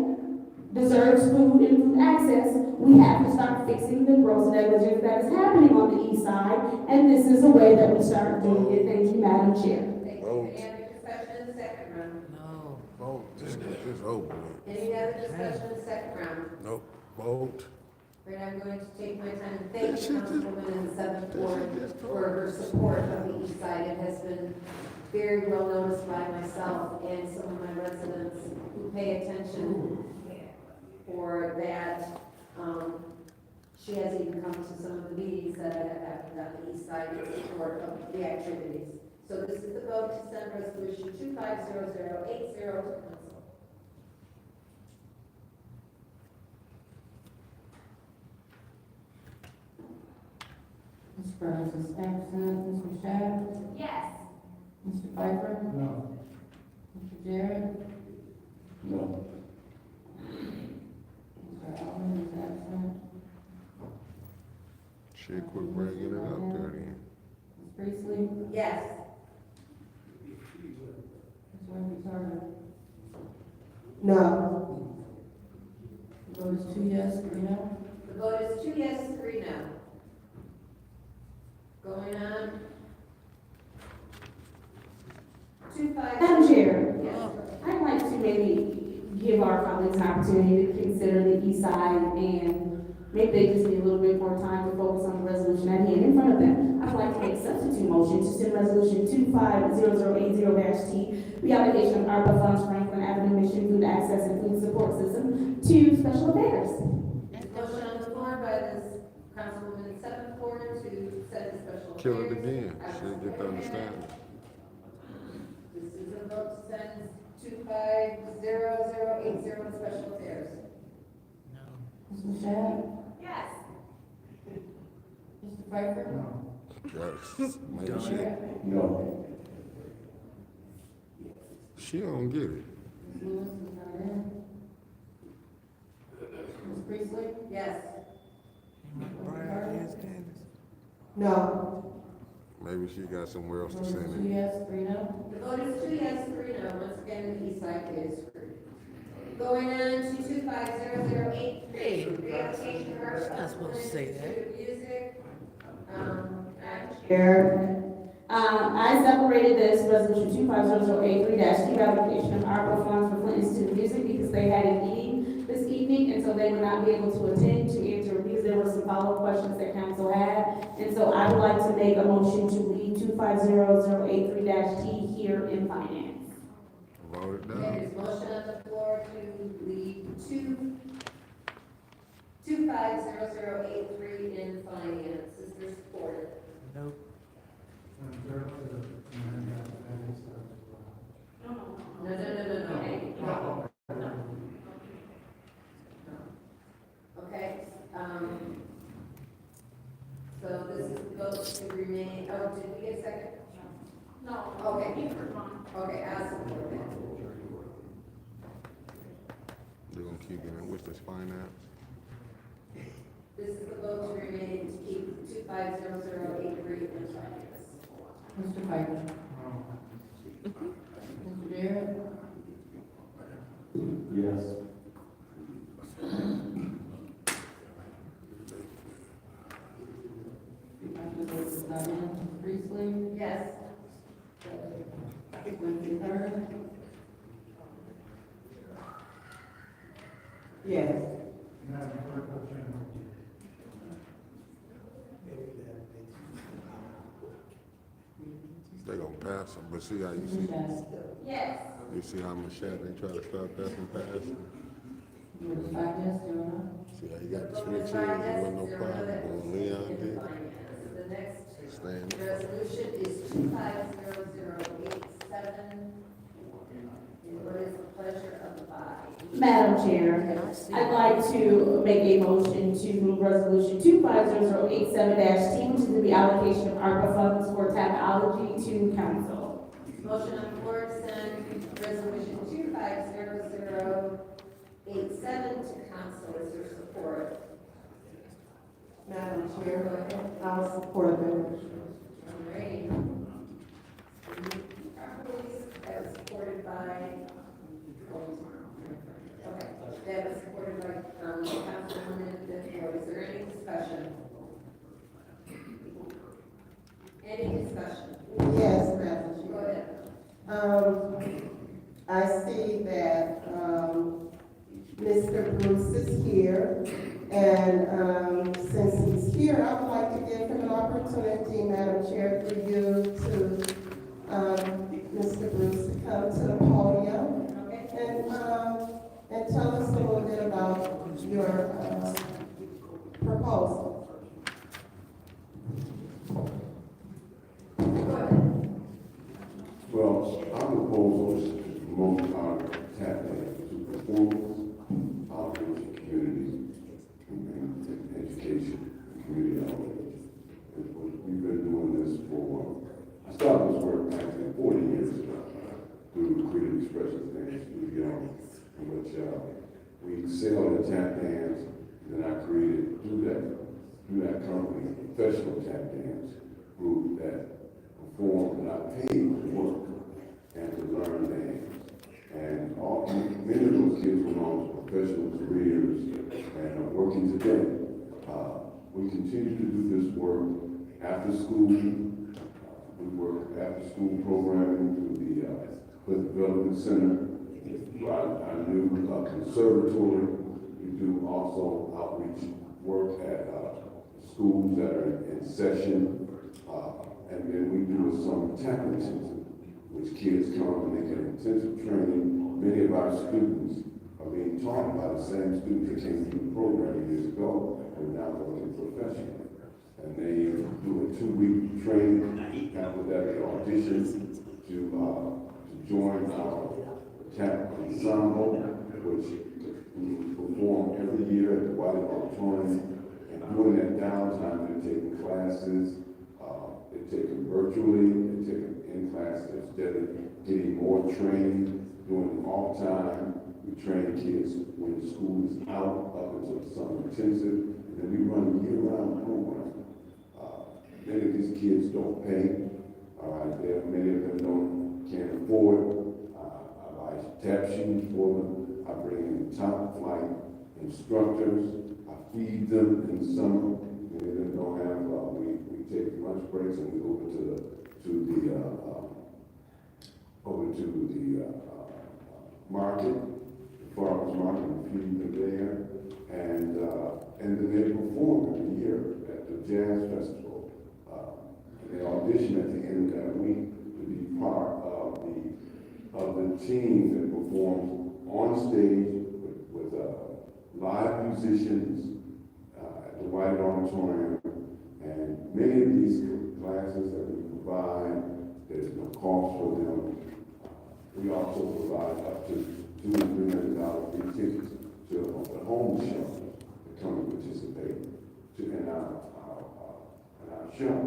deserves food and food access. We have to start fixing the gross negligence that is happening on the east side, and this is a way that we start doing it. Thank you, Madam Chair. Vote. Any other discussion in the second round? No. Vote. Just get this over with. Any other discussion in the second round? Nope. Vote. Right, I'm going to take my time and thank the Councilwoman in the 7th Ward for her support of the east side. It has been very well noticed by myself and some of my residents who pay attention for that. She has even come to some of the meetings that have happened on the east side in support of the activities. So this is the vote to send resolution 250080 to council. Ms. Burns is absent. Ms. Michelle? Yes. Mr. Piper? No. Mr. Jarrett? No. Mr. Allen is absent. She quit bringing it up there then. Ms. Priestley? Yes. Ms. Wendy Turner? No. The vote is 2 yes, 3 no. The vote is 2 yes, 3 no. Going on. 25. Madam Chair, Yes. I'd like to maybe give our colleagues an opportunity to consider the east side, and maybe they just need a little bit more time to focus on the resolution at hand in front of them. I'd like to make a substitute motion to send resolution 250080-T, reallocation of ARPA funds, Franklin Avenue mission food access and food support system, to special affairs. Motion on the floor by this Councilwoman in 7th Ward to send to special affairs. Kill it again. She'll get to understand it. This is a vote to send 250080 to special affairs. Ms. Michelle? Yes. Mr. Piper? No. Yes. Maybe No. she don't get it. Ms. Lewis is not in. Ms. Priestley? Yes. Mr. Carter? No. Maybe she got somewhere else The to vote is send 2 it. yes, 3 no. The vote is 2 yes, 3 no. Once again, the east side is screwed. Going on to 250083, reallocation of our You're not supposed to say that. music. Chair, I separated this resolution 250083-T, reallocation of ARPA funds for Flint Institute of Music, because they had a meeting this evening, and so they would not be able to attend to answer because there were some follow-up questions that council had. And so I would like to make a motion to leave 250083-T here in finance. Vote it There down. is motion on the floor to leave 250083 in finance. Is there support? Nope. No. Okay, so this is the vote to remain, oh, did we get a second? No. Okay. Okay, I support that. They're gonna keep getting, what's this finance? This is the vote to remain to keep 250083 in finance. Mr. Piper? Mr. Jarrett? Yes. Dr. Lewis is not in. Ms. Priestley? Yes. Wendy Turner? Yes. They gonna pass them, but see how you see, Yes. you see how Michelle, they try to stop that from passing? You were 5 yes, 0 no. See how you got the switches, there wasn't no problem, when Leon did, The next stand. resolution is 250087. And what is the pleasure of the body? Madam Chair, I'd like to make a motion to move resolution 250087-T, which is the reallocation of ARPA funds for tapology, to council. Motion on the floor to send Resolution 250087 to council. Is there support? Madam Chair, I'll support that. Alright. That was supported by, okay, that was supported by, Councilwoman Ford. Is there any discussion? Any discussion? Yes, Madam Go Chair. ahead. I see that, Mr. Bruce is here, and, since he's here, I would like to give him an opportunity, Madam Chair, for you to, Mr. Bruce, to come to the podium and tell us a little bit about your, proposal. Well, our proposal is to promote our tap dance to performance, outreach, and community, and education, and community outreach. We've been doing this for, I started this work actually 40 years ago, through Creative Expression Dance Studio, in which we sell the tap dance, and then I created, through that company, a professional tap dance group that perform that I paid to work and to learn dance. And many of those kids went on to professional careers and are working today. We continue to do this work after school. We work after school programming through the Cliff Development Center, our new conservatory. We do also outreach work at schools that are in session. And then we do some tap intensive, which kids come and they get intensive training. Many of our students are being taught by the same students that came through the program years ago and now working professionally. And they do a 2-week training. After that, they audition to join our tap ensemble, which we perform every year at the White Auditorium. And during that downtime, they're taking classes. They take them virtually, they take them in class instead of getting more training during the off time. We train kids when the school is out up until the summer intensive, and then we run a year-round program. Many of these kids don't pay. Many of them can't afford. I buy tap shoes for them. I bring in top flight instructors. I feed them in the summer. Many of them don't have. We take lunch breaks and we go over to the market, the farmers market, and feed them there. And then they perform every year at the jazz festival. And they audition at the end of that week to be part of the team that performs on stage with live musicians at the White Auditorium. And many of these classes that we provide, there's no cost for them. We also provide up to $200 and $300 free tickets to the home show to come and participate in our show.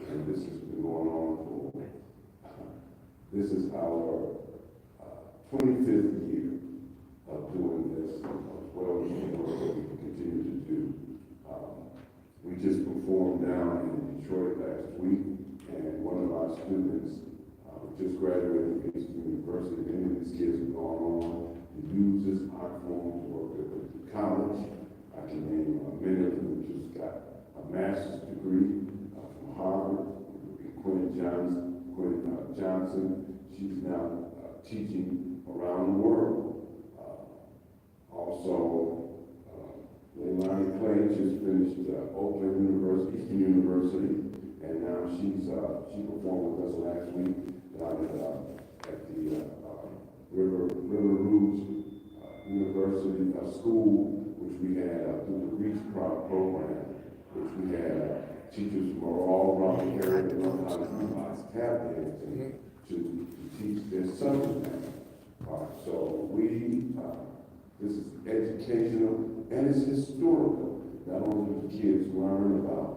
And this has been going on for, this is our 25th year of doing this, as well as the work that we continue to do. We just performed down in Detroit last week, and one of our students just graduated from Eastern University. Many of these kids have gone on to use this art form to work at the college. I can name many of them who just got a master's degree from Harvard. Quinn Johnson, she's now teaching around the world. Also, Leilani Clay just finished Oakland University, Eastern University, and now she performed with us last week down at the River Rouge University School, which we had through the Reach program, which we had teachers from all around the area that learn how to utilize tap dancing to teach their subject matter. So this is educational and it's historical. Not only do the kids learn about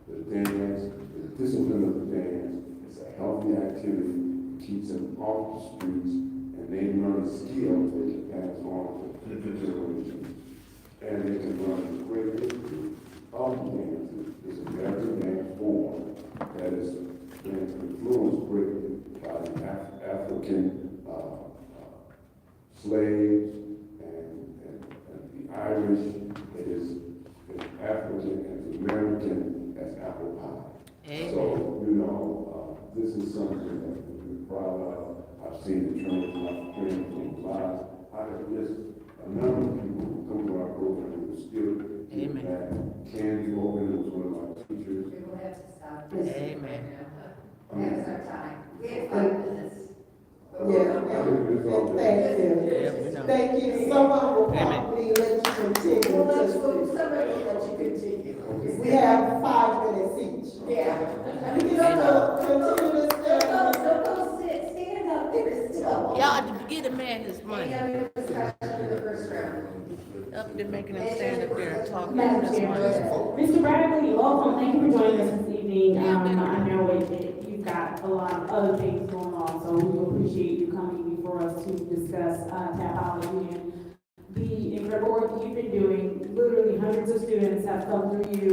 the dance, the discipline of the dance, it's a healthy activity, it keeps them off the streets, and and they learn skills they can pass on to future generations. And they can learn the great history of dance. This American dance form that has been influenced greatly by the African slaves and the Irish. It is as African as American as apple pie. Amen. So, you know, this is something that we're proud of. I've seen the training from lives. I have just a number of people who come to our program who are still giving back. Candy Hogan was one of my teachers. We will have to stop. Amen. That's our time. We have 5 minutes. Yeah, thank you. Someone will probably let you continue. Well, somebody will let you continue. We have 5 minutes each. Yeah. You know, continue to So stand up there still. Y'all get a man his money. Any other discussion in the first round? Up there making him stand up there and talk. Madam That's Chair, money. Mr. Bradley, welcome. Thank you for joining us this evening. I know you've got a lot of other things going on, so we appreciate you coming before us to discuss Tapology and the incredible work that you've been doing. Literally hundreds of students have come through you.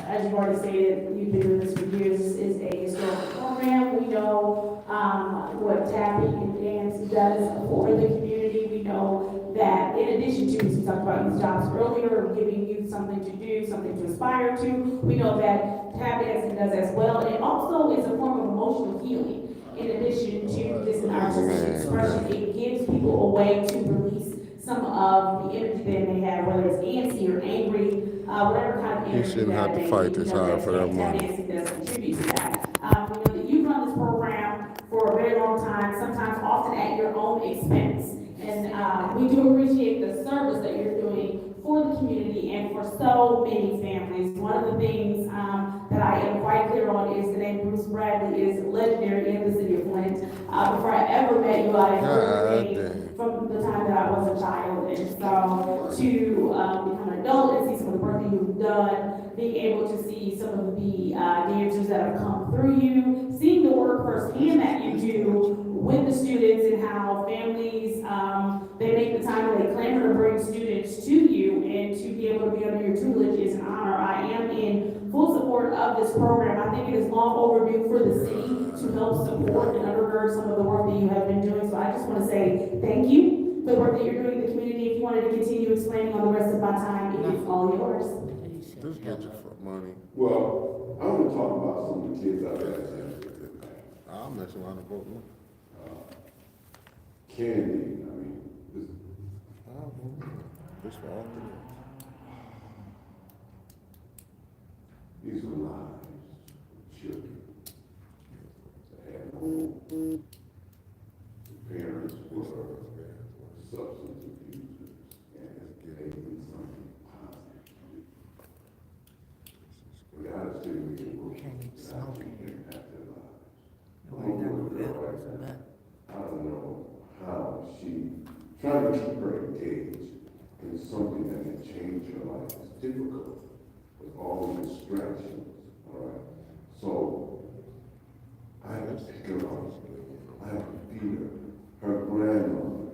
As you've already stated, you've been doing this for years. This is a historical program. We know what tapping and dance does for the community. We know that in addition to, as we talked about youth jobs earlier, giving youth something to do, something to aspire to, we know that tap dancing does as well. And it also is a form of emotional healing. In addition to just an artistic expression, it gives people a way to release some of the energy they may have, whether it's antsy or angry, whatever kind of energy. You shouldn't have to fight this hard for that tap money. dancing does contribute to that. We know that you've run this program for a very long time, sometimes often at your own expense. And we do appreciate the service that you're doing for the community and for so many families. One of the things that I am quite clear on is the name Bruce Bradley is legendary in the city of Flint. Before I ever met you, I heard your name from the time that I was a child. And so to become an adult and see some of the work that you've done, being able to see some of the dancers that have come through you, seeing the work firsthand that you do with the students and how families, they make the time and they clamor to bring students to you, and to be able to be under your tutelage is an honor. I am in full support of this program. I think it is long overdue for the city to help support and undergird some of the work that you have been doing. So I just want to say thank you for the work that you're doing in the community. If you wanted to continue explaining on the rest of my time, it is all yours. This bunch of money. Well, I want to talk about some of the kids out there. I'll mess around and vote no. Candy, I mean, This for all these are lives of children that had no home. The parents were substance abusers and making something positive. We gotta see we can work without impact their lives. I don't know how she trying to keep her engaged in something that can change her life is difficult with all the distractions, all right? So, I have to pick her up, I have to feed her. Her grandmother,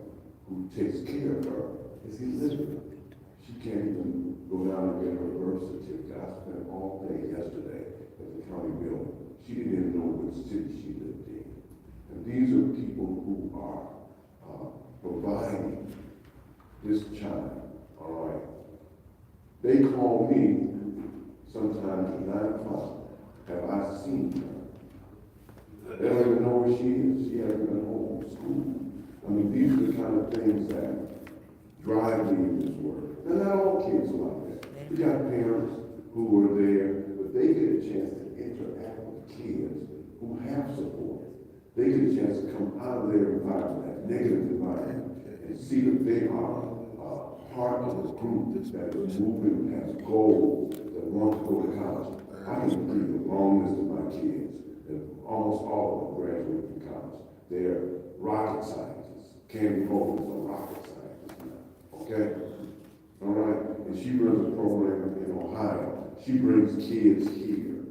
who takes care of her, is illiterate. She can't even go down and get her birth certificate. I spent all day yesterday at the county building. She didn't even know which city she lived in. And these are people who are providing this child, all right? They call me sometimes at 9 o'clock. Have I seen her? They don't even know where she is. She hasn't been home from school. I mean, these are the kind of things that drive me in this work. And not all kids are like that. We got parents who are there, but they get a chance to interact with kids who have support. They get a chance to come out of their environment, that negative environment, and see that they are part of this group that is moving, has goals, that want to go to college. I can bring a long list of my kids, and almost all of them graduate from college. They're rocket scientists. Candy Hogan is a rocket scientist now, okay? All right, and she runs a program in Ohio. She brings kids here,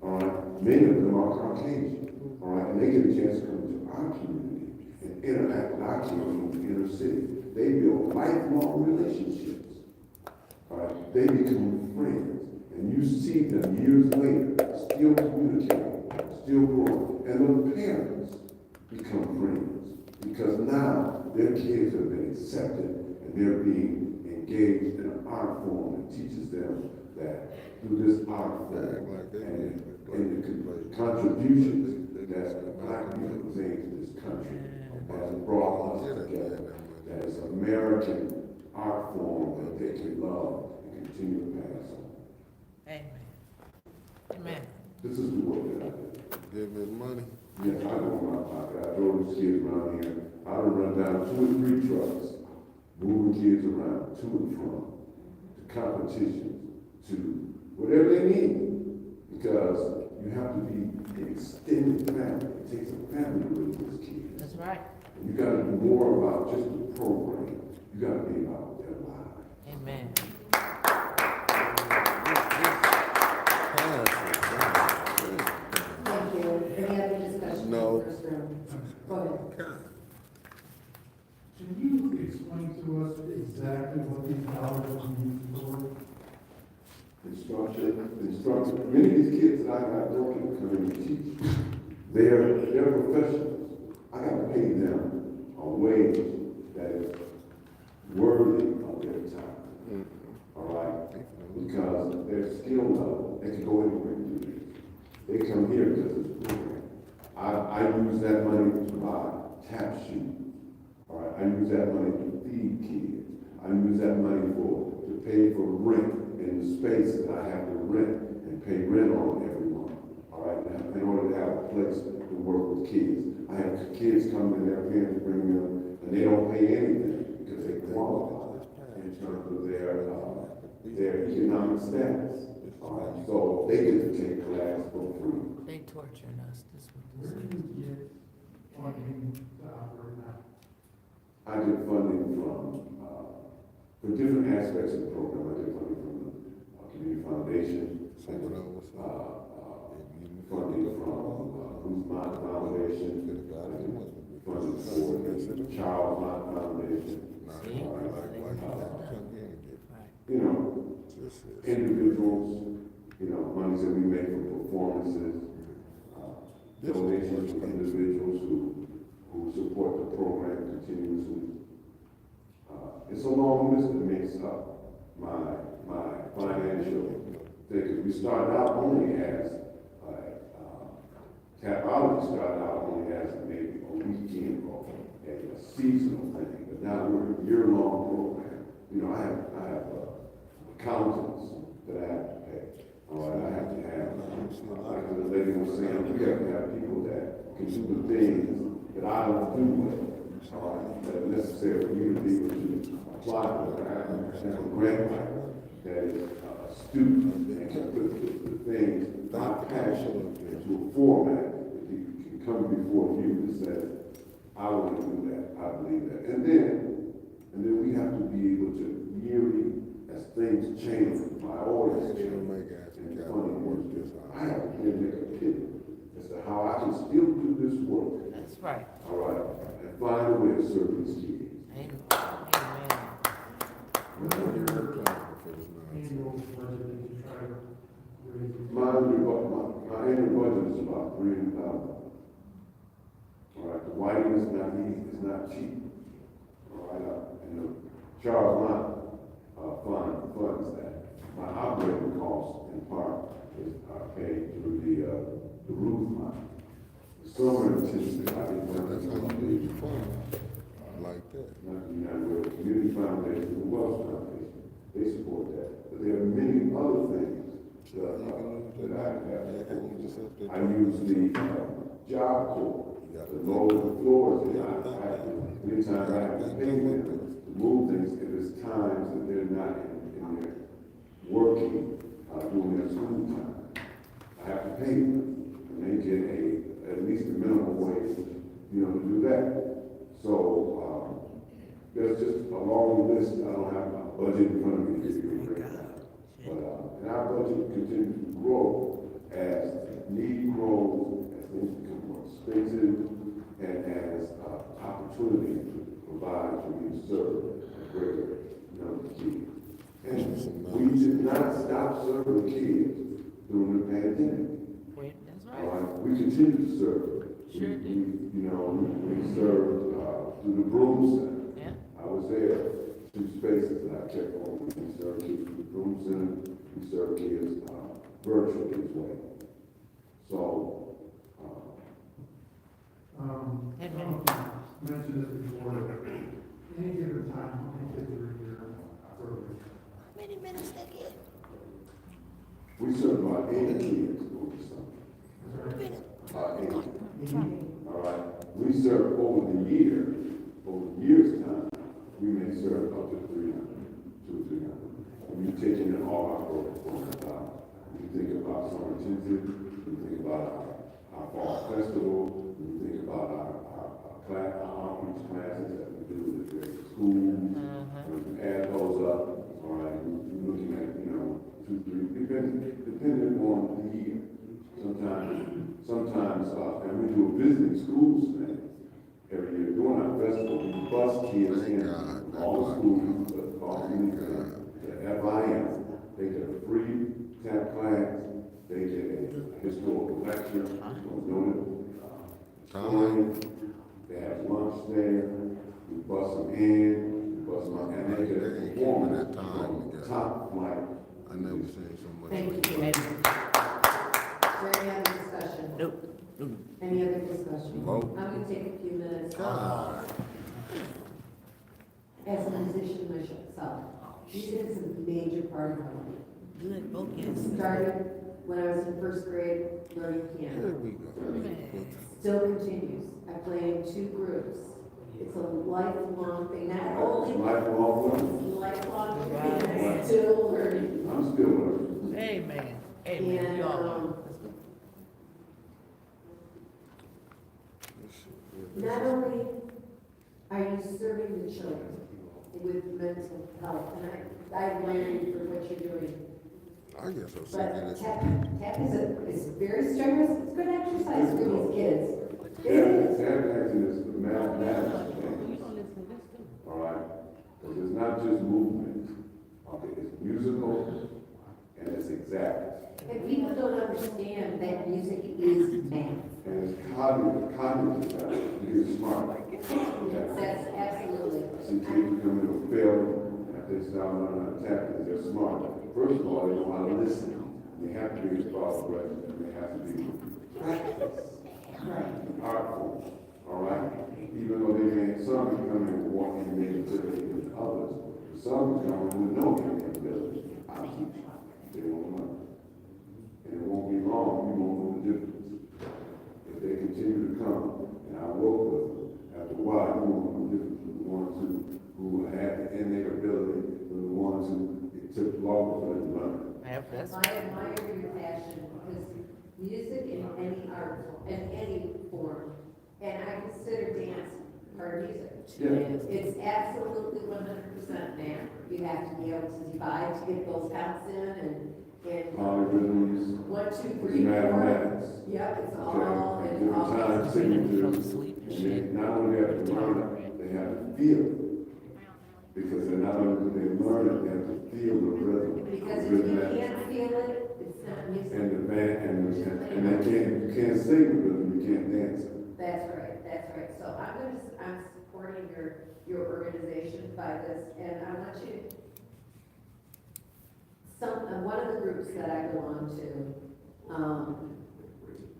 all right? Many of them are Caucasian. All right, and they get a chance to come to our community and interact with our children in the inner city. They build lifelong relationships. All right? They become friends. And you see them years later still communicating, still growing. And the parents become friends because now their kids have been accepted and they're being engaged in an art form that teaches them that through this art form and the contributions that Black people made to this country has brought us together. That is American art form that they can love and continue to pass on. Amen. Amen. This is the work that I do. Give me money. Yes, I go in my pocket. I drove these kids around here. I done run down 2 or 3 trucks, moving kids around to and from, to competitions, to whatever they need. Because you have to be an extended family. It takes a family to raise these kids. That's right. And you gotta do more about just the program. You gotta be about their lives. Amen. Thank you. Any other discussion? No. Go ahead. Can you explain to us exactly what these dollars are used for? Instruction. Many of these kids that I got working come in and teach. They're professionals. I gotta pay them a wage that is worthy of their time. All right? Because their skill level, they can go anywhere and do this. They come here because of the program. I use that money to buy tap shoes. All right? I use that money to feed kids. I use that money to pay for rent in the space that I have to rent and pay rent on every month. All right? In order to have a place to work with kids. I have kids come and their parents bring them, and they don't pay anything because they qualify in terms of their economic status. All right? So they get to take class for free. They torturing us. This Where one. do you get funding to operate now? I get funding from, for different aspects of the program. I get funding from the Community Foundation, funding from Ruth Mott Foundation, funding for the Child Mott Foundation. You know, individuals, monies that we make from performances, donations from individuals who support the program continuously. It's a long list that makes up my financial thing. We started out only as Tapology started out only as maybe a weekend or a seasonal thing, but now we're a year-long program. I have accountants that I have to pay. All right, I have to have, like the lady was saying, we have to have people that can do the things that I don't do well. That are necessary for you to be able to apply for. I have a grant writer that is a student and can put the things, my passion, into a format that you can come before you and say, I want to do that, I believe that. And then we have to be able to yearly, as things change, my orders change, and funding works. I have to make a pivot as to how I can still do this work. That's right. All right, and find a way to serve these kids. Amen. My annual budget is about $300,000. All right, the whiting is not cheap. All right, and the Charles Mott funds that. My operating costs in part is paid through the roof line. The summer intensity, I think that's how you like that. Not the United Community Foundation, the Wells Foundation, they support that. But there are many other things that I have. I use the Job Corps, the lower the floors, many times I have to pay them to move things if it's times that they're not in their working, doing their school time. I have to pay them, and they get at least a minimum wage, to do that. So, there's just a long list. I don't have a budget in front of me to give you a breakdown. But, and our budget continues to grow as need grows, as things become more expensive, and has opportunity to provide for me to serve a greater number of kids. And we did not stop serving kids during the pandemic. That's right. All right, we continue to serve. Sure do. We served through the Broom Center. Yeah. I was there, 2 spaces that I kept on. We served kids through the Broom Center. We served kids virtually as well. So, mentioned this before, any given time, how many kids are in your program? How many minutes they get? we served about 80 kids over the summer. 80. All right. We serve over the year's time, we may serve up to 300, 200, 300. When you take in all our programs, you think about summer intensive, you think about our fall festival, you think about our outreach classes that we do with the schools. We can add those up. All right, we're looking at 2, 3, depending on the year. Sometimes, and we do a visiting schools thing every year. During our festival, we bus kids in all the schools, the FIM. They get a free tap class. They get a historical lecture. They have lunch there. We bus them in. We bus them out, and they get a performance from top flight. I never seen so much. Thank you. Is there any other discussion? Nope. Any other discussion? Vote. I'm gonna take a few minutes. As a musician myself, music is a major part of my life. Good, vote yes. Started when I was in first grade learning Here piano. we go. Still continues. I play in 2 groups. It's a lifelong thing, not only lifelong thing, I'm still learning. I'm still learning. Amen. And, not only are you serving the children with mental health, and I admire you for what you're doing. I guess I'll say But this. tap is very strenuous. It's good exercise for these kids. Tap dancing is the mathematics thing. All right? Because it's not just movement. Okay, it's musical and it's exact. And people don't understand that music is math. And it's cognitive. You get smart. That's absolutely. See, kids come in with failure, and if they start learning how to tap dance, they're smart. First of all, they know how to listen. They have to be responsible, and they have to be artful. All right? Even though they may, some can come in with one innate ability than others, some can come in with no innate ability. I'll teach you. They won't learn. And it won't be long, you won't know the difference. If they continue to come, and I work with them, after a while, you won't know the difference between the ones who had the innate ability and the ones who it took longer for them to learn. I admire your passion because music in any art, in any form, and I consider dance part of music. Yeah. It's absolutely 100% math. You have to be able to divide to get those counts in and Polyrhythms. 1, 2, 3, 4. Mathematics. Yep, it's all Okay. and all. Times singing to, and they not only have to learn it, they have to feel it. Because they're not only do they learn it, they have to feel the rhythm. Because if the you rhythm can't feel it, it's not music. and the band, and you can't sing the rhythm, you can't dance it. That's right. So I'm supporting your organization by this, and I want you, one of the groups that I belong to,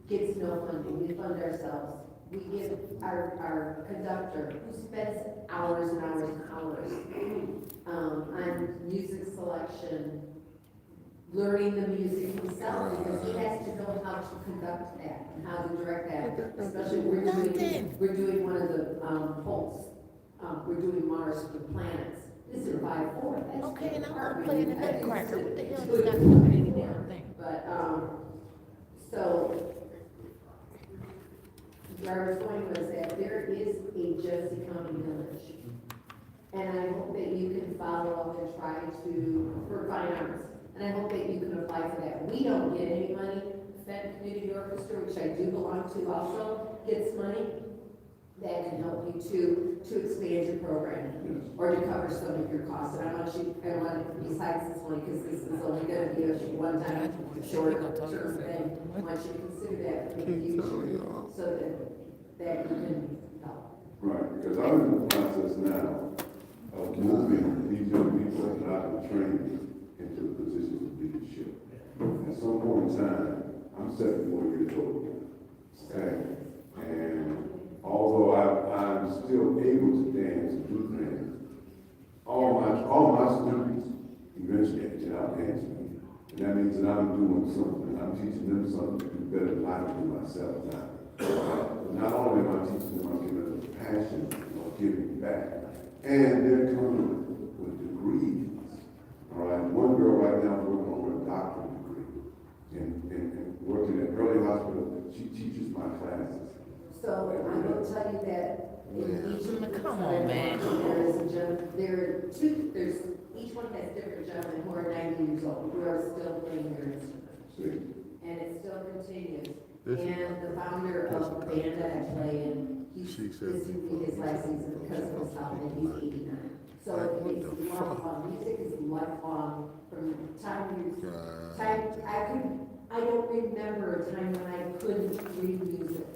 gets no funding, we fund ourselves. We give our conductor, who spends hours and hours and hours, on music selection, learning the music himself, because he has to know how to conduct that and how to direct that. Especially we're doing one of the poles. We're doing Mars for the planets. This is 5/4. That's Okay, and I'm hard. not playing the nutcracker. What the hell does Good. that do with any damn thing? But so where I was going was that there is a Genesee County village. And I hope that you can follow up and try to, for fine arts. And I hope that you can apply for that. We don't get any money. Fenton Community Orchestra, which I do belong to also, gets money. that can help you to expand your program or to cover some of your costs. And I want besides this one, because this is only gonna be a one-time short-term thing, I want you to consider that for the future, so that you can help. Right, because I'm in the process now of moving these young people that I've been training into the positions of leadership. At some point in time, I'm 74 years old, okay? And although I'm still able to dance and do things, all my students eventually get out dancing. And that means that I'm doing something. I'm teaching them something to do better than I can do myself now. Not only am I teaching them, I'm giving them the passion of giving back. And they're coming with degrees. All right, one girl right now is working on her doctorate degree and working at early hospital. She teaches my classes. So I will tell you that in each of the Come on, man. each one has different gentlemen who are 90 years old, who are still playing their instruments. And it still continues. And the founder of the band that I play in, this will be his last season because of his health, and he's 89. So it's lifelong. Music is lifelong from I don't remember a time when I couldn't read music.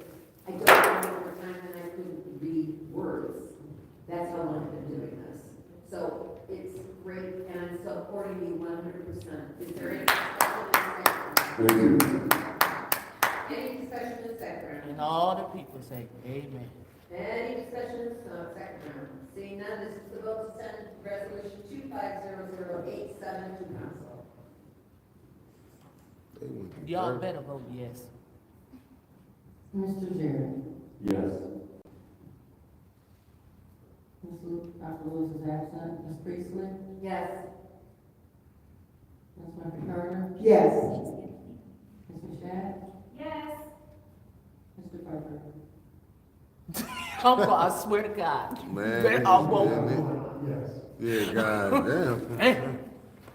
I don't remember a time when I couldn't read words. That's how long I've been doing this. So it's great, and I'm supporting you 100%. Is there any discussion in the second round? Any discussion in the second round? And all the people say, amen. Any discussion in the second round? Seeing none, this is the vote to send resolution 250087 to council. Y'all better vote yes. Mr. Jarrett. Yes. Dr. Lewis is absent. Ms. Priestley? Yes. Ms. Carter? Yes. Ms. Michelle? Yes. Mr. Parker? Uncle, I swear to God. Man, I won't. Yes. yeah, goddamn.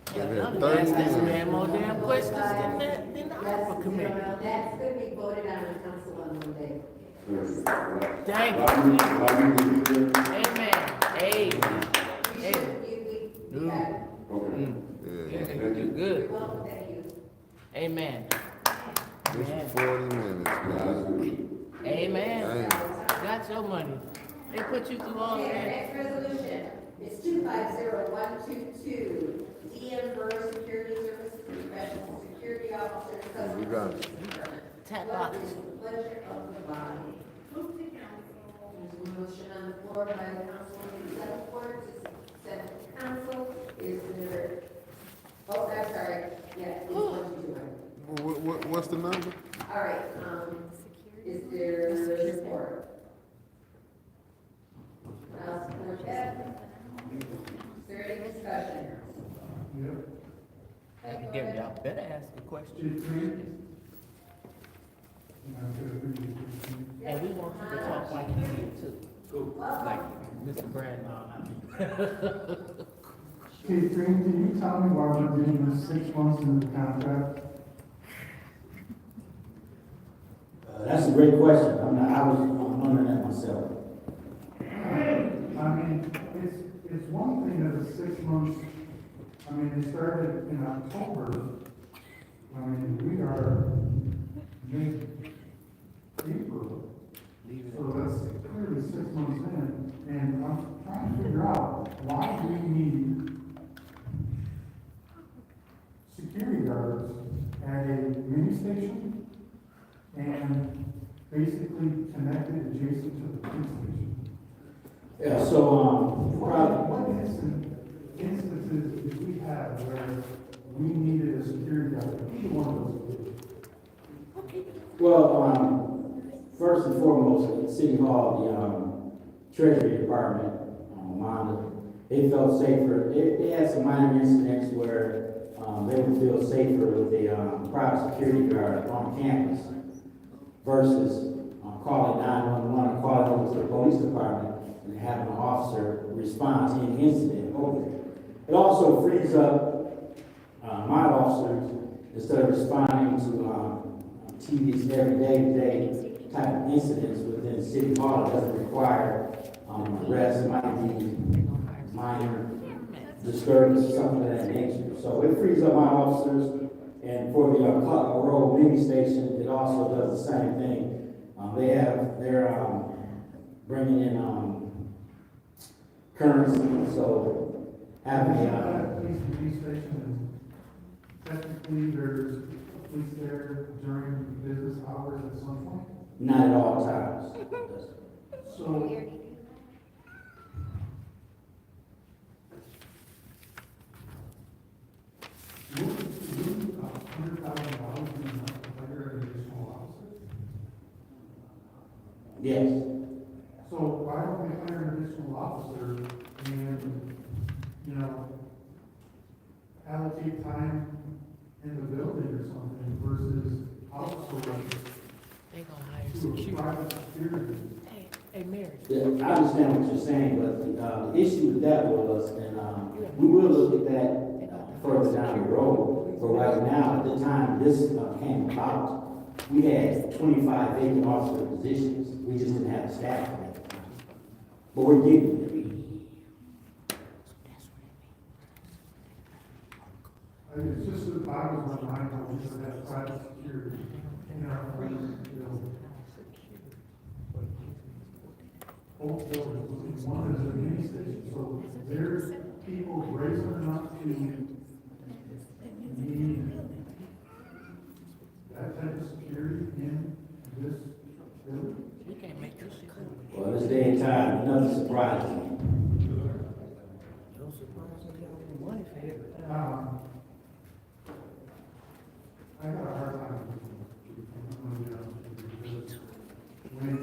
Ask this man more damn questions than the ARPA committee. That's going to be voted on in council on Monday. Thank you. Amen. You're good. You're welcome, thank you. Amen. This for 40 minutes, man. Amen. Got your money. They put you through all Okay, that. next resolution is 250122. DM Burr Security Services Professional Security Officer. We got it. Tap What box. is the pleasure of the body? Move to council. There's a motion on the floor by Councilwoman Davenport to send to council. Is there, oh, I'm sorry, yeah, it's 122. What's the number? All right, is there support? I'll support that. Is there any discussion? Again, y'all better ask a question. And we want you to talk like you did too. Like Mr. Brad. Chief Green, can you tell me why we're doing this 6 months into the contract? That's a great question. I was wondering that myself. I mean, it's one thing that it's 6 months, I mean, it started in October. I mean, we are mid-April. So that's clearly 6 months in, and I'm trying to figure out why we need security guards at a mini station and basically connected adjacent to the police station. Yeah, so, What instances did we have where we needed a security guard at either one of those places? well, first and foremost, at City Hall, the Treasury Department, they felt safer. They had some minor incidents where they would feel safer with a private security guard on campus versus calling 911 or calling over to the police department and having an officer respond to any incident over there. It also frees up my officers, instead of responding to TVs every day, type of incidents within City Hall. It doesn't require, arrest. It might be minor disturbance, something of that nature. So it frees up my officers, and for the Cotton Road mini station, it also does the same thing. They're bringing in currency, so having Police station is technically there's police there during business hours at some point? not at all times. So, would $100,000 be enough to hire an additional officer? Yes. So why don't we hire an additional officer and, you know, allocate time in the building or something versus outsourcing They gonna hire to a security. private security? Hey, Mary. Yeah, I understand what you're saying, but the issue with that was, and we will look at that further down the road. But right now, at the time this came about, we had 25 vacant officer positions. We just didn't have the staff at the time. But we're getting there. It's just that boggles my mind how we should have private security in our building. Both buildings, one is a mini station, so there's people brazen enough to need that type of security in this building. We can't make this shit up. Well, this day and time, nothing surprises me. I got a hard time when,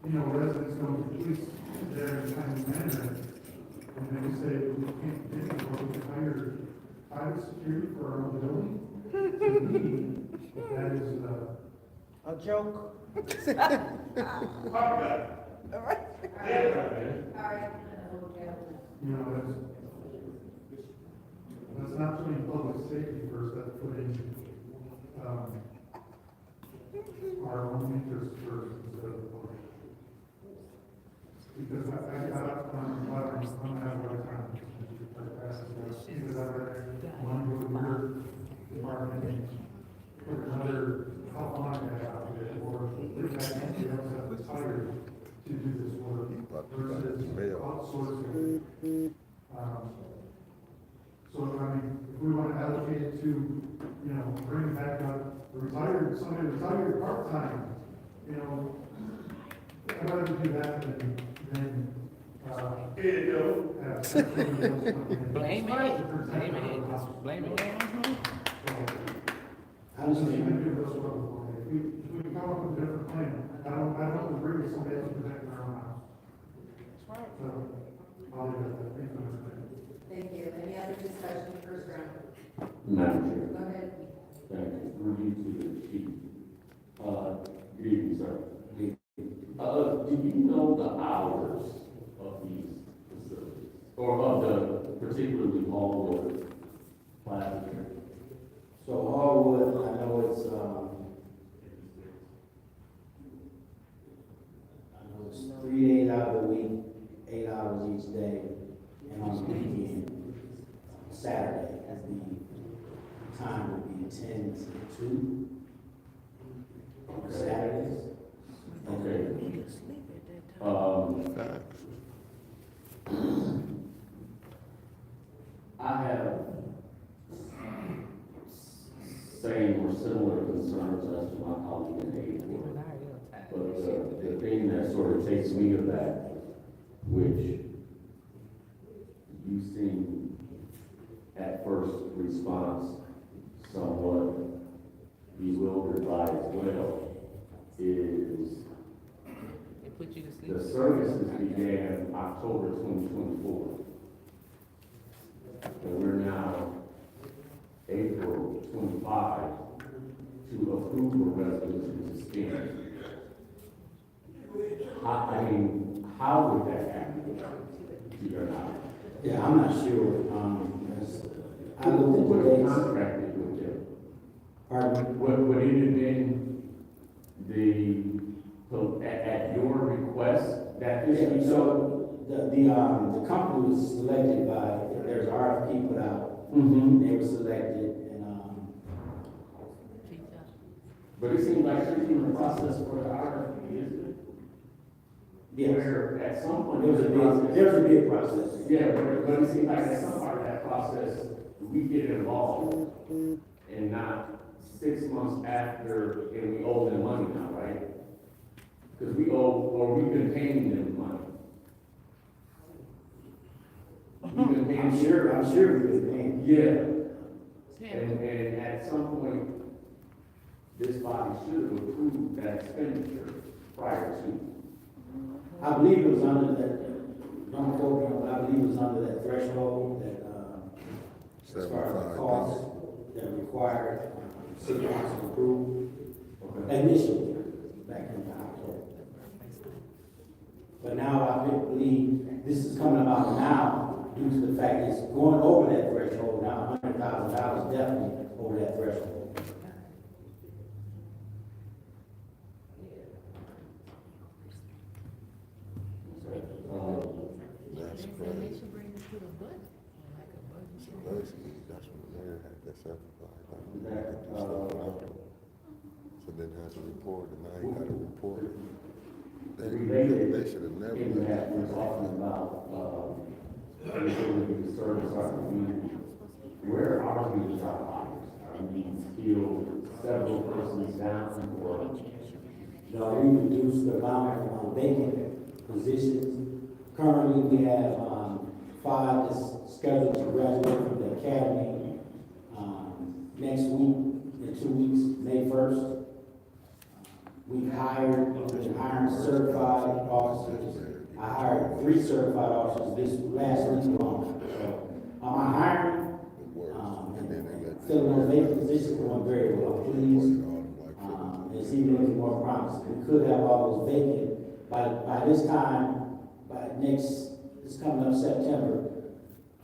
you know, residents go to the police there in a timely manner, and they say, we can't do it, or we can hire private security for our own building. To me, that is, A joke? you know, that's not putting public safety first, that's putting, our own interests first instead of the public. Because I'm gonna have a hard time. Because I'd rather one go to your department, or another, how long I have to get, or if I can't get else that's tired to do this work versus outsourcing. So, I mean, if we want to allocate it to, you know, bring back up somebody retired part-time, you know, I'd rather do that than, here you go. Blame it. Blame it. Blame it. I was thinking maybe it was well, if we come up with a different plan, I don't agree with somebody else protecting their own house. So, I'll leave it at that. Thank you. Thank you. Any other discussion, first round? Madam Chair. Go ahead. Thank you. Through you to the chief. Good evening, sir. Do you know the hours of these facilities? Or of the particularly Hallwood Plaza? So Hallwood, I know it's 3 days out of the week, 8 hours each day, and on the weekend, Saturday, the time would be 10 to 2 on Saturdays. Okay. I have same or similar concerns as to my colleague in Haywood. But the thing that sort of takes me aback, which you seem at first response somewhat bewildered by as well, is the services began October 2024. And we're now April 25 to approve a resolution to spend. I mean, how would that happen to your knowledge? Yeah, I'm not sure. I looked Who at would the have dates. contracted with them? Pardon? Would it have been at your request that this be So the company was selected by, there's RFP put out. Mm-hmm. They were selected and, But it seems like there's even a process for the RFP, isn't it? yes. Where at some point. There was a bid process. Yeah, but it seems like at some part of that process, we get involved and not 6 months after, and we owe them money now, right? Because we owe, or we've been paying them money. We've been paying. I'm sure we've been paying. Yeah. And at some point, this body should have approved that expenditure prior to. I believe it was under that, don't quote me, but I believe it was under that threshold that, as far as the cost that required, city council approval. Initially, back in October. But now I believe this is coming about now due to the fact it's going over that threshold now, $100,000 definitely over that threshold. That's crazy. Basically, that's what the mayor had that sacrifice. So then has to report, and now he got to report it. They should have never. In that we're talking about, the service our community. Where are we with our bodies? Are we still several persons down or? No, we reduced the amount of vacant positions. Currently, we have 5 that's scheduled to graduate from the academy next week, in 2 weeks, May 1st. We've been hiring certified officers. I hired 3 certified officers this last week alone. So, I'm hiring, filling those vacant positions going very well, please. It's even looking more promising. We could have all those vacant by this time, it's coming up September,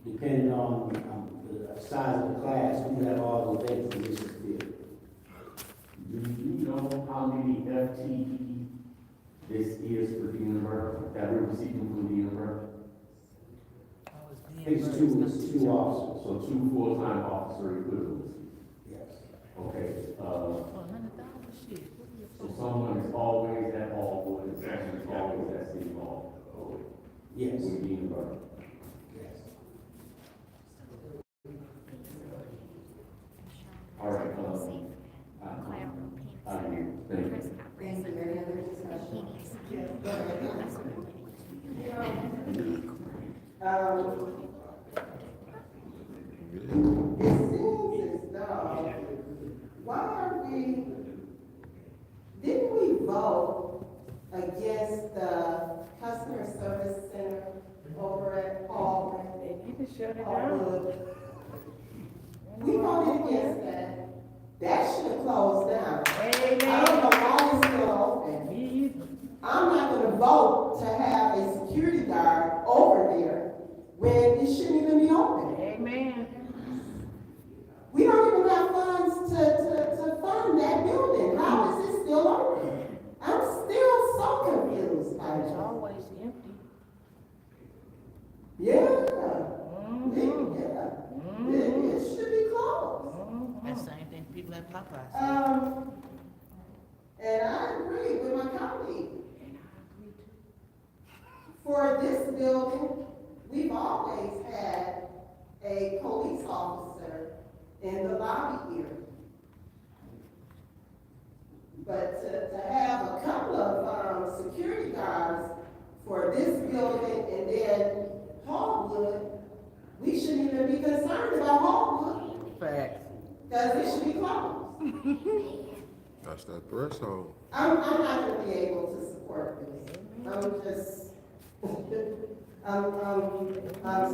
depending on the size of the class, we could have all those vacant positions filled. Do you know how many FTE this is for DNR, that we're receiving from DNR? It's 2 officers. So 2 full-time officer equivalents? Yes. Okay, so someone is always at Hallwood, and someone is always at City Hall? Yes. With DNR? Yes. All right, thank you. Thank you. Any other discussion? It seems as though, didn't we vote against the customer service center over at Hallwood? You can shut it Hallwood. We voted against that. That should have closed down. I don't know why it's still open. I'm not gonna vote to have a security guard over there when it shouldn't even be open. Amen. We don't even have funds to fund that building. How is it still open? I'm still so confused by It's that. always empty. Yeah. It should be closed. That same thing people at Popeyes. And I agree with my colleague. For this building, we've always had a police officer in the lobby here. But to have a couple of security guards for this building and then Hallwood, we shouldn't even be concerned about Hallwood. Facts. Because it should be closed. That's that threshold. I'm not gonna be able to support this. I'm just, I'm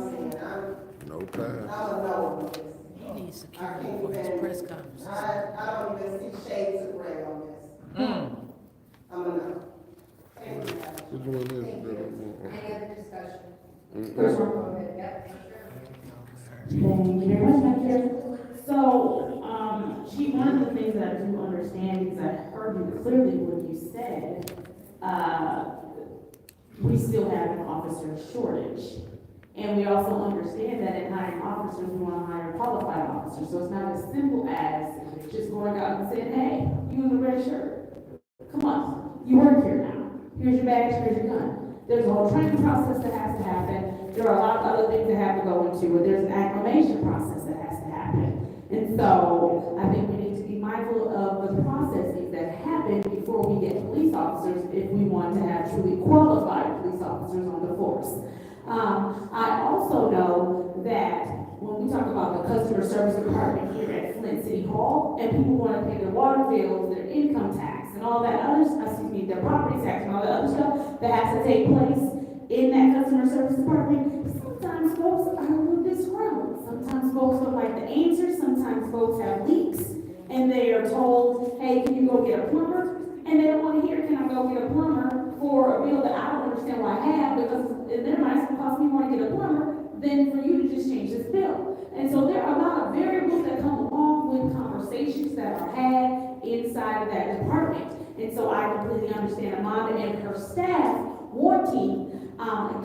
saying, No pass. I'm a no on this. He needs security for his press conferences. I don't even see shades of gray on this. I'm a no. Thank you. Which one is it? Any other discussion? First Yep. Thank you very much, Madam Chair. So, one of the things that I do understand is I heard you clearly when you said, we still have an officer shortage. And we also understand that in hiring officers, we want to hire qualified officers. So it's not as simple as just going out and saying, hey, you in the red shirt, come on, you work here now. Here's your badge, here's your gun. There's a whole training process that has to happen. There are a lot of other things that have to go into it. There's an acclimation process that has to happen. And so I think we need to be mindful of the processes that happen before we get police officers if we want to have truly qualified police officers on the force. I also know that when we talk about the customer service department here at Flint City Hall, and people want to pay their water bills, their income tax, and all that other, their property tax and all that other stuff that has to take place in that customer service department, sometimes folks are a little bit scrambled. Sometimes folks don't like the answers, sometimes folks have leaks, and they are told, hey, can you go get a plumber? And they don't want to hear, can I go get a plumber for a bill that I don't understand why I have, because in their minds it costs me more to get a plumber than for you to just change this bill. And so there are a lot of variables that come along with conversations that are had inside of that department. And so I completely understand Amanda and her staff wanting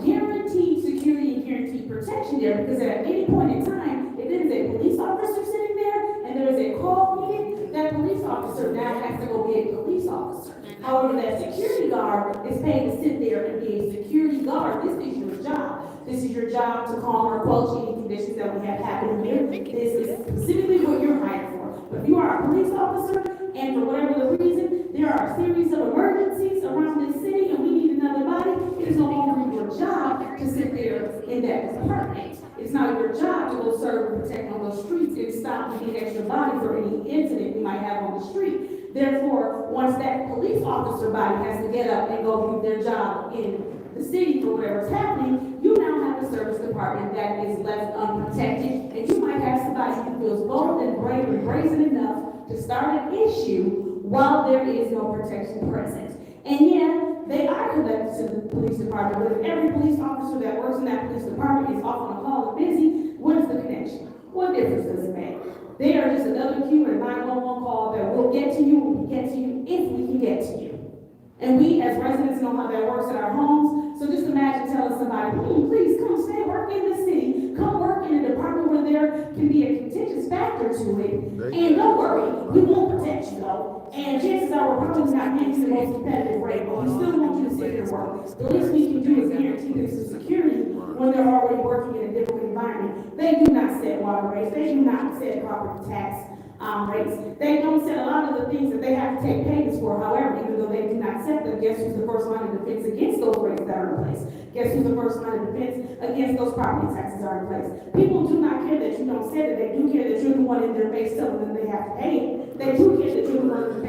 guaranteed security and guaranteed protection there, because at any point in time, if there is a police officer sitting there and there is a call needed, that police officer now has to go be a police officer. However, that security guard is paid to sit there and be a security guard. This is your job. This is your job to calm or quell any conditions that we have happening here. This is specifically what you're hired for. But if you are a police officer, and for whatever the reason, there are a series of emergencies around this city and we need another body, it is no longer your job to sit there in that department. It's not your job to go serve and protect on those streets and stop and get extra body for any incident we might have on the street. Therefore, once that police officer body has to get up and go do their job in the city for whatever's happening, you now have a service department that is left unprotected, and you might have somebody who feels bold and brave and brazen enough to start an issue while there is no protection present. And yeah, they are connected to the police department, but if every police officer that works in that police department is off on a call and busy, what is the connection? What difference does it make? They are just another queue and a 911 call that will get to you when we get to you, if we can get to you. And we as residents know how that works at our homes. So just imagine telling somebody, please come stay, work in the city, come work in a department where there can be a contingent factor to it. And don't worry, we won't protect you though. And chances are we're probably not paying the most competitive rate, but we still want you to sit here and work. The least we can do is guarantee them some security when they're already working in a different environment. They do not set water rates, they do not set property tax rates. They don't set a lot of the things that they have to take payments for. However, even though they do not set them, guess who's the first line of defense against those rates that are in place? Guess who's the first line of defense against those property taxes are in place? People do not care that you don't set it. They do care that you're the one in their face telling them they have to pay it. They do care that you're the one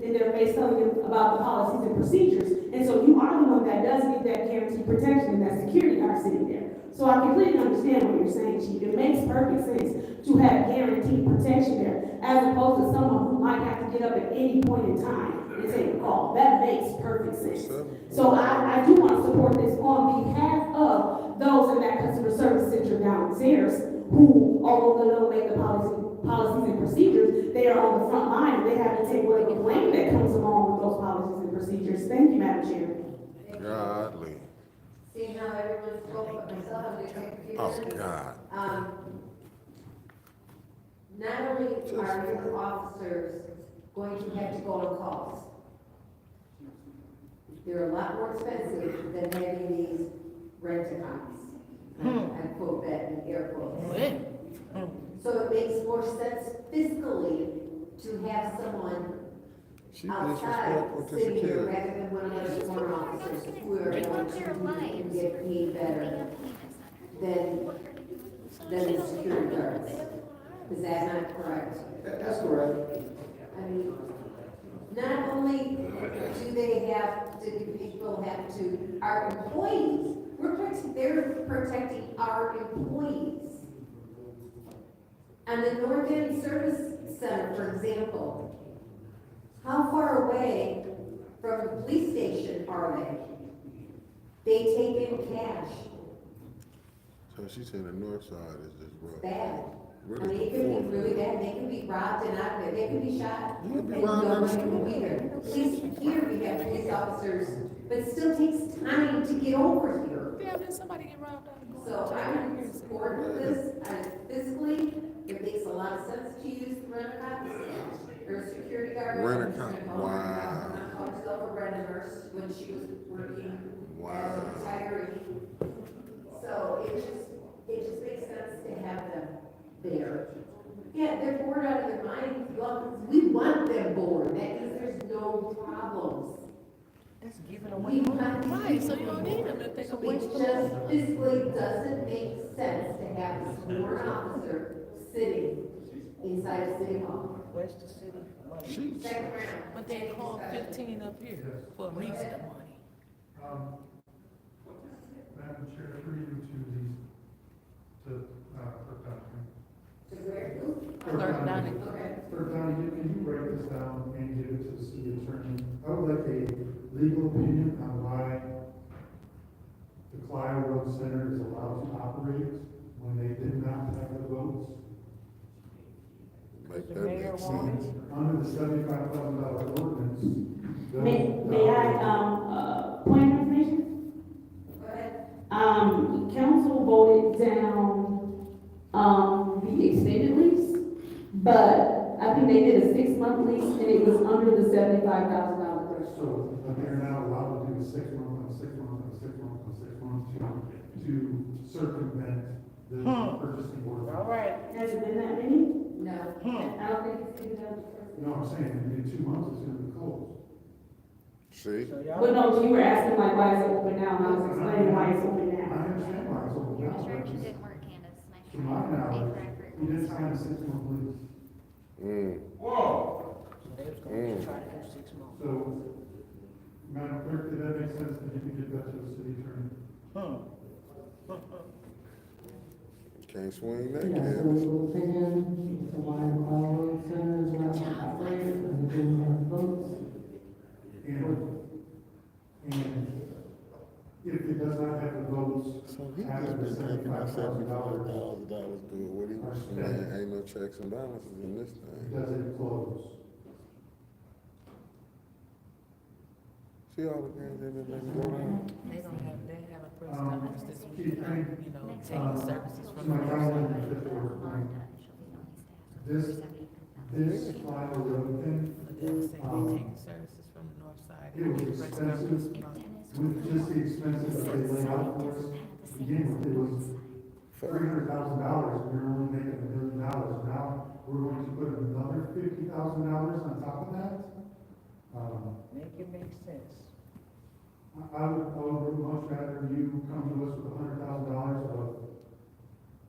in their face telling them about the policies and procedures. And so you are the one that does need that guaranteed protection and that security guard sitting there. So I completely understand what you're saying, Chief. It makes perfect sense to have guaranteed protection there, as opposed to someone who might have to get up at any point in time and take a call. That makes perfect sense. So I do want to support this on behalf of those in that customer service center downstairs who, although they don't make the policies and procedures, they are on the front line and they have to take whatever blame that comes along with those policies and procedures. Thank you, Madam Chair. Godly. Seeing how everyone's spoken, myself, I'm going to take a few Oh, minutes. God. Not only are your officers going to have to go on calls, they're a lot more expensive than having these rent-a-coms. I quote that in air quotes. So it makes more sense fiscally to have someone outside sitting here rather than one of those sworn officers who are going to get paid better than the security guards. Is that not correct? That's correct. I mean, not only do people have to, our employees, they're protecting our employees. And the North End Service Center, for example, how far away from the police station are they? They take in cash. So she said the north side is just rough. Bad. I mean, it could be really bad, they could be robbed and out there, they could be shot. You could be and robbed no in the money will be there. Police, here we have police officers, but it still takes time to get over here. Yeah, then somebody get robbed out of going. So I'm in support of this, physically, it makes a lot of sense to use the rent-a-cop or a security guard. Rent-a-cop, wow. Called herself a rent-a-nurse when she was working as a retiree. So it just makes sense to have them there. Yeah, they're bored out of their mind. Well, we want them bored. That means there's no problems. That's giving We away. want these Right, so you people. don't need them if they can It waste just physically doesn't make sense to have a sworn officer sitting inside of City Hall. Where's the city? Second round. But they called 15 up here for reasonable money. Madam Chair, through you to Clerk Donnie. Clerk Donnie, can you write this down and give it to the city attorney? I would like a legal opinion on why the Clyde Road Center is allowed to operate when they did not have the votes. Make that make sense. Under the $75,000 ordinance. May I, point of information? Go ahead. Council voted down, the extended lease, but I think they did a 6-month lease and it was under the $75,000 threshold. So, they're now allowed to do a 6 month and a 6 month and a 6 month and a 6 month to circumvent the purchasing order. All right. Has it been that many? No. I don't think it's been that. No, I'm saying in 2 months it's gonna be closed. See? But no, you were asking like, why is it open now, and I was explaining why it's open I now. understand why it's open now, but just, to my knowledge, we didn't sign a 6 month lease. Whoa! So, Madam Clerk, did that make sense? Did you give that to the city attorney? Can't swing that, Yeah, so can legal opinion, the why the Clyde Road Center is allowed to operate and didn't have votes. And if it does not have the votes, So he after just the been taking that $75,000, $75,000 doing what he was saying. Ain't no checks and balances in this thing. does it close? See all the things they've been letting go down? They have a press conference this week, Chief, taking services from my the colleague, north Mr. Ortman, this Clyde Road thing, side. They're saying they taking services from the north side. it was Press conference expensive, from with just the expenses that they laid out for us, to begin with, it was $300,000, we were only making $1 million, now we're going to put another $50,000 on top of that? Make it make sense. I would much rather you come to us with $100,000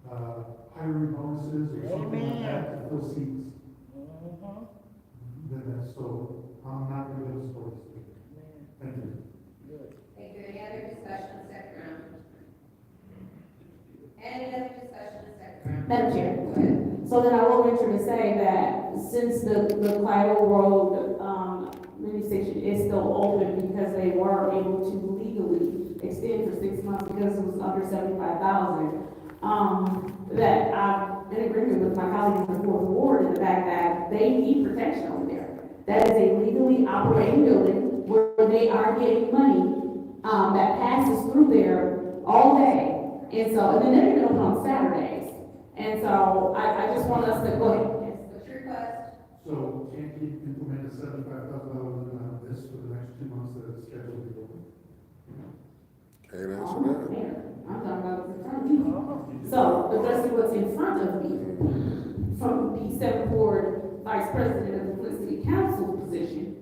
of, hiring bonuses or something like that to fill seats. Than that, so I'm not gonna go support this. Thank you. Thank you. Any other discussion, second round? Any other discussion, second round? Madam Chair. Go ahead. So then I will venture to say that since the Clyde Road, mini section is still open because they were able to legally extend for 6 months because it was under 75,000. That I'm in agreement with my colleagues in the fourth ward in the fact that they need protection over there. That is a legally operating building where they are getting money, that passes through there all day. And so, and then they're even open on Saturdays. And so I just want us to go ahead. What's your request? So can't we implement a $75,000 limit on this for the next 2 months that it's scheduled to be open? Can't answer that. I'm talking about what's in front of me. So, let's see what's in front of me. From the 7th Ward Vice President of the Flint City Council position,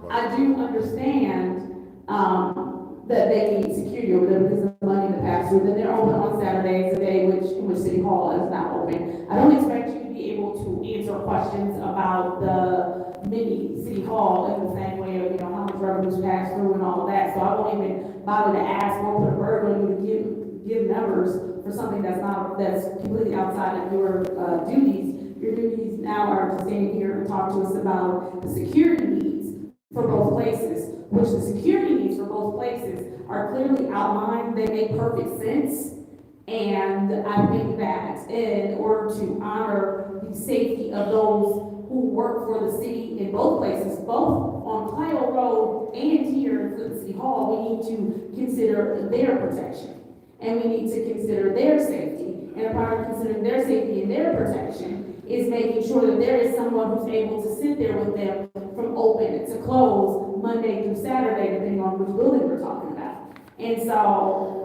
I do understand, that they need security over there because of the money that passed through. Then they're open on Saturdays, a day in which City Hall is not open. I don't expect you to be able to answer questions about the mini City Hall in the same way of, how much revenues pass through and all of that. So I won't even bother to ask or put a burden on you to give numbers for something that's completely outside of your duties. Your duties now are to stand here and talk to us about the security needs for both places, which the security needs for both places are clearly outlined. They make perfect sense. And I think that in order to honor the safety of those who work for the city in both places, both on Clio Road and here at City Hall, we need to consider their protection. And we need to consider their safety. And a part of considering their safety and their protection is making sure that there is someone who's able to sit there with them from open to close, Monday through Saturday, depending on which building we're talking about. And so,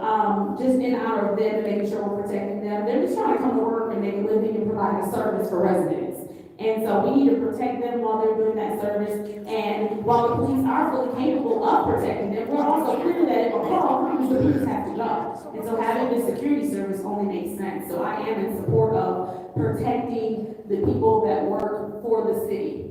just in honor of them and making sure we're protecting them, they're just trying to come to work and make a living and provide a service for residents. And so we need to protect them while they're doing that service. And while the police are fully capable of protecting them, we're also clear that if a call comes, the police have to go. And so having this security service only makes sense. So I am in support of protecting the people that work for the city.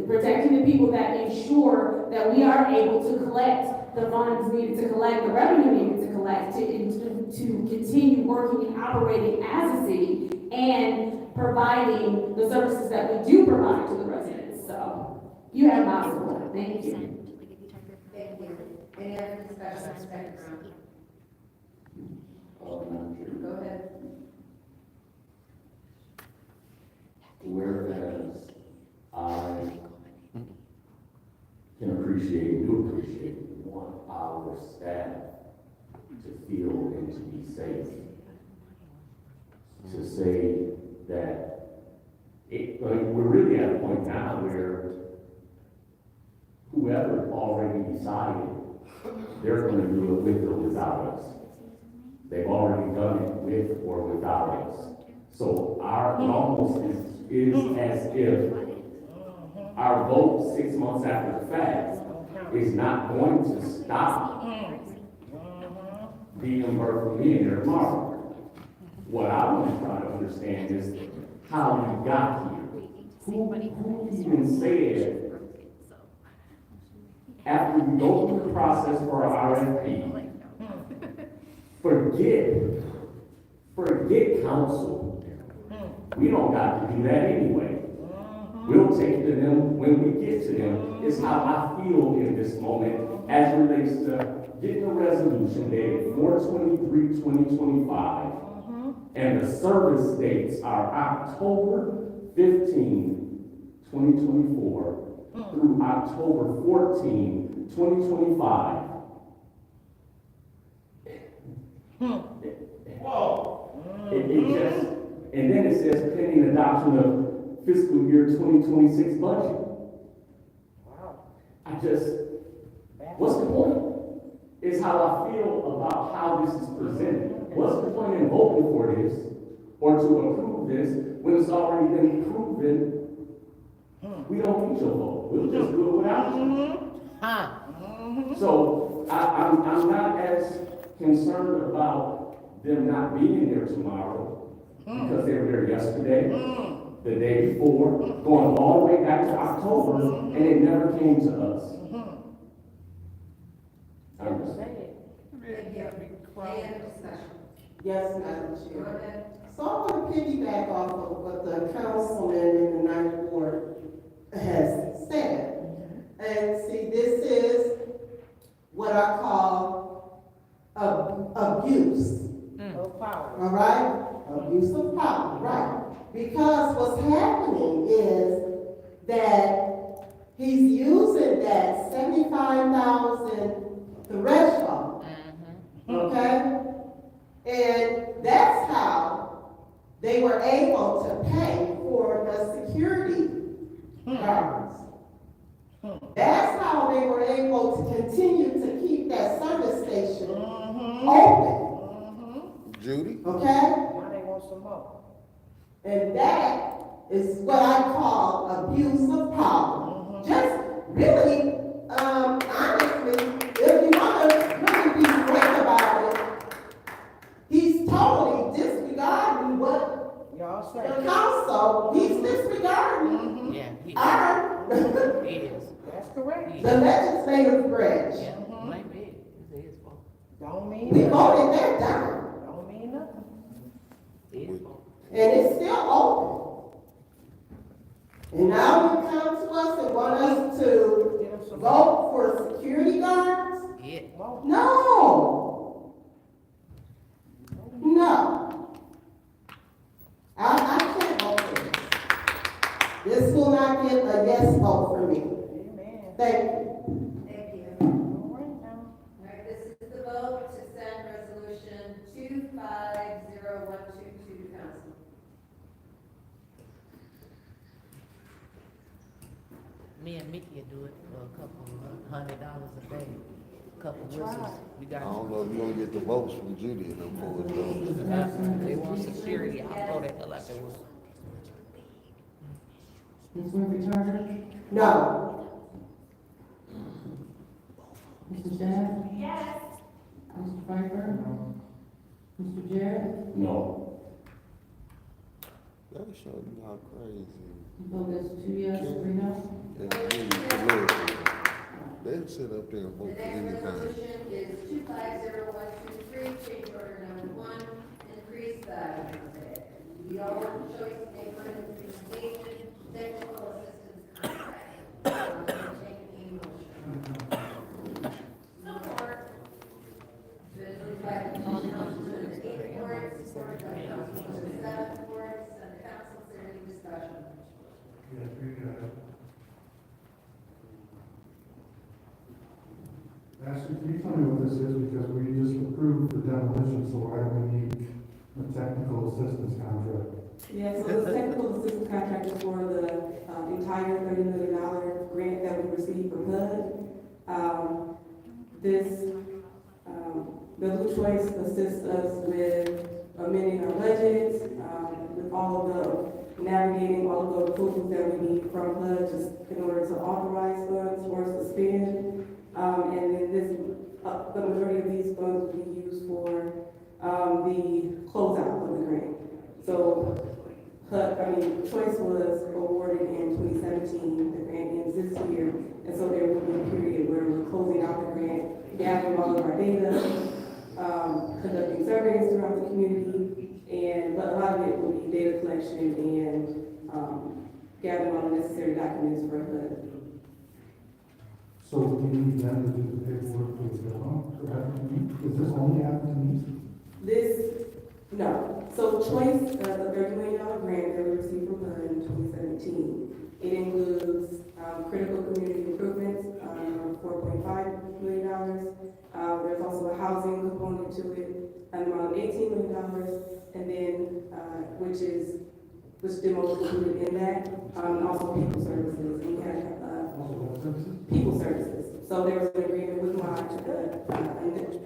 Protecting the people that ensure that we are able to collect the funds needed to collect, the revenue needed to collect, to continue working and operating as a city and providing the services that we do provide to the residents. So you have my support. Thank you. Thank you. Any other discussion on the second round? Go ahead. Whereas I can appreciate, do appreciate, want our staff to feel and to be safe. To say that we're really at a point now where whoever already decided they're going to do it with or without us. They've already done it with or without us. So it almost is as if our vote 6 months after the fact is not going to stop being birthed from me in there tomorrow. What I want to try to understand is how we got here. Who even said, after we go through the process for our RFP, forget council. We don't got to do that anyway. We'll take to them when we get to them. It's how I feel in this moment as it relates to getting a resolution dated 4/23/2025. And the service dates are October 15, 2024 through October 14, 2025. It just, and then it says pending adoption of fiscal year 2026 budget. What's the point? It's how I feel about how this is presented. What's the point in voting for this or to approve this when it's already been proven we don't need your vote? We'll just do it without you. So I'm not as concerned about them not being there tomorrow because they were there yesterday, the day before, going all the way back to October, and it never came to us. I'm just saying. Yes, Madam Chair. So I want to piggyback off of what the councilman in the 9th Ward has said. And see, this is what I call abuse of power. All right? Abuse of power, right. Because what's happening is that he's using that 75,000 threshold. Okay? And that's how they were able to pay for the security guards. That's how they were able to continue to keep that service station open. Judy? Okay? Now they want some more. And that is what I call abuse of power. Just really, honestly, if you want to really be frank about it, he's totally disregarding what the council, he's disregarding That's correct. the legislative branch. Don't mean We nothing. voted that down. Don't mean nothing. And it's still open. And now you come to us and want us to vote for security guards? No. No. vote for me. Thank you. Thank you. All right, this is the vote to send resolution 250122 to council. Me and Mickey will do it for a couple $100 a day, a couple whistles. We I got don't know if you're gonna get the votes from Judy and them for it though. They want security. I'll throw that hell out there with Ms. Winfrey Carter? No. Mr. Shad? Yes. Mr. Pfeiffer? Mr. Jarrett? No. That'll show you how crazy. You vote that's 2 yes, 3 no? And really political. They'll sit up there and The vote for next anything. resolution is 250123, change order number 1, increase the choice neighborhood implementation technical assistance contract. Take a motion. Support. Been moved by Councilman 8 Ward, supported by Councilman 7 Ward, and the council, is there any discussion? Yes, we got it. Ashley, can you tell me what this is, because we just approved the demolition, so why do we need a technical assistance contract? Yeah, so the technical assistance contract is for the entire $30 million grant that we received from HUD. The Blue Choice assists us with amending our budgets, with all of the navigating all of the approvals that we need from HUD just in order to authorize funds for us to spend. And then the majority of these funds will be used for the closeout of the grant. So Choice was awarded in 2017, the grant ends this year, and so there will be a period where we're closing out the grant, gathering all of our data, conducting surveys throughout the community, but a lot of it will be data collection and gathering all the necessary documents for HUD. So we need them to do the paperwork for the demo? Is this only happening to me? No. So Choice, the $30 million grant that we received from HUD in 2017, it includes critical community improvements, $4.5 million. There's also a housing component to it, an amount of $18 million, and then, which demo is included in that, and also people services. And we had people services. So there was an agreement with Lodge, the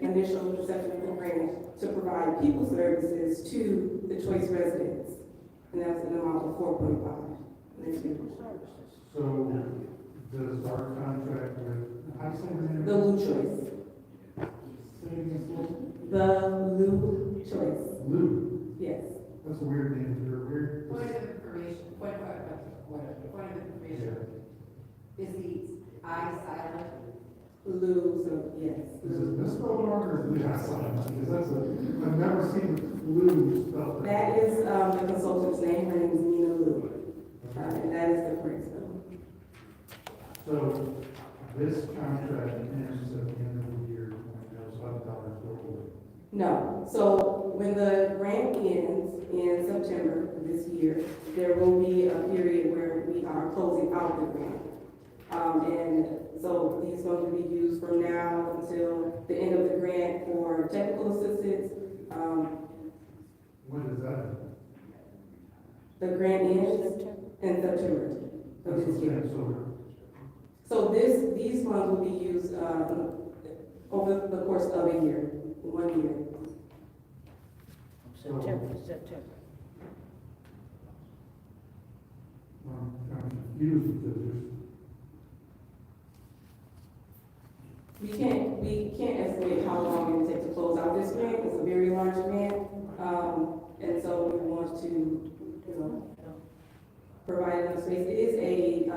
initial reception of the grant, to provide people services to the Choice residents. And that's an amount of 4.5. So does our contract with, how do you say the name? The Blue Choice. Say it again, please. The Blue Choice. Lou? Yes. That's a weird name, you're weird. Point of information, point of information. Is the I silent? Lou, so yes. Is it misspelled wrong or is it silent? Because I've never seen Lou spelled that. That is the consultant's name. Her name is Nina Lou. And that is the correct spelling. So this contract ends at the end of the year when there's $11 go away. No. So when the grant ends in September of this year, there will be a period where we are closing out the grant. And so these funds will be used from now until the end of the grant for technical assistance. When does that end? The grant ends in September of this year. So these funds will be used over the course of a year, 1 year. September. I'm confused because We can't estimate how long it will take to close out this grant. It's a very large grant. And so we want to, provide enough space. It is a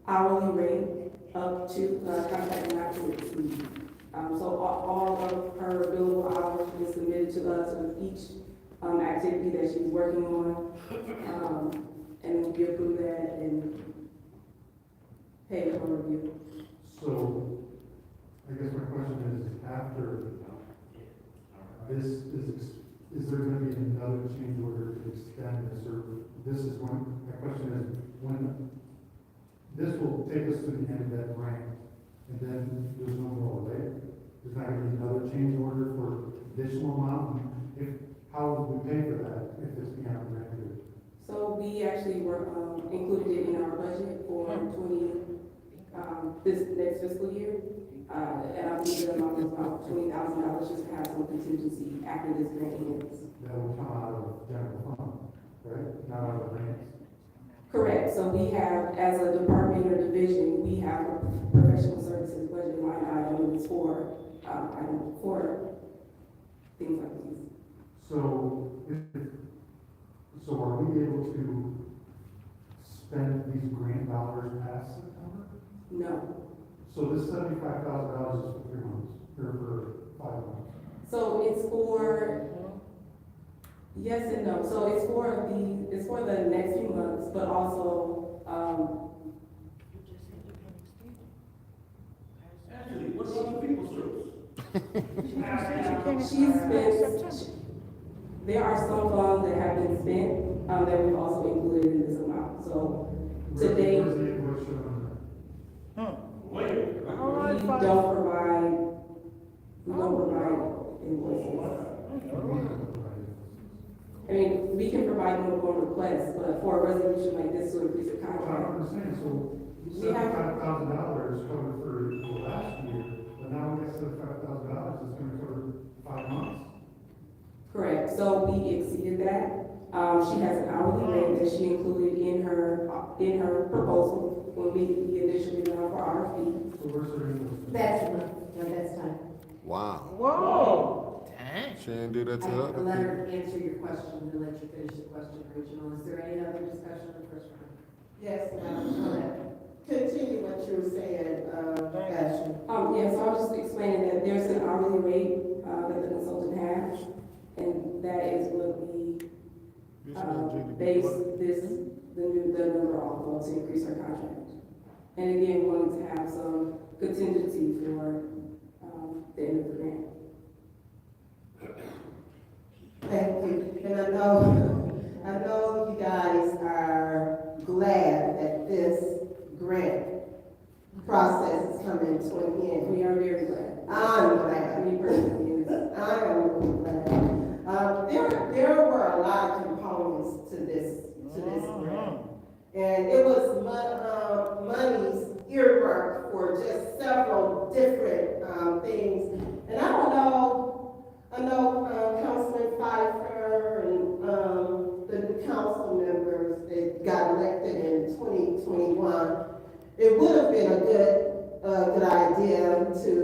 hourly rate up to contract not to exceed. So all of her billable hours will be submitted to us with each activity that she's working on. And we approve that and pay for review. So, I guess my question is, after this is there going to be another change order to extend this, or this is when, my question is, when this will take us to the end of that grant, and then there's no more, right? There's not gonna be another change order for additional amount, if, how would we pay for that if it's beyond the grant period? So we actually were, included it in our budget for this next fiscal year. And I believe the amount was about $20,000 just to have some contingency after this grant ends. That will come out of general fund, right? Not out of grants. Correct, so we have, as a department or division, we have a professional services budget line item for things like these. So, so are we able to spend these grant dollars past September? No. So this $75,000 is for 3 months, or for 5 months? So it's for, yes and no, so it's for the next few months, but also, Actually, what's on the people service? there are some funds that have been spent, that we've also included in this amount, so today. Where's the invoice showing that? We don't provide invoices. I mean, we can provide them upon request, but for a resolution like this to increase the Well, I contract. understand, so $75,000 covered for last year, but now we got $75,000 that's gonna cover 5 months? Correct, so we exceeded that. She has an hourly rate that she included in her proposal when we initially went out for RFP. So where's the invoice? That's enough, no, that's time. Wow. Whoa. Dang. She didn't do that to I her. will let her answer your question and let you finish the question, Regional. Is there any other discussion on the first round? Yes, ma'am. Continue what you were saying, Ashley. Yes, I was just explaining that there's an hourly rate, that the consultant has, and that is what we, base the number off of to increase our contract. And again, wanting to have some contingency for, the end of the grant. Thank you. And I know you guys are glad that this grant process is coming to an end. We are very glad. I'm glad. Me personally, I am glad. There were a lot of components to this grant. And it was monies earmarked for just several different things. And I know Councilman Pfeiffer and the council members that got elected in 2021, it would have been a good idea to,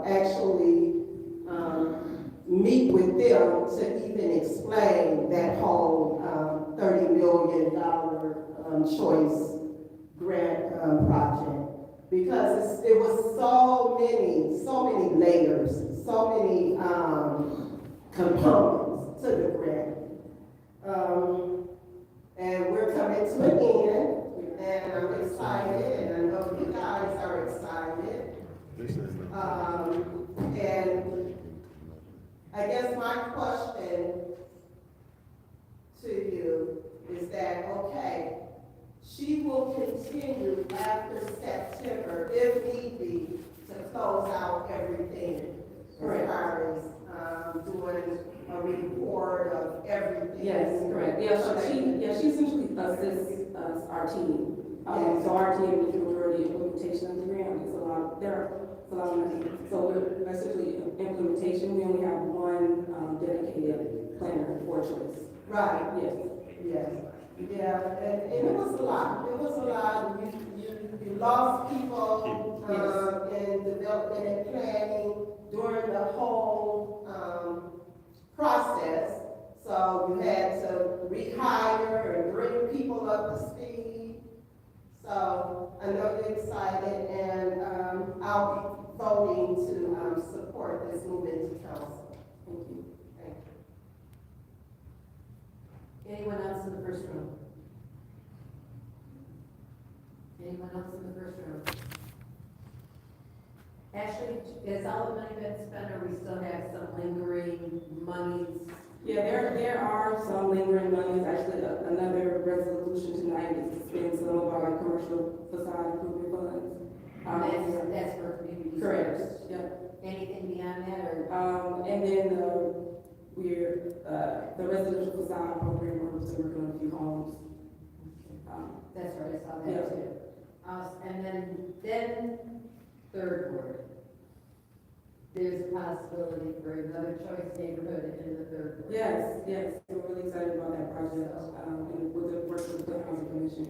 actually meet with them to even explain that whole $30 million choice grant project. Because it was so many layers, so many components to the grant. And we're coming to an end, and I'm excited, and I know you guys are excited. And I guess my question to you is that, okay, she will continue after September, if need be, to close out everything. As far as doing a report of everything. yes, correct. She essentially assists us, our team. So our team is the majority of implementation of the grant. It's a lot of money. So we're essentially implementation. We only have one dedicated planner for choice. Right. Yes. Yes. Yeah, and it was a lot. It was a lot. You lost people in development and planning during the whole process. So you had to rehire and bring people up to speed. So I know you're excited, and I'll be voting to support this movement to council. Thank you. Thank you. Anyone else in the first row? Anyone else in the first row? Ashley, has all the money been spent, or we still have some lingering monies Yeah, there are some lingering monies. Actually, another resolution tonight is to spend some of our commercial facade improvement funds. That's for community Correct, service. yep. Anything beyond that, or? And then, the residential facade program, we're working on a few homes. That's right, I saw Yeah. that too. And then third ward. There's a possibility for another choice neighborhood in the third ward. Yes, we're really excited about that project, and with the work with the housing commission.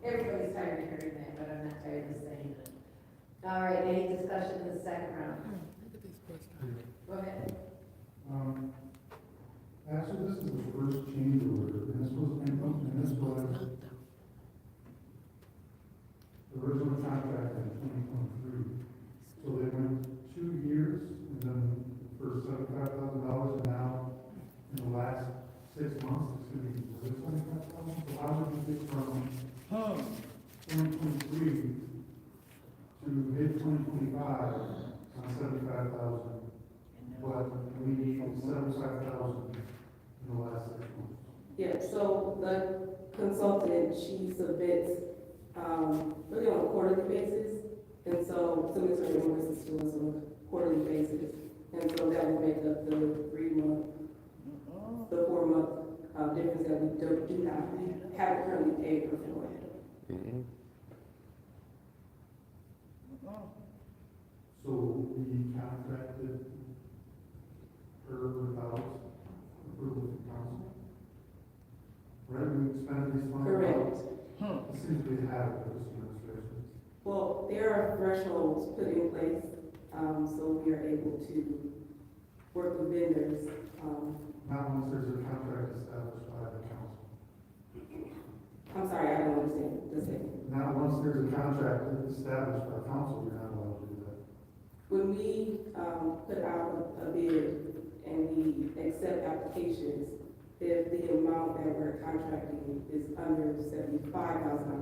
Everybody's tired of hearing that, but I'm not tired of saying it. All right, any discussion in the second round? Go ahead. Actually, this is the first change order, and this was, the original contract in 2023. So they went 2 years, and then for $75,000, and now in the last 6 months, it's going to be $75,000. So how did we get from 2023 to mid-2025 on 75,000? But we need 75,000 in the last 6 months. Yeah, so the consultant, she submits, really on a quarterly basis, and so submits her invoices to us on a quarterly basis. And so that will make up the 3-month, the 4-month, difference that we do not, we haven't currently paid her for. So we contracted her without approval from council? Right, we expended these funds? Correct. It seems to be a habit of this administration. Well, there are thresholds put in place, so we are able to work with vendors. Not once there's a contract established by the council. I'm sorry, I don't understand the statement. Not once there's a contract established by council, you're not allowed to do that. When we put out a bid and we accept applications, if the amount that we're contracting is under $75,000, I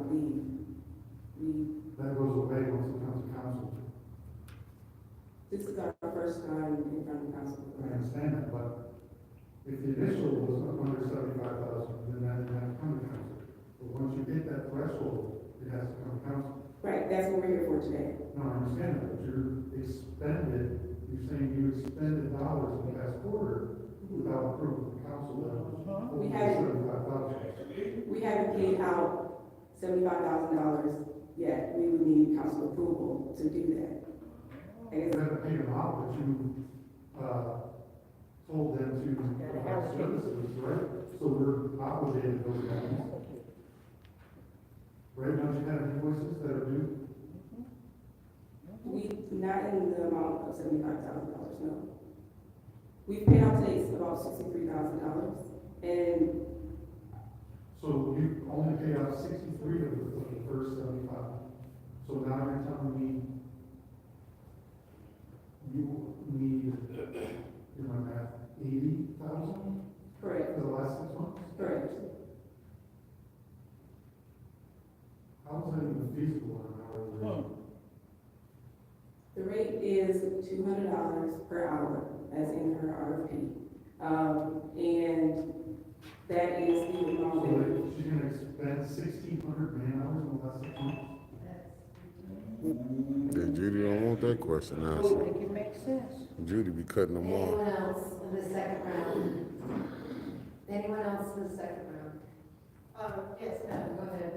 believe, That goes away once it comes to council. this is our first time in front of council. I understand that, but if the initial was under 75,000, then that didn't have to come to council. But once you hit that threshold, it has to come to council. Right, that's what we're here for today. No, I understand that, but you're saying you expended dollars in the past quarter without approval from council. We haven't paid out $75,000 yet. We would need council approval to do that. You haven't paid them out, but you, told them to provide services, right? So we're obligated to those guys. Right, don't you have invoices that are due? Not in the amount of $75,000, no. We paid out today about $63,000, and So you only paid out 63 of the first 75. So now you're telling me you need, in my math, 80,000? Correct. For the last 6 months? Correct. How is that even feasible on an hourly rate? The rate is $200 per hour, as in her RFP. And that is the amount So that she's gonna expend 1,600 man hours in the last 6 months? Yeah, Judy don't want that question answered. Make it make sense. Judy be cutting them off. Anyone else in the second round? Anyone else in the second round? Yes, Go ahead.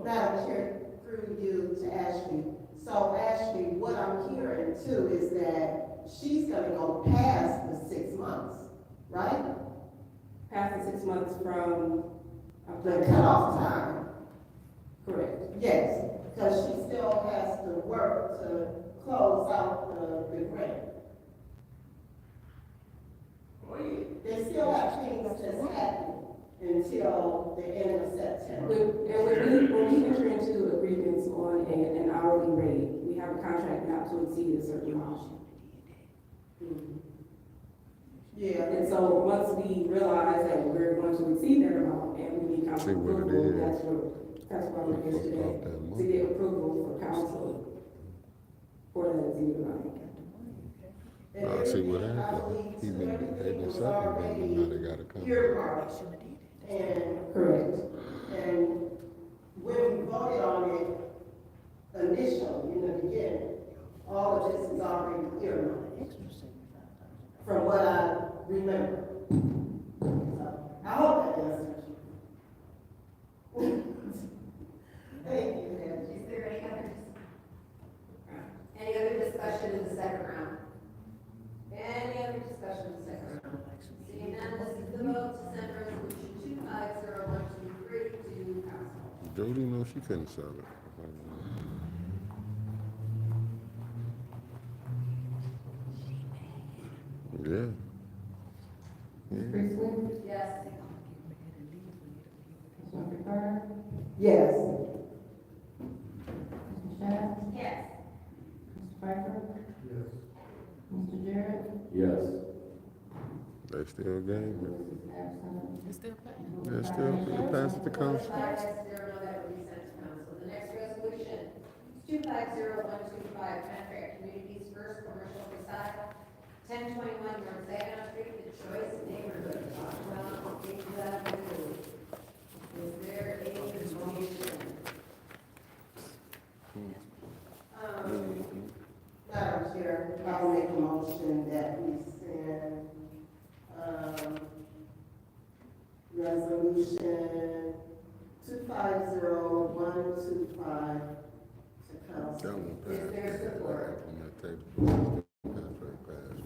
Madam Chair, through you to Ashley. So Ashley, what I'm hearing too is that she's gonna go past the 6 months, right? past the 6 months from The cutoff time. Correct. Yes, because she still has to work to close out the grant. They still have things that's happening until the end of September. When we enter into agreements on an hourly rate, we have a contract not to exceed a certain amount. Yeah. And so once we realize that we're going to exceed that amount and we need council approval, that's why we're here today, to get approval for council. See what happened. They've been supplementing them, now they gotta come. Earmarked. And, correct. And when we voted on it initially, in the beginning, all of this is already earmarked. From what I remember. So, I hope that answers you. Thank you, Ed. Is there any other discussion in the second round? Any other discussion in the second round? Seeing none, this is the vote to send resolution 250123 to council. Jody knows she couldn't sell it. Yeah. Priestley? Yes. Councilmember Carter? Yes. Mr. Shad? Yes. Mr. Pfeiffer? Yes. Mr. Jarrett? Yes. They still game it. Absent. It's still passed. They still pass it to council. 5 yes, 0 no, that will be sent to council. The next resolution is 250125, contract communities first commercial facade, 1021 North Saginaw Street, the Choice neighborhood. Well, is there any motion? Madam Chair, I'll make a motion that we send, resolution 250125 to council. That one Is there support? Implementation. Contract passed.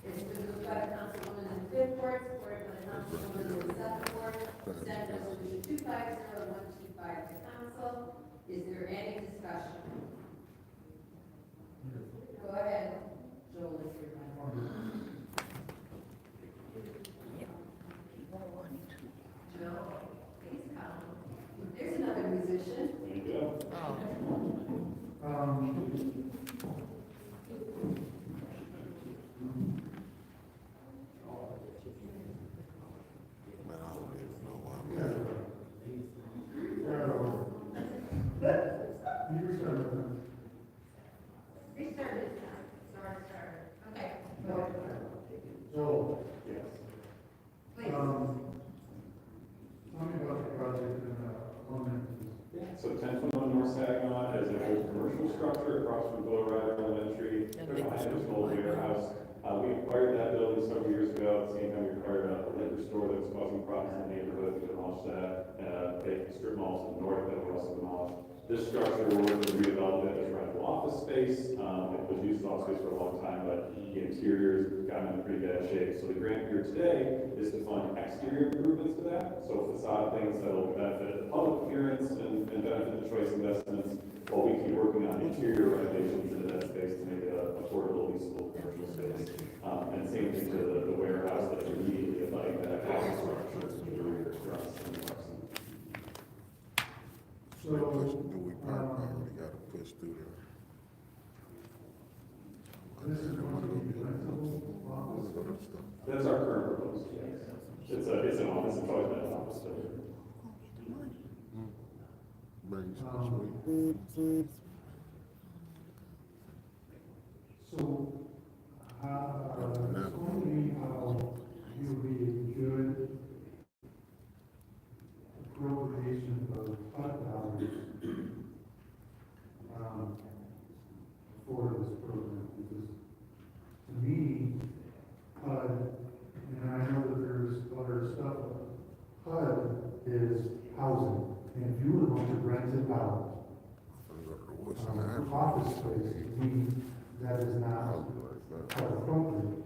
It's been moved by Councilwoman in the fifth ward, supported by Councilwoman in the seventh ward, to send resolution 250125 to council. Is there any discussion? Go ahead, Joel, is your mic. Joe, please come. There's another musician. There you go. Man, I don't even know why I'm here. Restart it now. Start. Okay. So, Yes. Please. tell me about the project in, So 1021 North Saginaw is a whole commercial structure across from Bill Ryder Elementary. There's behind this old warehouse. We acquired that building several years ago. At the same time, we acquired a liquor store that was causing problems in the neighborhood. We demolished that. Big strip malls in the north that we also demolished. This structure, we're working to redevelop it as rental office space. It was used as office space for a long time, but the interior's gotten in pretty bad shape. So the grant here today is to fund exterior improvements to that. So facade things that'll benefit the public appearance and benefit the choice investments, while we keep working on interior renovations into that space to make it a affordable, leasable commercial space. And same thing to the warehouse that's immediately abutting that housing structure, the rear trucks and trucks. so, We already got to push through there. this is going to be rental office. That's our current proposal, yes. It's an office, it's always been an office building. So, explain to me how you would be a good appropriation of HUD dollars, for this program, because to me, HUD, and I know that there's other stuff, HUD is housing, and if you were going to rent it out, office space, to me, that is not appropriate.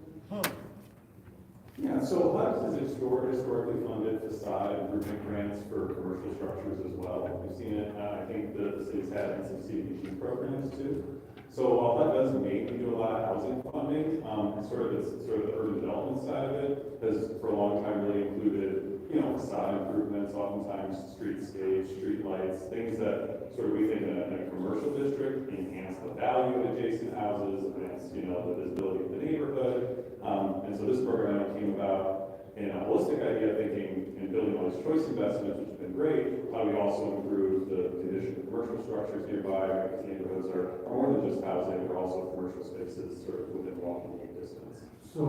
Yeah, so HUD is historically funded facade improvement grants for commercial structures as well. We've seen it, I think the city's had in some CDBG programs too. So while HUD does mainly do a lot of housing funding, it's sort of the urban development side of it has for a long time really included, facade improvements, oftentimes streetscapes, street lights, things that sort of we think in a commercial district enhance the value of adjacent houses, enhance, the visibility of the neighborhood. And so this program came about in a holistic idea of thinking and building all these choice investments, which has been great. How we also improve the condition of commercial structures nearby, because neighborhoods are more than just housing, they're also commercial spaces sort of within walking distance. So,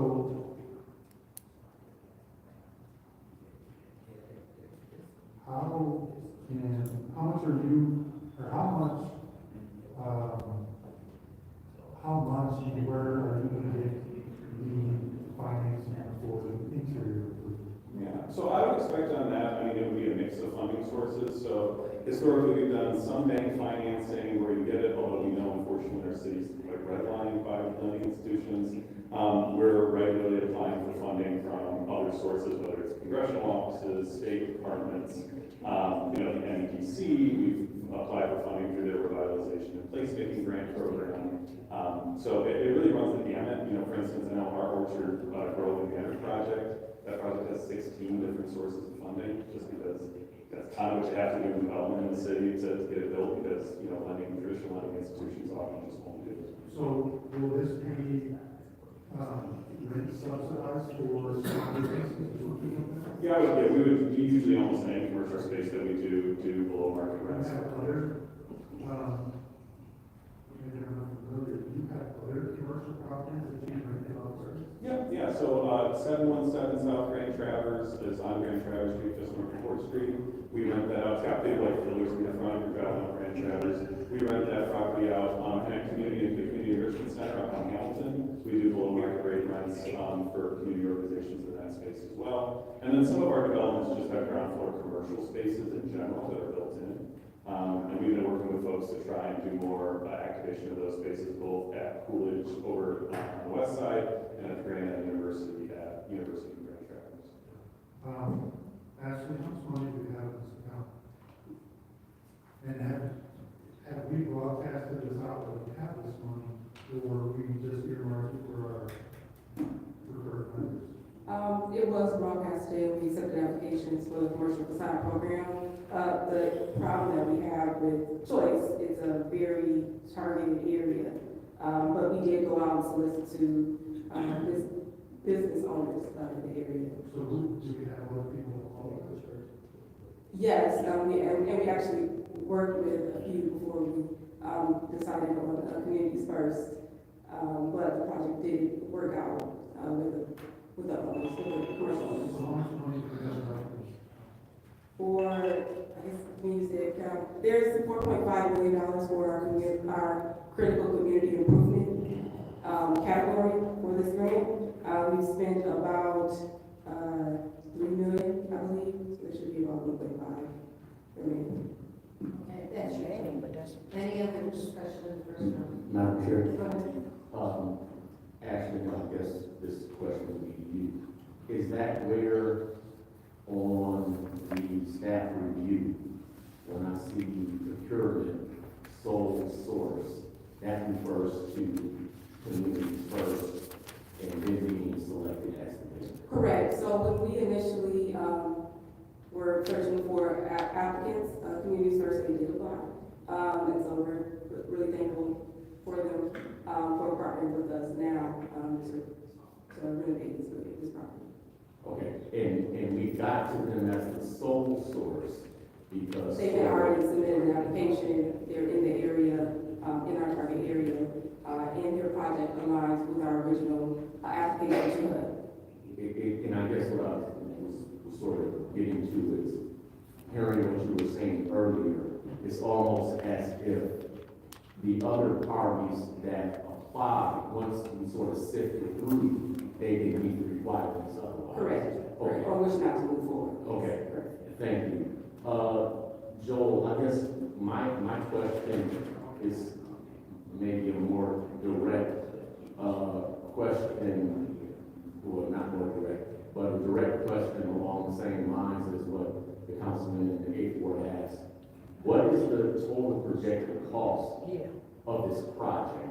how much and where are you gonna get the financing for the interior? Yeah, so I would expect on that, I mean, it would be a mix of funding sources. So historically, we've done some bank financing where you get it, although we know unfortunately our cities like redlining private lending institutions. We're regularly applying for funding from other sources, whether it's congressional offices, state departments, the NEDC. We've applied for funding through their revitalization and placemaking grant program. So it really runs the gamut. For instance, I know our Orchard Grove and Banner project, that project has 16 different sources of funding, just because that's kind of what you have to do in development in the city to get it built, because, traditional lending institutions often just won't do it. So will this be rent subsidized for small businesses? Yeah, we usually almost any commercial space that we do below market rents. You have other commercial properties that you rent out there? Yeah, so 717 South Grand Traverse is on Grand Traverse Street, just north of 4th Street. We rent that out. It's got big white pillars in the front. You're driving up Grand Traverse. We rent that property out in a community enrichment center up on Hamilton. We do below market rate rents for community organizations in that space as well. And then some of our developments just have ground floor commercial spaces in general that are built in. And we've been working with folks to try and do more activation of those spaces, both at Coolidge over on the west side and at the Grand Island University at University of Grand Traverse. Ashley, how much money do we have in this account? And have we broadcasted this out that we have this money, or we just earmarked it for our preferred lenders? It was broadcasted. We accepted applications for the commercial facade program. The problem that we have with Choice is a very targeted area. But we did go out and solicit to business owners in the area. So do we have other people all over the church? Yes, and we actually worked with a few before we decided on communities first. But the project did work out with the owners, with the commercial owners. So how much money do we have left? For, I guess, music, there's $4.5 million for our critical community improvement category for this grant. We've spent about $3 million, I believe, so it should be about $1.5 million. Okay, that's your aim, but that's. Any other discussion in the first round? Madam Chair. Go ahead. Ashley, I guess this question would be to you. Is that where on the staff review, when I see procurement, sole source, that refers to communities first and then being selected as the bidder? Correct. So when we initially were searching for applicants, communities first, they did apply. And so we're really thankful for them for partnering with us now to renovate this property. Okay, and we got to them as the sole source because They had already submitted an application. They're in the area, in our target area, and their project aligns with our original application to HUD. And I guess what I was sort of getting to is hearing what you were saying earlier. It's almost as if the other parties that apply, once we sort of sifted through, they didn't meet the requirements otherwise. Correct. Okay. Or wish not to move forward. Okay. Thank you. Joel, I guess my question is maybe a more direct question, well, not more direct, but a direct question along the same lines as what the councilman in the 8th Ward asked. What is the total projected cost of this project?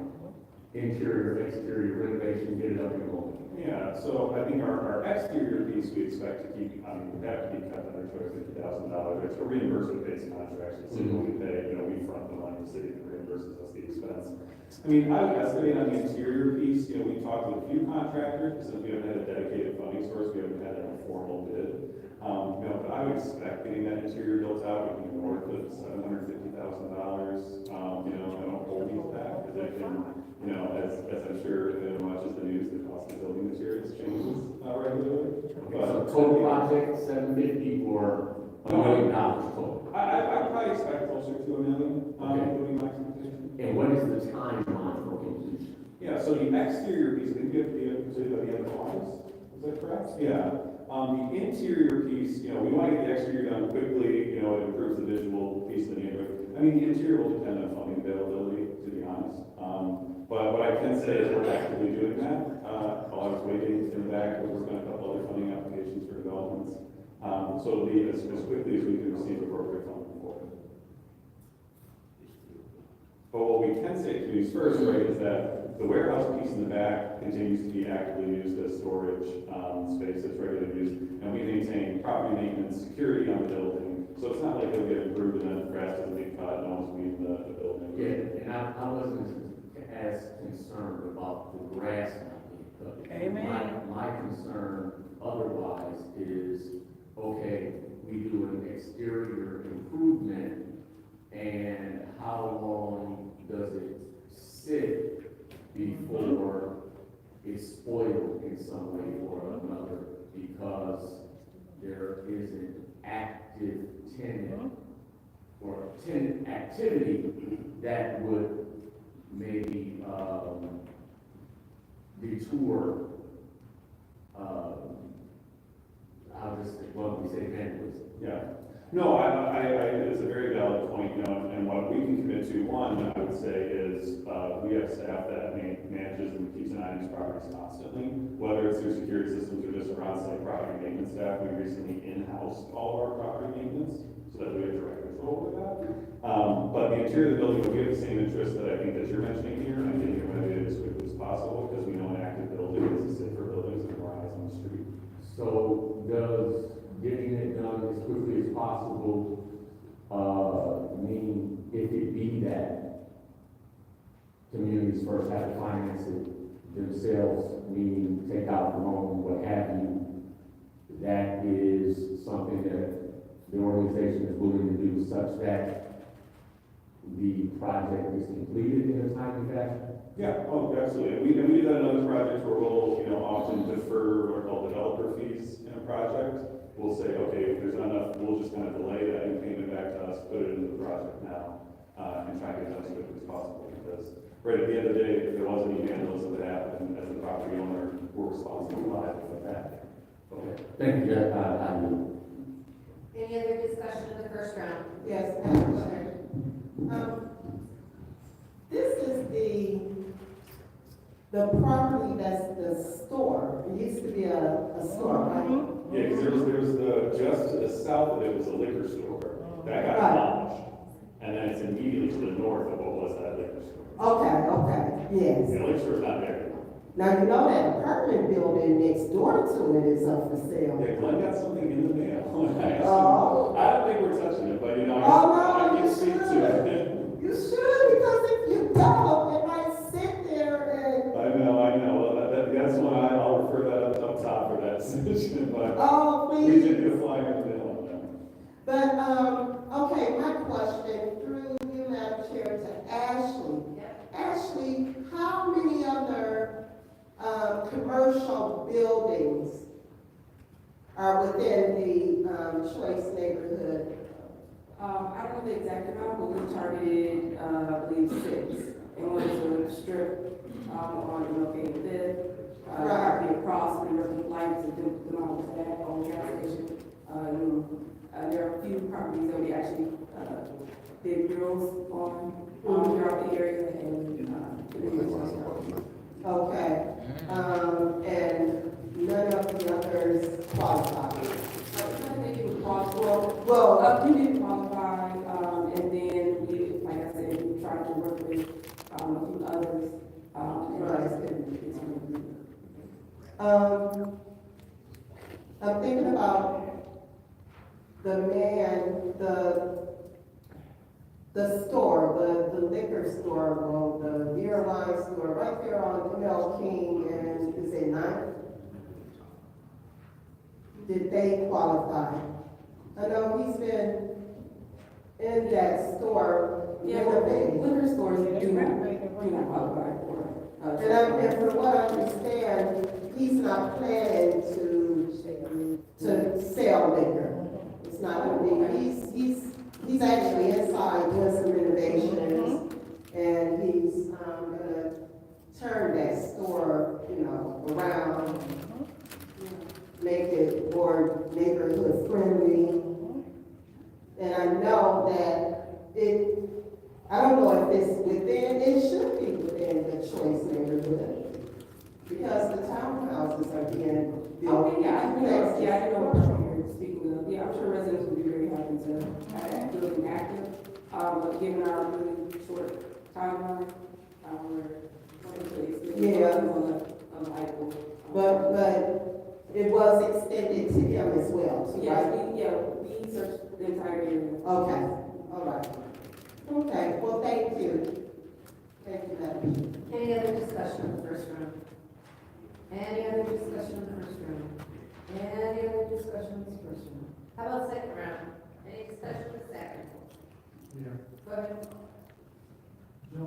Interior, exterior renovation, get it up and going. Yeah, so I think our exterior piece we expect to keep, would have to be cut under $250,000. It's a reimbursement-based contract, so we pay, we front the money, the city reimburses us the expense. I would estimate on the interior piece, we talked with a few contractors, since we haven't had a dedicated funding source, we haven't had a formal bid. But I would expect getting that interior built out would be north of $750,000. I don't hold me to that, because it can, as I'm sure everyone watches the news, the cost of building materials changes regularly. So total project, 750 or $1 million total? I probably expect closer to $1 million, Okay. would be my expectation. And what is the timeline for completion? Yeah, so the exterior piece, I think you have to be able to do by the end of August, is that correct? Yeah. The interior piece, we want to get the exterior done quickly, it improves the visual piece of the neighborhood. I mean, the interior will depend on funding availability, to be honest. But what I can say is we're actively doing that. While I was waiting in the back, we're working on a couple other funding applications for developments. So it'll be as quickly as we can receive appropriate funding for it. But what we can say to you first, right, is that the warehouse piece in the back continues to be actively used as storage space that's regularly used, and we maintain property maintenance, security on the building, so it's not like it'll get improved and then the grass doesn't get cut, no one's weeding the building. Yeah, and I wasn't as concerned about the grass not being cut. Amen. My concern otherwise is, okay, we do an exterior improvement, and how long does it sit before it's spoiled in some way or another, because there is an active tenant or tenant activity that would maybe detour, we say vandalism. Yeah. No, it's a very valid point, and what we can commit to, one, I would say is, we have staff that manages and keeps an eye on these properties constantly, whether it's through security systems or just our on-site property maintenance staff. We recently in-housed all of our property maintenance, so that we have direct control over that. But the interior of the building, we have the same interest that I think that you're mentioning here, and I think we're going to do it as quickly as possible, because we know an active building is a safer building than more eyes on the street. So does getting it done as quickly as possible mean if it be that communities first have to finance it themselves, meaning take out the loan, what have you, that is something that the organization is willing to do such that the project is completed in a timely fashion? Yeah, oh, absolutely. And we do that in other projects where we'll, often defer what are called developer fees in a project. We'll say, okay, if there's not enough, we'll just kind of delay that and payment back to us, put it into the project now, and try to get it done as quickly as possible. Because right at the end of the day, if there was any vandalism that happened, as the property owner, we're responsible for that. Okay, thank you, I do. Any other discussion in the first round? Yes, Madam Chair. This is the property that's the store. It used to be a store, right? Yeah, because there was just to the south of it was a liquor store that got demolished. And then it's immediately to the north of what was that liquor store. Okay, yes. The liquor store's not there anymore. Now, you know that apartment building next door to it is up for sale. Yeah, Glenn got something in the mail. Oh. I don't think we're touching it, but Oh, no, I can speak to it. You should, because if you don't, it might sit there and... I know. Well, that's one I'll refer that up top for that decision, but Oh, please. we did get a flyer in the mail on that. But, okay, my question through you, Madam Chair, to Ashley. Ashley, how many other commercial buildings are within the Choice neighborhood? I don't know the exact amount, but we targeted, I believe 6. And one is a strip, on Located Fifth, property across the river, lights and the mountains that on the gas station. There are a few properties that we actually, did murals on, throughout the area and, Okay, and none of the others qualify. Well, we did qualify, and then we, like I said, we tried to work with, a few others, and I just couldn't get some. I'm thinking about the man, the store, the liquor store, well, the beer wine store, right there on ML King and is it 9th? did they qualify? I know he's been in that store Yeah, but renovating. liquor stores do not qualify for. And from what I understand, he's not planning to sell liquor. It's not gonna be, he's actually inside doing some renovations, and he's, gonna turn that store, around, make it more neighborhood friendly. And I know that I don't know if it's it should be within the choice neighborhood, because the townhouses are being built. Okay, I know what you're speaking of. Yeah, I'm sure residents would be very happy to have that building active. But given our really short timeline, we're But it was extended to him as well, too, right? We searched the entire area. Okay, all right. Okay, well, thank you. Thank you, Madam. Any other discussion in the first round? Any other discussion in the first round? Any other discussion in the first round? How about second round? Any discussion in the second? Yeah. Go ahead. No,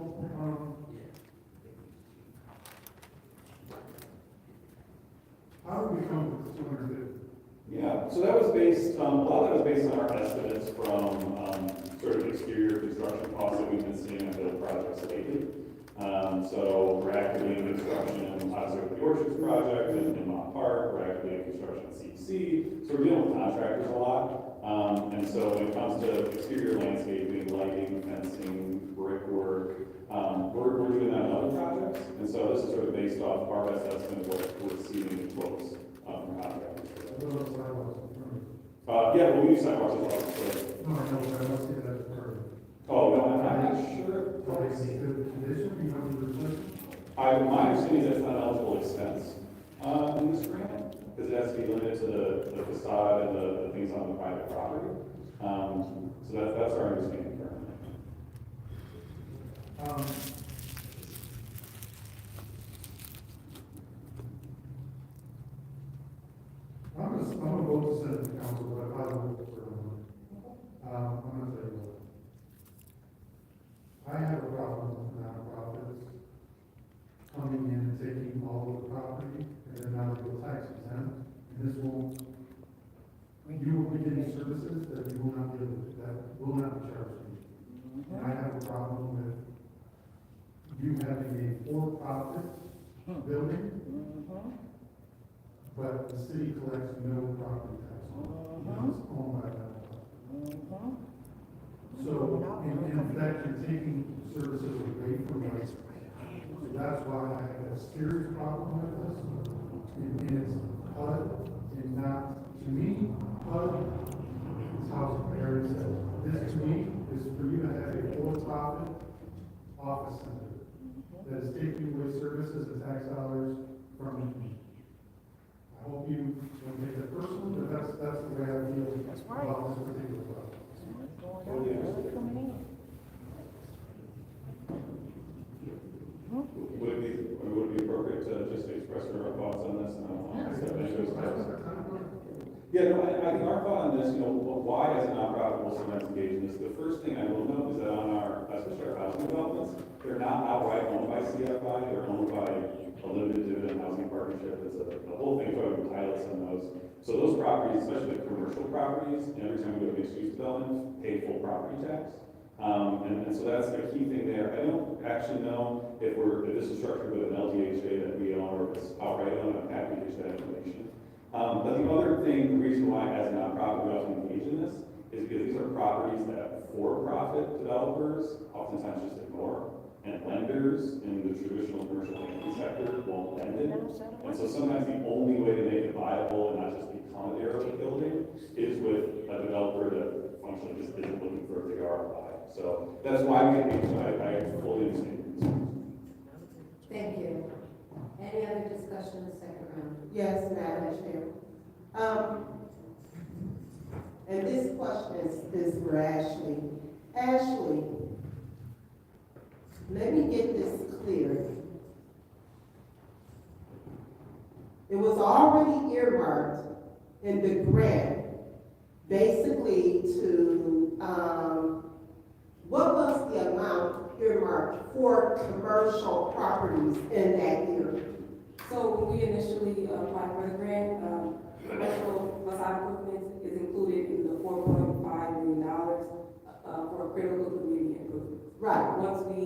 how did we come with 250? Yeah, so that was based, a lot of that was based on our estimates from, sort of exterior construction costs that we've been seeing on build projects lately. So we're actively in construction, obviously with the Orchards project in Mont Park, we're actively in construction at CEC, so we're dealing with contractors a lot. And so when it comes to exterior landscaping, lighting, fencing, brickwork, we're doing that on other projects. And so this is sort of based off our best estimate of what we're receiving in quotes from contractors. Yeah, well, we use sidewalks as well. So. No, I know, but I don't see that as part of it. Oh, no, I'm not sure. Okay, is it good condition, you want to replace it? My understanding is that's not an eligible expense in this grant, because it has to be limited to the facade and the things on the private property. So that's our understanding currently. I'm gonna vote to send it to council, but I will vote for I'm gonna tell you what. I have a problem with nonprofits coming in and taking all of the property and then not able tax exempt, and this won't, you will be getting services that you will not be able to, that will not be charged to you. And I have a problem with you having a for-profit building, but the city collects no property tax on it. It's owned by that. So, in fact, you're taking services away from us. So that's why I have a serious problem with this. And it's HUD, and not, to me, HUD is how Aaron said. This to me is for you to have a for-profit office center that is taking away services and tax dollars from you. I hope you don't take it personal, but that's the way I feel about this particular project. Would it be appropriate to just express your thoughts on this? Yeah, no, I think our thought on this, why as a nonprofit will sometimes engage in this, the first thing I will note is that on especially our housing developments, they're not outright owned by CFI, they're owned by a limited dividend housing partnership. It's the whole thing, so pilots on those. So those properties, especially the commercial properties, every time we go to mixed-use development, pay full property tax. And so that's the key thing there. I don't actually know if this is structured with an LDHA that we own or if it's outright owned. I'm happy to get that information. But the other thing, the reason why as a nonprofit we often engage in this is because these are properties that for-profit developers oftentimes just ignore, and lenders in the traditional commercial banking sector won't lend it. And so sometimes the only way to make it viable and not just become a derelict building is with a developer that functionally just isn't looking for a big ROI. So that's why we get engaged. I fully understand. Thank you. Any other discussion in the second round? Yes, Madam Chair. And this question is for Ashley. Ashley, let me get this clear. It was already earmarked in the grant, basically to, what was the amount earmarked for commercial properties in that year? So when we initially applied for the grant, commercial facade improvements is included in the $4.5 million for critical community improvements. Right. Once we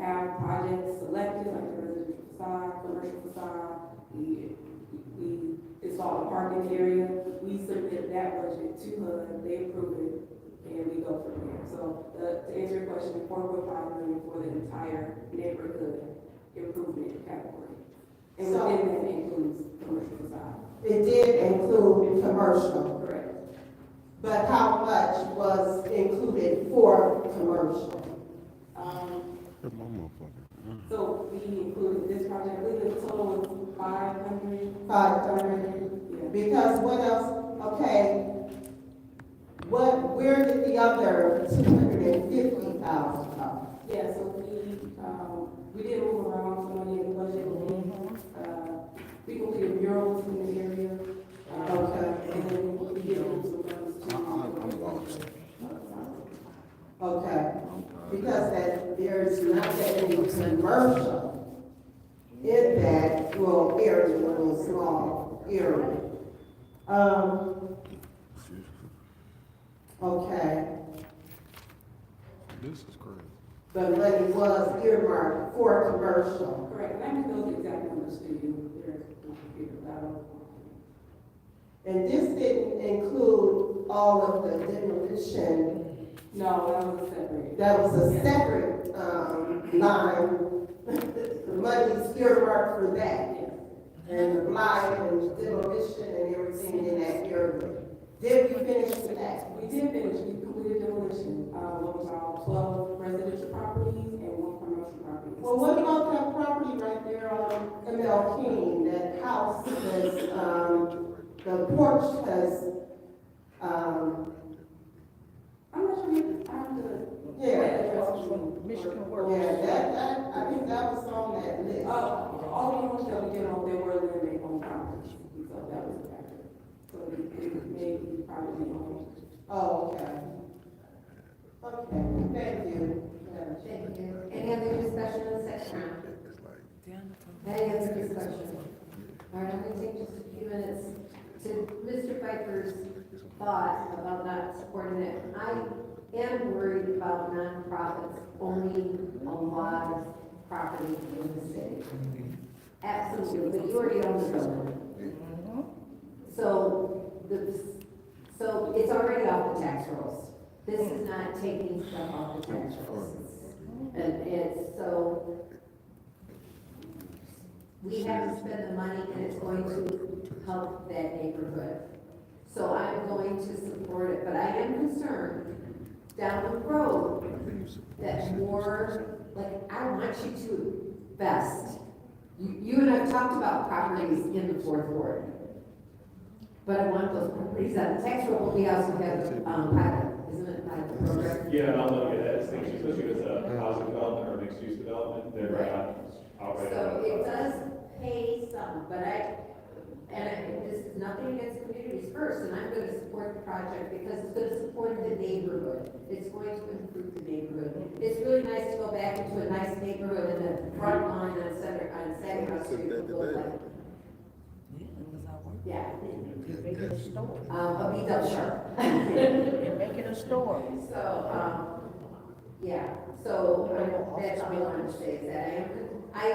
have projects selected, like the residential facade, commercial facade, we install a parking area, we submit that budget to HUD, they approve it, and we go from there. So to answer your question, $4.5 million for the entire neighborhood improvement category. And So- within that includes commercial facade. It did include commercial, Correct. but how much was included for commercial? So we included this project, I believe the total was 500. 500? Yeah. Because what else, okay, where did the other 250,000 come? Yeah, so we did move around some money in the budget. We completed murals in the area. Okay. And then we did move some funds to. I'm lost. Okay, because that, there's not that any commercial in that little area, little small area. Okay, This is crazy. the money was earmarked for commercial. Correct, and I can those exact numbers to you. And this didn't include all of the demolition. No, that was separate. That was a separate, line. The money's earmarked for that. And the blight and demolition and everything in that area. Did we finish with that? We did finish, we completed demolition, what was our 12 residential properties and 1 commercial property. Well, what about that property right there on ML King, that house that's, the porch has, I'm not sure if I have to. Michigan Works. Yeah, that, I think that was on that list. All the ones that we did on, they were limited on property, so that was a factor. So it may be probably on. Oh, okay. Okay, thank you. Thank you. Any other discussion on section round? Any other discussion? All right, I'm gonna take just a few minutes to Mr. Pfeiffer's thought about not supporting it. I am worried about nonprofits owning a lot of property in the city. Absolutely, but you already own the building. So it's already off the tax rolls. This is not taking stuff off the tax rolls. And it's so, we have to spend the money and it's going to help that neighborhood. So I'm going to support it, but I am concerned down the road that more, like, I want you to invest. You and I have talked about properties in the fourth ward. But I want those properties on the tax roll. We also have, pilot, isn't it, pilot program? Yeah, and I'll look at that distinction, especially if it's a housing development or mixed use development, they're right outright. So it does pay some, but this is nothing against communities first, and I'm gonna support the project because it's gonna support the neighborhood. It's going to improve the neighborhood. It's really nice to go back into a nice neighborhood and the front line on Saginaw Street will look like. Yeah. Make it a store. A beat up sharp. Make it a store. So, yeah, so that's all I want to say is that I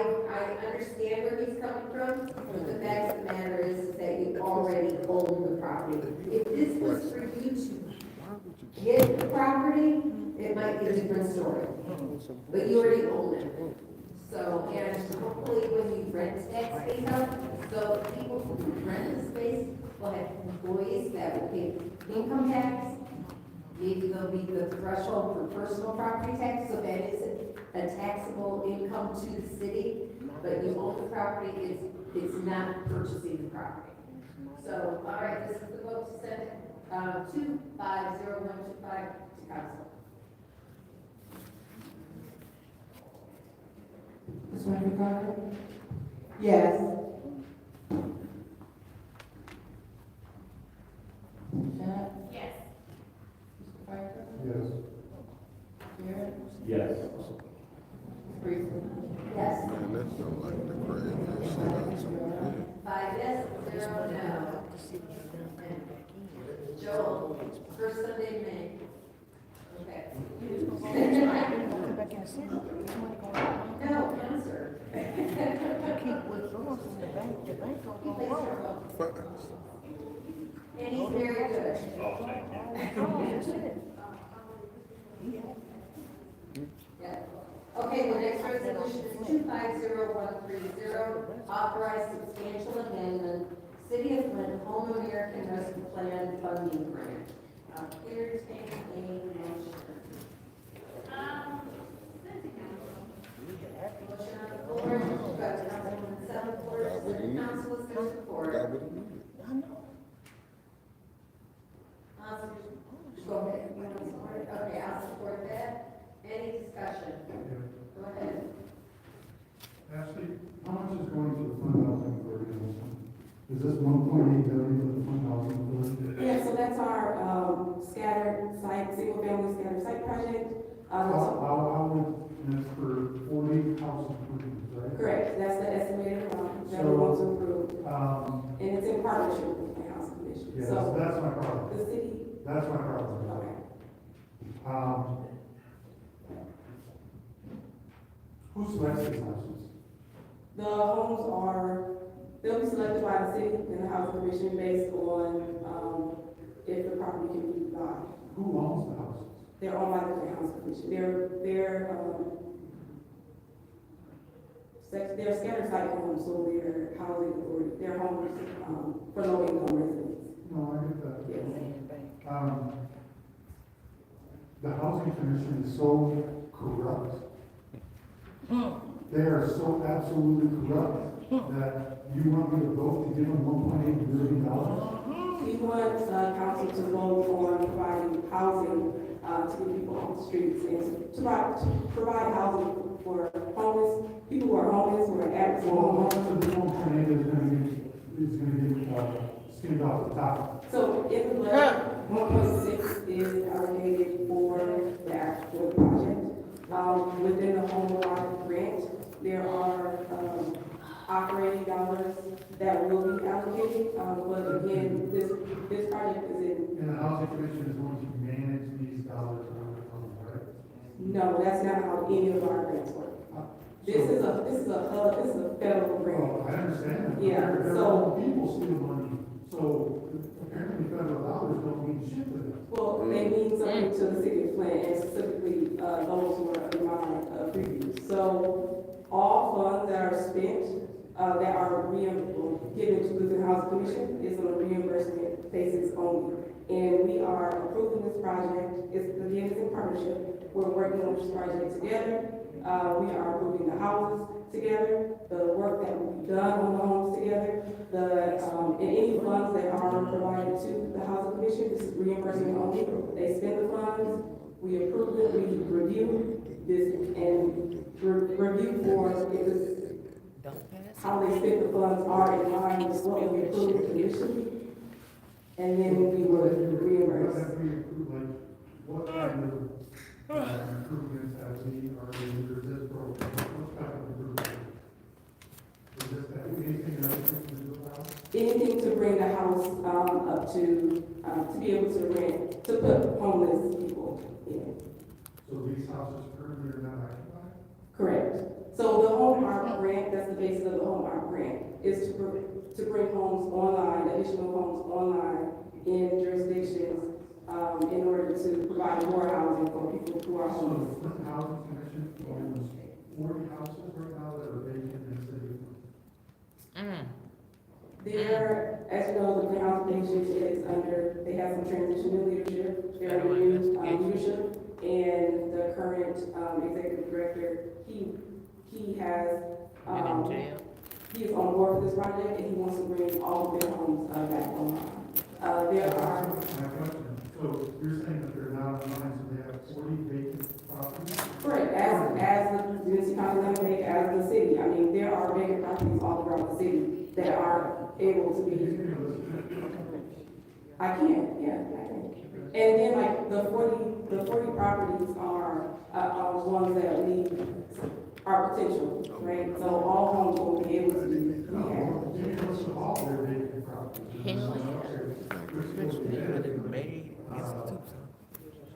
understand where he's coming from, but the fact of the matter is that you already own the property. If this was for you to get the property, it might be a different story, but you already own it. So, and hopefully when you rent that space out, so people who rent the space will have employees that will pay income tax. Maybe there'll be the threshold for personal property tax, so that is a taxable income to the city, but you own the property, it's not purchasing the property. So, all right, this is the vote to send 250125 to council. Ms. Wendy Carter? Yes. Briefly. Yes. Man, that sound like the craziest shit I seen. 5 yes, 0 no. Joel, first Sunday in May. Okay. No, answer. And he's very good. Yeah. Okay, the next resolution is 250130, authorize substantial amendment, City of Flint Home American Rescue Plan funding grant. Here's a motion. Motion on the floor, you've got Councilwoman Sellers, Council is their support. Go ahead, you want to support it? Okay, I'll support that. Any discussion? Go ahead. Ashley, how much is going to the fund housing authority? Is this 1.8 billion for the fund housing authority? Yeah, so that's our, scattered site, single family scattered site project. How would, and it's for 40 house improvements, right? Correct, that's the estimated amount that we want to approve. And it's in partnership with the house commission. Yeah, So that's my problem. the city, That's my problem. okay. Who selects these houses? The homes are, they'll be selected by the city and the house commission based on, if the property can be bought. Who owns the houses? They're owned by the house commission. They're scattered site homes, so they're housing authority. They're homes, for low income residents. No, I get that. Yes. The housing commission is so corrupt. They are so absolutely corrupt that you want me to vote to give them $1.8 billion? We want, council to vote on providing housing, to the people on the streets and to provide housing for homeless, people who are homeless, who are at risk of Well, homeless. most of the $1.8 is going to get skimmed off the top. So in the budget, 1.6 is allocated for the actual project. Within the home market grant, there are, operating dollars that will be allocated, but again, this project is in. And the housing commission is going to manage these dollars, right? No, that's not how any of our grants work. This is a federal grant. Well, I understand that. Yeah, There so- are people steal money, so apparently federal dollars don't mean shit to them. Well, they mean something to the city of Flint, and specifically, those who are in my preview. So, all funds that are spent, that are given to the Housing Commission is on a reimbursement basis only. And we are approving this project, it's in partnership, we're working on this project together. We are approving the houses together, the work that will be done on the homes together, and any funds that are provided to the Housing Commission, this is reimbursement only. They spend the funds, we approve it, we review this, and review for if how they spend the funds are in line with what we approved initially, and then we would reimburse. What kind of improvements have we already under this program? What type of improvement? Is this anything else we can do about? Anything to bring the house, up to be able to rent, to put homeless people in. So these houses currently are not occupied? Correct. So the home mark grant, that's the basis of the home mark grant, is to bring homes online, additional homes online in jurisdictions, in order to provide more housing for people who are homeless. So the housing commission owns 40 houses right now that are vacant in the city. There, as you know, the housing commission is under, they have some transition in leadership, they're under new leadership, and the current, executive director, he has, he is on board with this project, and he wants to bring all of their homes, back online. There are. My question, so you're saying that they're not online, so they have 40 vacant properties? Correct, as the municipality undertake, as the city, I mean, there are vacant properties all around the city that are able to be. I can, yeah, I can. And then like the 40 properties are ones that we are potential, right? So all homes will be able to be rehabbed. Hell yeah.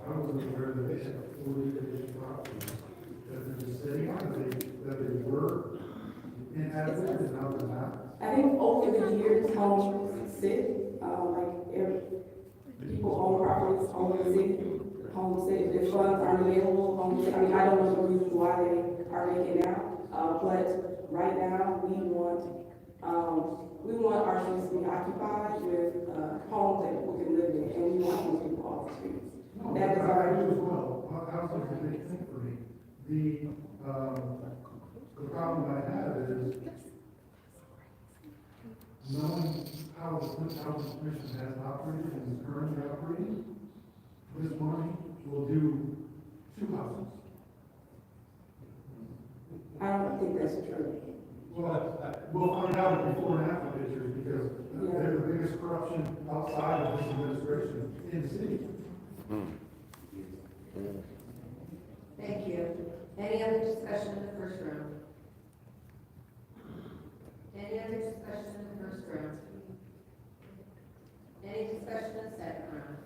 I wasn't aware that they had 40 additional properties that they're just sitting on, that they were inhabited and now they're not. I think over the years, homes sit, people own properties, own the city, homes sit, if funds aren't available, homes sit. I mean, I don't know the reasons why they are vacant now, but right now, we want our streets to be occupied with, homes that people can live in, and we want those people off the streets. That is our. As well, housing is a big thing for me. The problem I have is knowing how the housing commission has operated and is currently operating, this money will do 2 houses. I don't think that's true. Well, we'll find out in before and after pictures because they're the biggest corruption outside of this administration in the city. Thank you. Any other discussion in the first round? Any other discussion in the first round? Any discussion in the second round?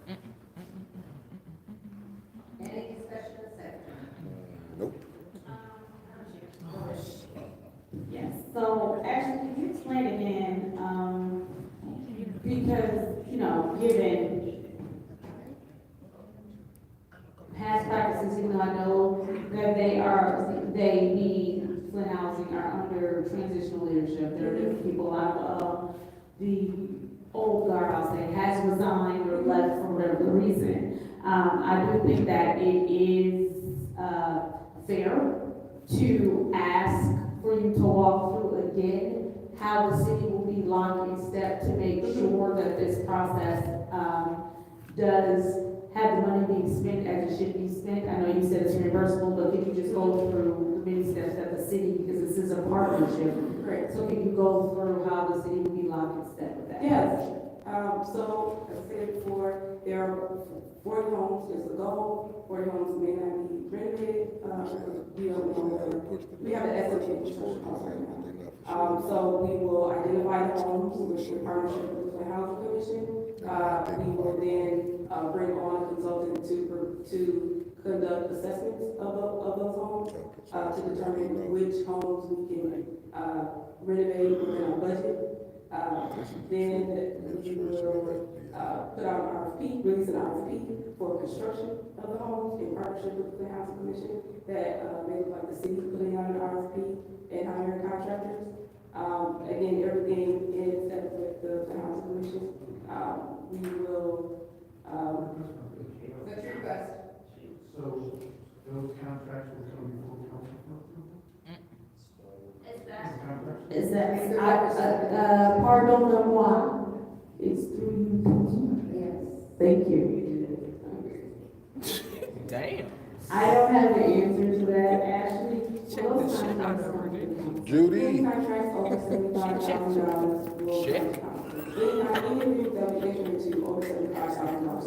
Any discussion in the second round? Nope. Yes, so actually, can you explain again, because, given past practices, even though I know that they need Flint Housing are under transitional leadership. There are different people out of the old guardhouse that has resigned or left for whatever the reason. I do think that it is fair to ask for you to walk through again how the city will be locked in step to make sure that this process does have the money being spent as it should be spent. I know you said it's reimbursable, but could you just go through the many steps that the city, because this is a partnership. Correct. So can you go through how the city will be locked in step with that? Yes. So, as I said before, there are 40 homes is the goal. 40 homes may not be renovated. We don't know. We have the estimate construction cost right now. So we will identify the homes, which in partnership with the Housing Commission. We will then bring on a consultant to conduct assessments of those homes to determine which homes we can renovate within our budget. Then we will put out an RFP, release an RFP for construction of the homes in partnership with the Housing Commission that may look like the city putting out an RFP and hiring contractors. Again, everything is set with the Housing Commission. We will, what's your request? So those contracts will come before council for approval? Is that, pardon the moi, it's through you. Yes. Thank you. Damn. I don't have the answer to that, Ashley. Check the shit out of her, dude. Judy. Contracts over $75,000 will. Check. Any of you that we enter into over $75,000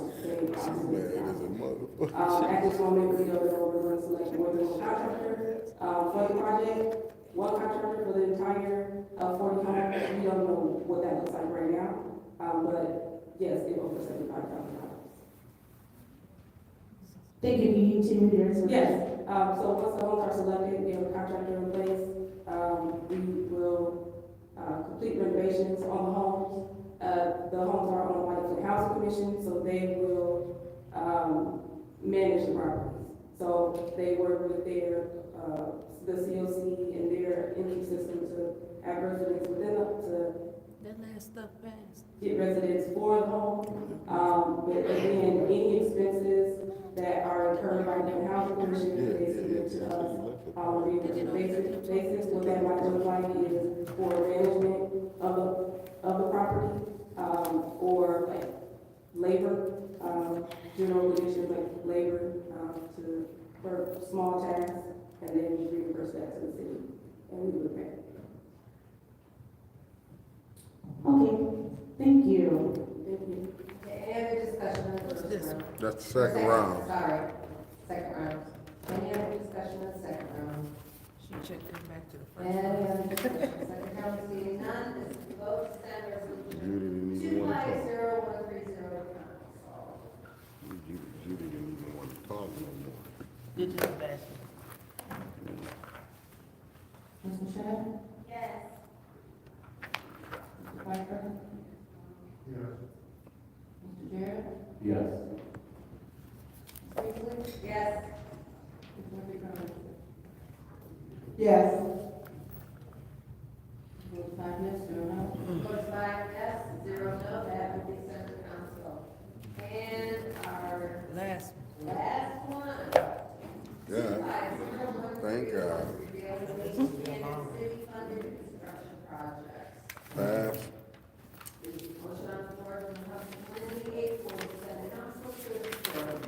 at this moment, we don't know we're going to select more than one contractor for the project. One contractor for the entire 40 homes. We don't know what that looks like right now, but yes, it over $75,000. Thank you. You continue your answer. Yes. So once the homes are selected, we have a contractor in place. We will complete renovations on the homes. The homes are owned by the Housing Commission, so they will manage the properties. So they work with their the COC and their entry system to have residents within That last stuff fast. get residents for the home. But again, any expenses that are incurred by the Housing Commission, they submit to us on a regular basis. What that might look like is for management of the property, or like labor, general conditions like labor, for small tasks, and then we reimburse that to the city, and we do the pay. Okay, thank you. Thank you. Any other discussion on the first round? That's the second round. Sorry, second round. Any other discussion on the second round? check them back to the first Any one. other discussion? Second count seeing none, this is the vote to send resolution Judy didn't even two want to five talk. zero one three zero to council. Judy didn't even want to talk no more. Did you pass? Ms. Michelle? Yes. Mr. Piper? Yes. Mr. Jarrett? Yes. Ms. Priestley? Yes. Ms. Murphy Carter? Yes. Vote 5 yes, 0 no. Votes 5 yes, 0 no, that will be sent to council. And our Last. last one. Yeah. Thank God. City-funded construction projects. Pass. Motion on the floor from Councilman Lindsay, 847, council to approve.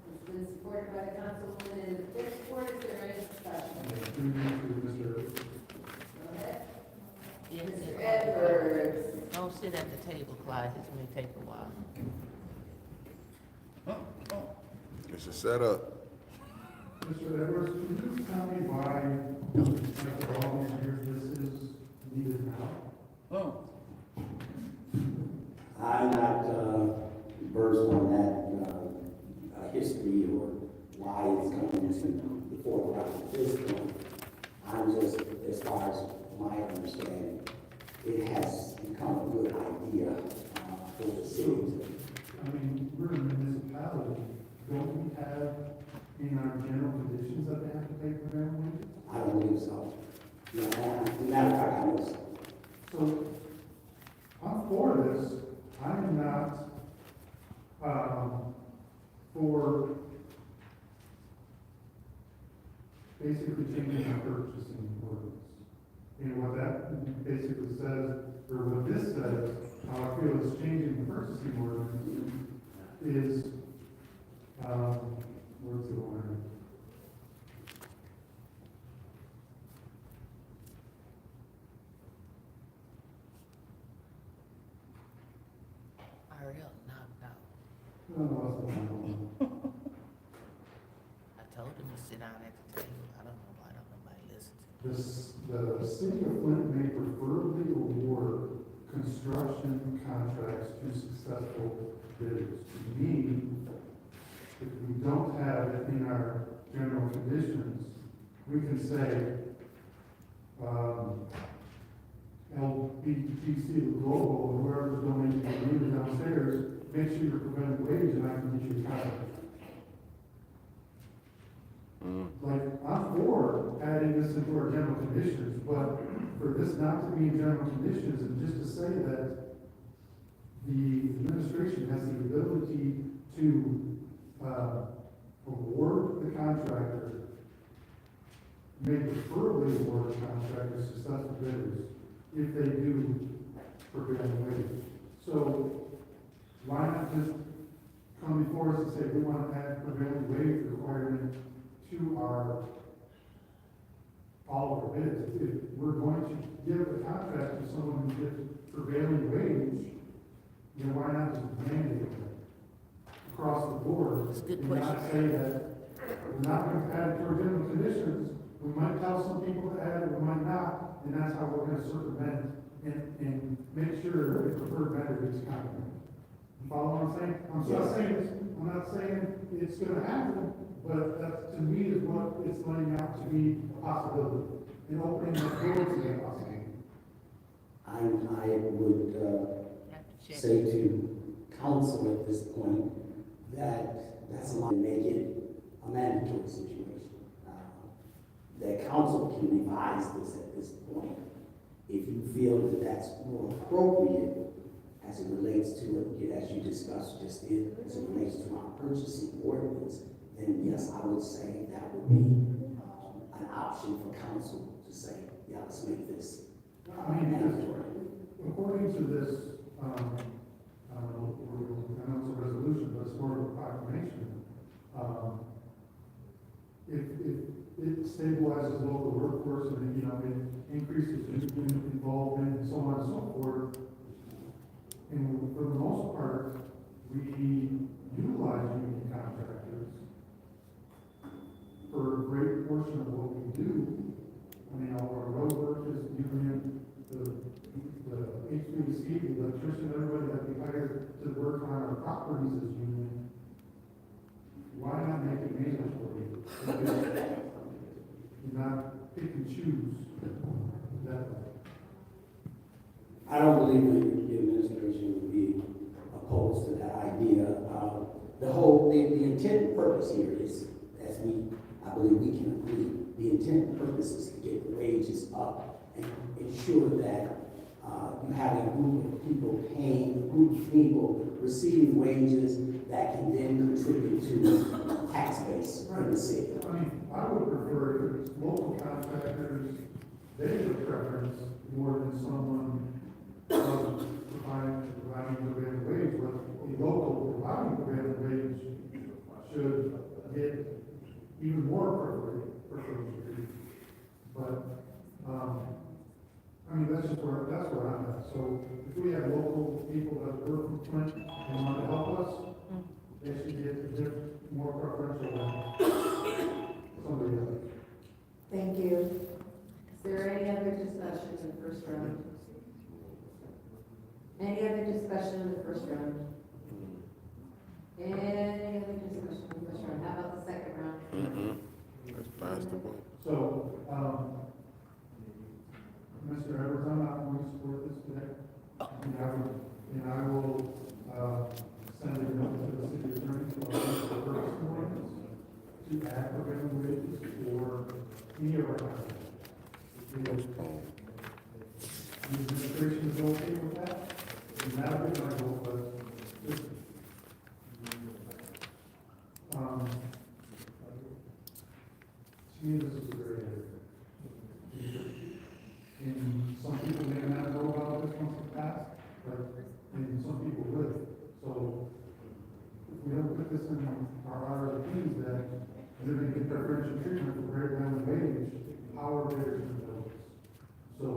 It's been supported by the councilwoman in the fifth ward. Is there any discussion? Go ahead. Mr. Edwards. Don't sit at the table, Clyde, this may take a while. It's a setup. Mr. Edwards, can you just tell me why, after all these years, this is needed now? I'm not versed on that history or why it's coming to the forefront at this point. I'm just, as far as my understanding, it has become a good idea for the city. I mean, we're a municipality, don't we have in our general conditions that they have to pay for their wages? I don't believe so. No, matter of fact, I know so. So, I'm for this, I'm not, for basically changing our purchasing ordinance. And what that basically says, or what this says, how I feel is changing the purchasing ordinance is, where's the order? Ariel knocked out. No, that's the one. I told him to sit down at the table. I don't know why don't nobody listen to him. The city of Flint may preferably award construction contracts to successful bidders. To me, if we don't have it in our general conditions, we can say, LBTC, the global, or whoever's donating the unit downstairs, make sure you're preventing wage and I can get you a contract. Like, I'm for adding this into our general conditions, but for this not to be in general conditions, and just to say that the administration has the ability to, award the contractor, may preferably award the contractor successful bidders, if they do prevailing wage. So, why not just come before us and say, we want to add prevailing wage requirement to all of our bids? If we're going to give a contract to someone who gets prevailing wage, then why not just mandate it across the board? And not say that we're not going to add it to our general conditions. We might tell some people to add it, we might not, and that's how we're going to circumvent and make sure the preferred vendor gets contract. You follow what I'm saying? I'm not saying it's gonna happen, but that, to me, is what it's laying out to be a possibility, and opening the door to the possibility. I would say to council at this point that that's not to make it a mandatory situation. That council can revise this at this point. If you feel that that's more appropriate as it relates to it, as you discussed just did, as it relates to our purchasing ordinance, then yes, I would say that would be an option for council to say, yeah, let's make this mandatory. According to this, I know it's a resolution, but it's more of a proclamation. If it stabilizes local workforce and, it increases union involvement and so on and so forth, and for the most part, we utilize union contractors for properties as union, why not make it mandatory? You not pick and choose that way. I don't believe the administration would be opposed to that idea. The intent and purpose here is, I believe we can agree, the intent and purpose is to get the wages up and ensure that you have a group of people receiving wages that can then contribute to the tax base in the city. I mean, I would prefer if it's local contractors, they would preference more than someone providing prevailing wage, but a local providing prevailing wage should get even more preferential. But, I mean, that's where I'm at. So if we have local people that work from Flint and want to help us, they should get more preferential than somebody else. Thank you. Is there any other discussion in the first round? Any other discussion in the first round? Any other discussion in the first round? How about the second round? Let's pass the vote. So, Mr. Edwards, I'm not going to support this today. And I will, send a note to the city attorney to add prevailing wages for any of our contractors. The administration is okay with that? And that would be my goal, but to me, this is a great area. And some people may not know about this once it passed, and some people will. So if we don't put this in our RFPs that they're going to get preferential treatment for breakdown wage, how are they going to know this? So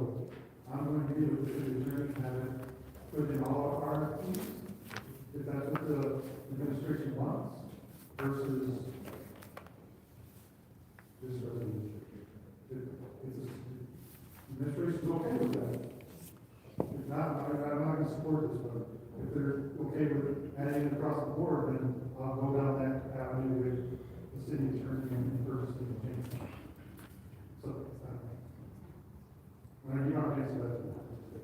I'm going to give it to the attorney to have it put in all our RFPs, if that's what the administration wants, versus this resolution. Administration's okay with that. If not, I'm not going to support this, but if they're okay with adding it across the board, then I'll go down that avenue with the city attorney and purchase the change. So, when you don't answer that,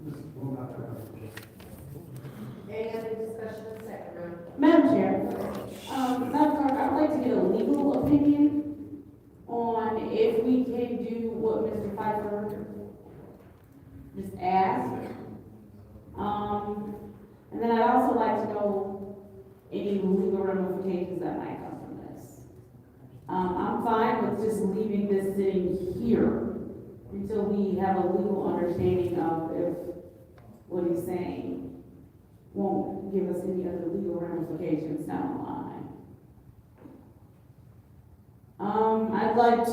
this will not happen. Any other discussion in the second round? Madam Chair, Madam Clerk, I'd like to get a legal opinion on if we can do what Mr. Pfeiffer just asked. And then I'd also like to know any legal ramifications that might come from this. I'm fine with just leaving this sitting here until we have a legal understanding of if what he's saying won't give us any other legal ramifications down the line. I'd like to,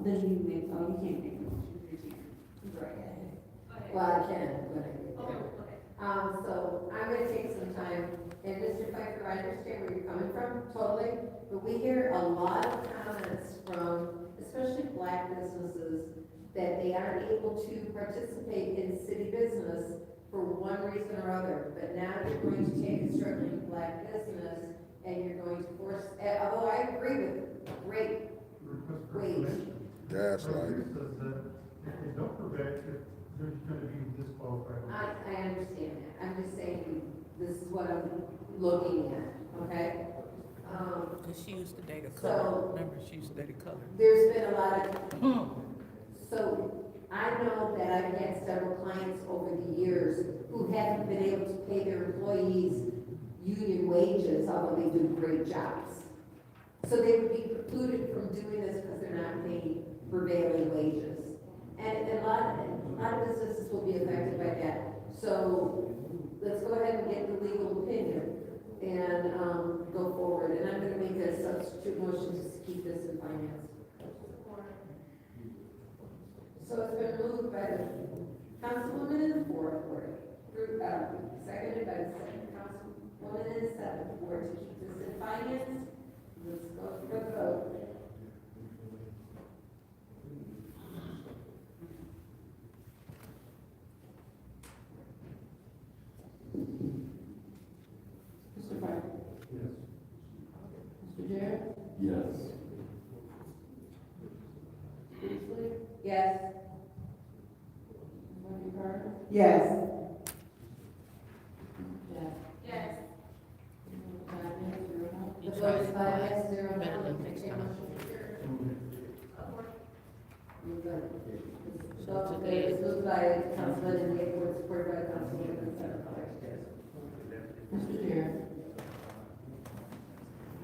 then you make, you can't make a motion. Well, I can, but so I'm gonna take some time, and Mr. Pfeiffer, I understand where you're coming from, totally, but we hear a lot of comments from, especially Black businesses, that they aren't able to participate in city business for one reason or other, but now you're going to take a struggling Black business, and you're going to force, although I agree with great wage. Gaslighting. If they don't prevent it, they're going to be disqualified. I understand that. I'm just saying, this is what I'm looking at, okay? She used the data So, color. Remember, she used the data color. There's been a lot of, so I know that I've had several clients over the years who haven't been able to pay their employees union wages, although they do great jobs. So they would be precluded from doing this because they're not paid prevailing wages. And a lot of businesses will be affected by that. So let's go ahead and get the legal opinion and go forward. And I'm going to make a substitute motion to keep this in finance. So it's been moved by the councilwoman in the fourth ward, seconded by the second councilwoman in the seventh ward to keep this in finance. Let's go for the vote. Yes. Yes. Yes. Yes. The vote is 5 yes, 0 no. So it is moved by Councilman Haywood, supported by Councilwoman Sarah. Mr. Chair.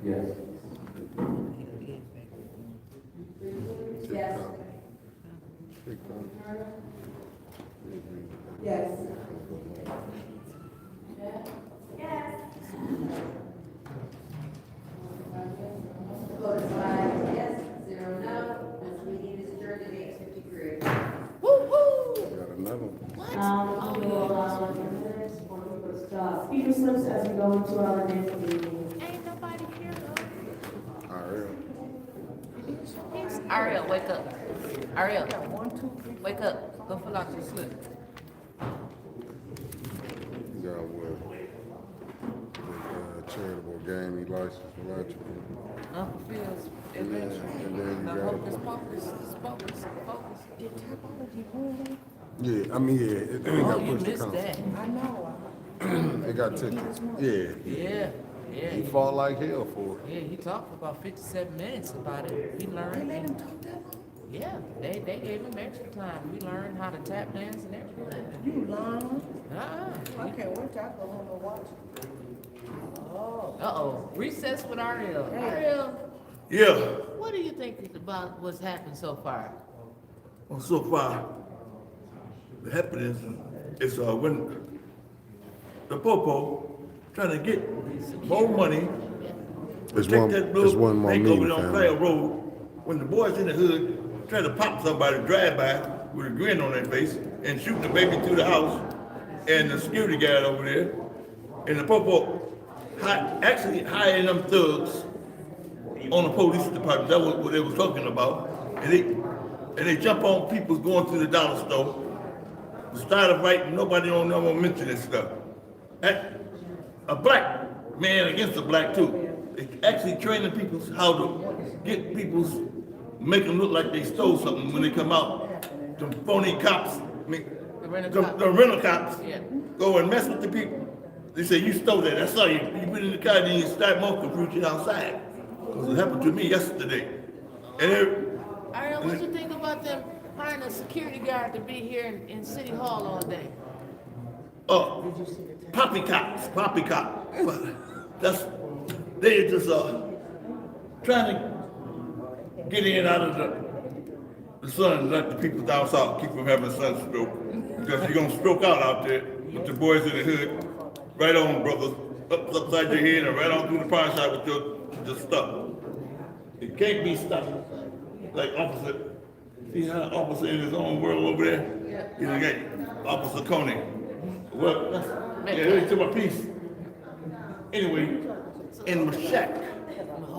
Yes. Yes. Yes. Yes. The vote is 5 yes, 0 no. This meeting is adjourned at 8:53. Got another one. We will, speaker slips as we go into our next meeting. Ain't nobody here though. Ariel. Ariel, wake up. Ariel, wake up. Go fill out your slip. You got what? The charitable gaming license for electrical. Uncle Phil's And then you the got. hocus pocus. Did typology rule? Yeah, I mean, yeah, it Oh, got you pushed to missed council. that. I know. It got taken. Yeah. Yeah. He fought like hell for it. Yeah, he talked for about 57 minutes about it. We learned. They let him talk that long? Yeah, they gave him extra time. We learned how to tap dance and everything. You lying? I can't wait till I go home and watch. Oh. Uh-oh. Recess with Ariel. Ariel, Yeah, what do you think about what's happened so far? well, so far, the happening is when the Popo trying to get more money. There's Take one, that there's little one more bank over meeting, there on family. Clare Road, when the boys in the hood try to pop somebody drive by with a grin on their face and shoot the baby through the house, and the security guard over there, and the Popo actually hiring them thugs on the police department. That was what they was talking about. And they jump on people going to the dollar store. Start a fight, nobody don't never mention this stuff. A black man against a black too. They actually training people how to get people's, make them look like they stole something when they come out. The phony cops, I mean, the rental cops, go and mess with the people. They say, you stole that, I saw you. You put it in the car, then you start smoking fruit you outside. Because it happened to me yesterday. And Ariel, what you think about them hiring a security guard to be here in City Hall all day? Poppycock. They just trying to get in out of the sun, let the people down south keep from having sunstroke. Because you're gonna stroke out there with the boys in the hood. Right on, brothers, upside your head and right on through the pawn shop with your stuff. It can't be stopped. Like Officer, see how Officer in his own world over there? You know, got Officer Coney. Well, yeah, to my piece. Anyway, in my shack,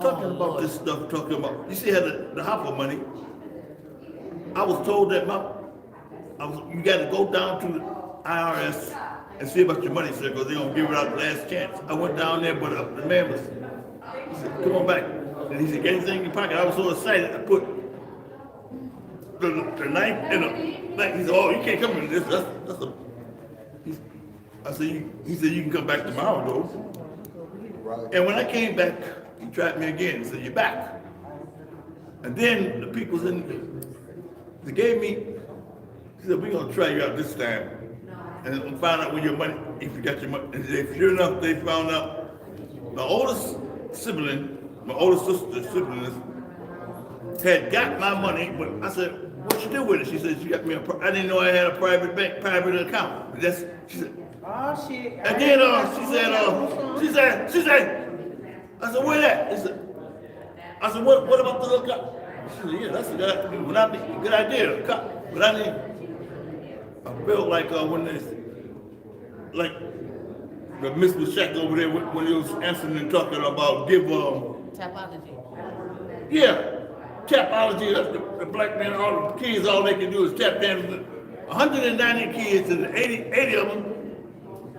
talking about this stuff, talking about, you see how the Hopper money, I was told that you gotta go down to the IRS and see about your money, sir, because they're gonna give it out the last chance. I went down there, but the man was, he said, come on back. And he said, get anything in your pocket. I was so excited, I put the knife in the knife. He said, oh, you can't come in this, that's a, I said, he said, you can come back tomorrow, though. And when I came back, he tried me again and said, you're back. And then the people's they gave me, he said, we're gonna try you out this time. And find out where your money, if you got your money. And sure enough, they found out my oldest sibling, my oldest sister's siblings, had got my money, but I said, what you do with it? She said, she got me I didn't know I had a private account. She said, Oh, shit. and then she said, I said, where that? I said, what about the little cop? She said, yeah, that's a good idea, cop. But I felt like when like the Mr. Shack over there when he was answering and talking about Tapology. Yeah, tapology. That's the black man. All the kids, all they can do is tap dance. 190 kids and 80 of them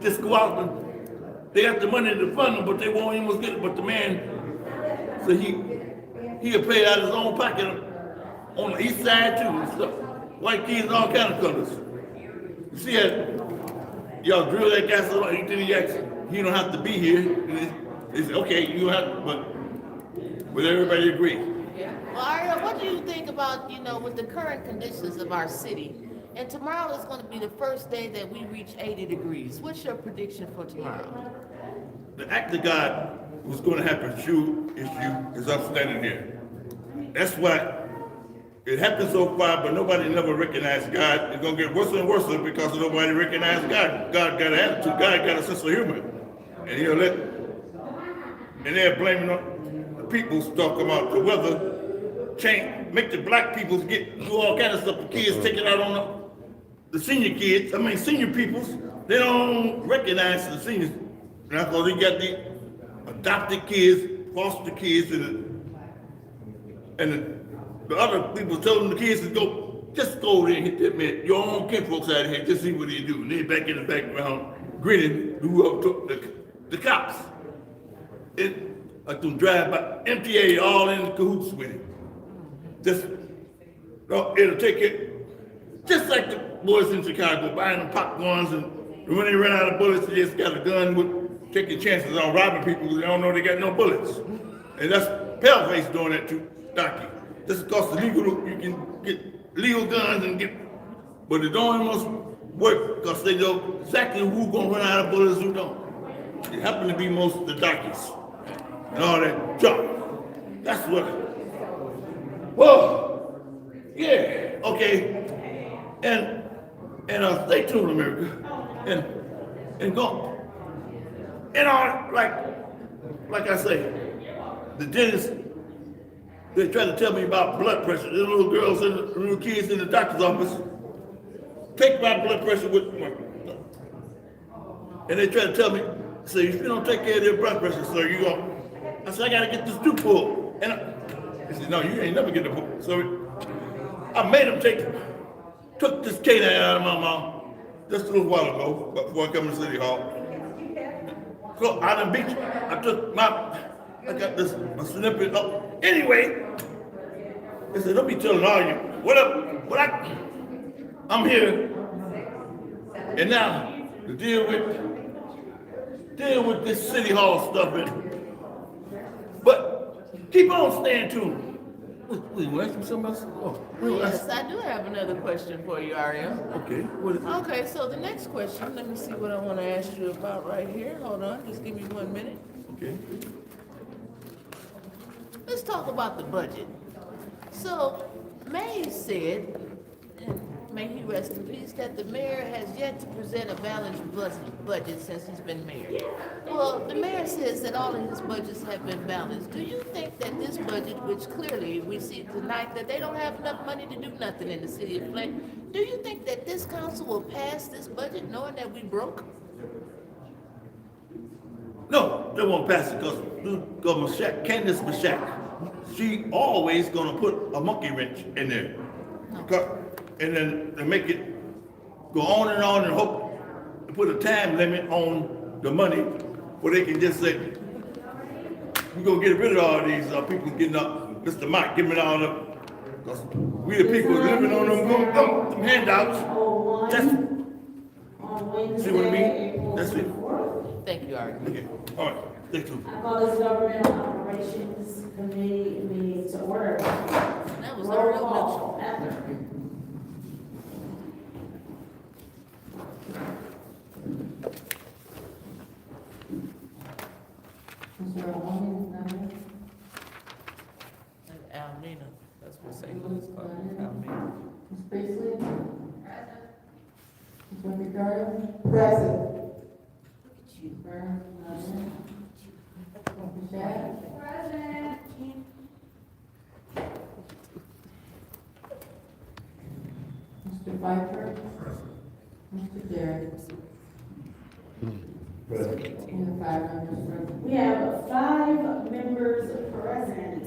just go out and they got the money to fund them, but they won't even get it. But the man, so he'll pay out of his own pocket on the east side too and stuff. White kids and all kind of colors. You see that y'all drill that guy so he didn't he don't have to be here. They say, okay, you don't have to, but will everybody agree? Well, Ariel, what do you think about, with the current conditions of our city? And tomorrow is going to be the first day that we reach 80 degrees. What's your prediction for tomorrow? The act of God was going to happen issue is I'm standing here. That's why it happened so far, but nobody never recognized God. It's going to get worse and worse because nobody recognized God. God got an attitude. God got a sense of humor. And he'll and they're blaming the people talking about the weather change, make the black people do all kind of stuff. The kids take it out on the senior kids. Senior peoples, they don't recognize the seniors. And that's why they got the adopted kids, foster kids, and the other people telling the kids to just go over there and hit that man, your own kinfolks out here, just see what he do. And they back in the background, grinning, whoever took the cops. Like them drive by, MTA all in cahoots with it. It'll take it, just like the boys in Chicago, buying them popcorns, and when they run out of bullets, they just got a gun with taking chances on robbing people because they don't know they got no bullets. And that's Paleface doing that too, Donkey. Just because you can get legal guns but it don't almost work because they know exactly who's gonna run out of bullets, who don't. It happen to be most of the darkies and all that junk. That's what. Whoa, yeah, okay, and stay tuned, America, and go, and all like I say, the dentist. They try to tell me about blood pressure. The little girls and the little kids in the doctor's office take my blood pressure with me. And they try to tell me, say, if you don't take care of your blood pressure, sir, you go. I said, I gotta get this tube pulled. And they said, no, you ain't never get the pull. So I made them took this canine out of my mouth just a little while ago, before I come to City Hall. So I done beat you. I got this a snippet up. Anyway, they said, don't be telling all you. What up? I'm here. And now to deal with this City Hall stuff. But keep on staying tuned. Wait, you asking something else? Yes, I do have another question for you, Ariel. Okay, what is it? Okay, so the next question, let me see what I want to ask you about right here. Hold on, just give me 1 minute. Okay. Let's talk about the budget. So, May said, and may he rest in peace, that the mayor has yet to present a balanced budget since he's been mayor. Well, the mayor says that all of his budgets have been balanced. Do you think that this budget, which clearly we see tonight that they don't have enough money to do nothing in the city of Flint, do you think that this council will pass this budget knowing that we broke? No, they won't pass it because Candace Mashak, she always gonna put a monkey wrench in there. And then they make it go on and hope to put a time limit on the money where they can just say, we're gonna get rid of all these people getting up, Mr. Mike, give me all the, because we the people living on them handouts. See what I mean? That's it. Thank you, Ari. Okay, all right, thank you. I call this Governmental Operations Committee meeting to order. That was Roll Ariel call. Almina, that's what St. Louis called it, Almina. Ms. Priestley? Ms. Winfrey-Carter? Present. Ms. Burns? Ms. Shaq? Mr. Pfeiffer? Mr. Derrick? And 5 members present. We have 5 members present.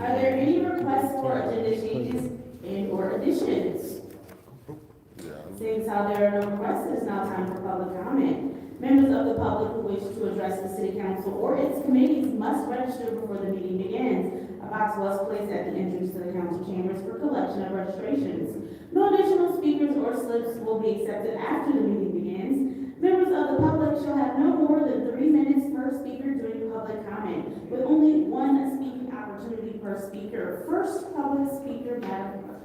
Are there any requests for agenda changes and/or additions? Seeing how there are no requests, it is now time for public comment. Members of the public who wish to address the city council or its committees must register before the meeting begins. A box was placed at the entrance to the council chambers for collection of registrations. No additional speakers or slips will be accepted after the meeting begins. Members of the public shall have no more than 3 minutes per speaker during public comment, with only 1 speaking opportunity per speaker. First public speaker, Madam Clerk.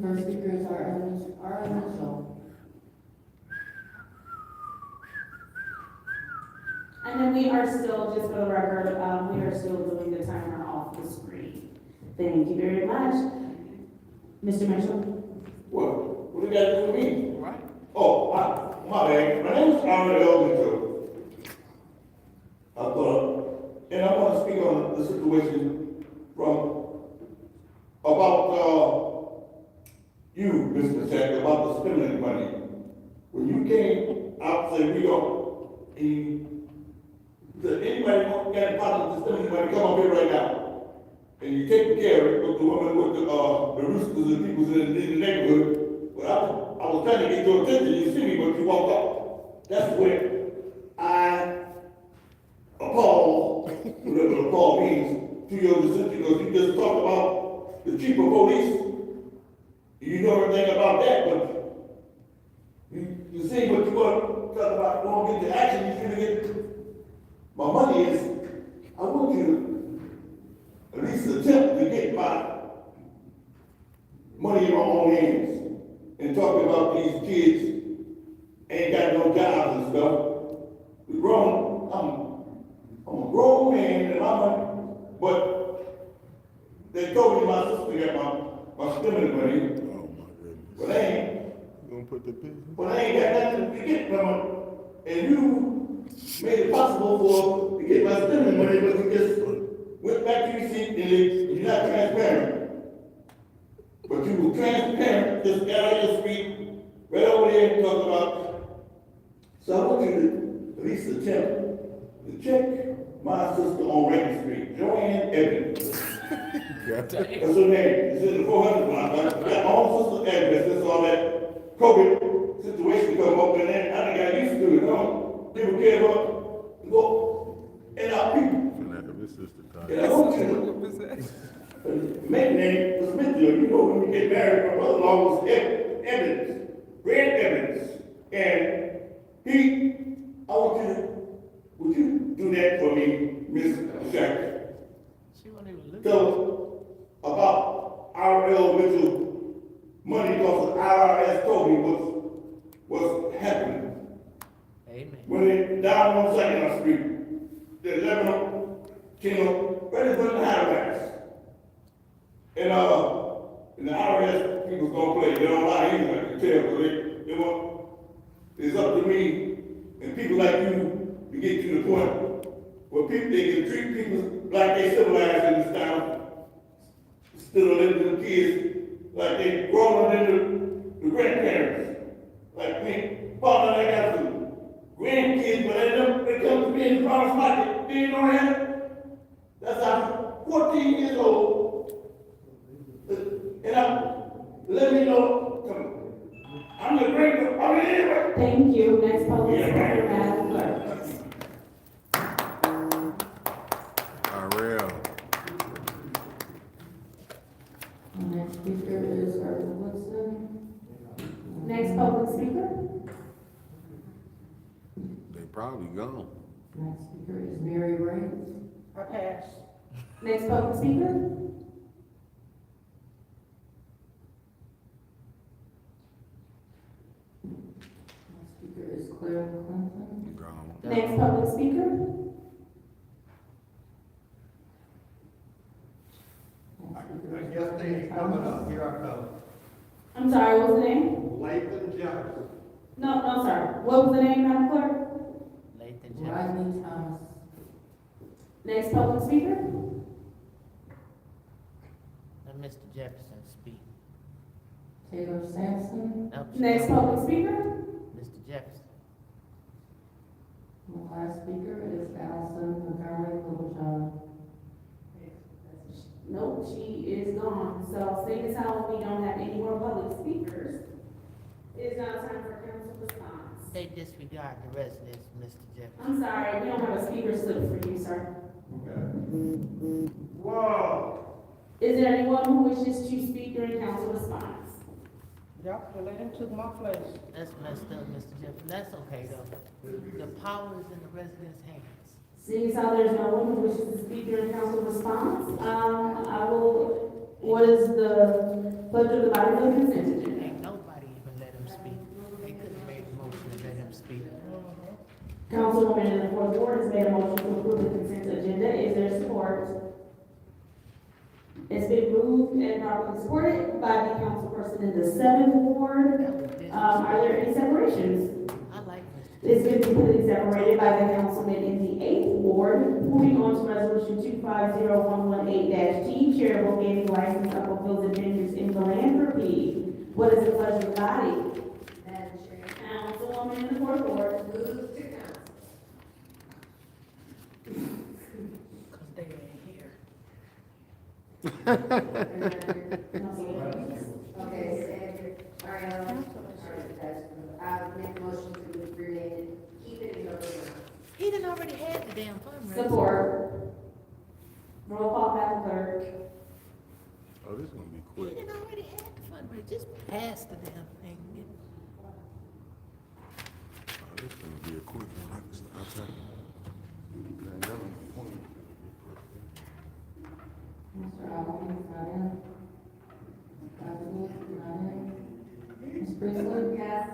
First speaker is our initial. And then we are still, just for the record, we are still doing the timer off the screen. Thank you very much. Mr. Mitchell? What do you got to do with me? Right. Oh, my bad. My name is Aaron Mitchell. I thought, and I want to speak on the situation about you, Mr. Jack, about the stimulus money. When you came out and said said anybody got a problem with the stimulus money, come up here right now. And you take care of it with the woman with the roosters and people in the neighborhood. But I was trying to get your attention, you see me, but you walked off. That's when I appalled, whatever appalled means, to your decision, because you just talked about the chief of police. You know everything about that, but you see what you want to talk about, you want to get the action, you should get. My money is, I want you to at least attempt to get my money in my own hands. And talking about these kids ain't got no jobs and stuff. I'm a grown man and but they told me my sister got my stimulus money. Oh my goodness. But they ain't. You gonna put the business? But I ain't got nothing to get from it. And you made it possible to get my stimulus money, but you just went back to your seat and you're not transparent. But you were transparent, just got out your feet, right over there and talked about. So I want you to at least attempt to check my sister on Rankin Street, Joanne Evans. That's her name. It's in the 400 block. I got my own sister's address. That's all that COVID situation come up, and then I done got used to it. People care about go and our people. And I want you to make name was Mitchell. You know when we get married, my brother-in-law was Evans, Grant Evans, and I want you to, would you do that for me, Miss Jackson? Tell us about R.L. Mitchell money, because the IRS told me what's happening. Amen. When they down on 2nd Street, the 11 Kingdom, right in front of the Halifax. And the IRS people's gonna play. They don't lie either, I can tell, but they want, it's up to me and people like you to get to the point where people, they can treat people like they civilized in this town, instead of letting the kids like they grown up into the grandparents. Like me, father, I got some grandkids, but they come to me in the farmer's market, they ain't know that. That's how I'm 14 years old. And let me know, I'm the great, anyway. Thank you. Next public speaker, Madam Clerk. Next speaker is Irvin Woodson. Next public speaker. They probably gone. Next speaker is Mary Raines. I pass. Next public speaker. Next speaker is Claire Clinton. Gone. Next public speaker. I guess they ain't coming up. Here I come. I'm sorry, what was the name? Lathan Jefferson. No, sorry. What was the name, Madam Clerk? Rodney Thomas. Next public speaker. Let Mr. Jefferson speak. Taylor Sampson. Next public speaker. Mr. Jefferson. The last speaker is Allison Montgomery Littlejohn. Nope, she is gone. So seeing as how we don't have any more public speakers, it is now time for council response. They disregard the residents, Mr. Jefferson. I'm I'm sorry, we don't have a speaker slip for you, sir. Whoa. Is there anyone who wishes to speak during council response? Y'all could let him took my place. That's messed up, Mr. Jefferson. That's okay though. The power is in the residents' hands. Seeing as how there's no one who wishes to speak during council response, what is the pleasure of the body for the consent agenda? Ain't nobody even let him speak. They couldn't have made a motion to let him speak. Councilwoman in the fourth ward has made a motion to approve the consent agenda. Is there support? It's been moved and properly supported by the councilperson in the seventh ward. Are there any separations? I like Mr. It's been completely separated by the councilman in the eighth ward. Moving on to resolution 250118-T, charitable gaming license of fulfills adventures in philanthropy. What is the pleasure of the body? Madam Chair. Councilwoman in the fourth ward. Move to council. Cause they ain't here. Okay, Senator Ariel. I'll make a motion to create, keep it in open. He done already had the damn fundraiser. Support. Roll call, Madam Clerk. Oh, this is gonna be He quick. done already had the fundraiser. Just pass the damn thing. Oh, this is gonna be a quick one. I'll tell you. Man, that was the point. Mr. Allen, not in. Dr. Wolf, not in. Ms. Priestley? Yes.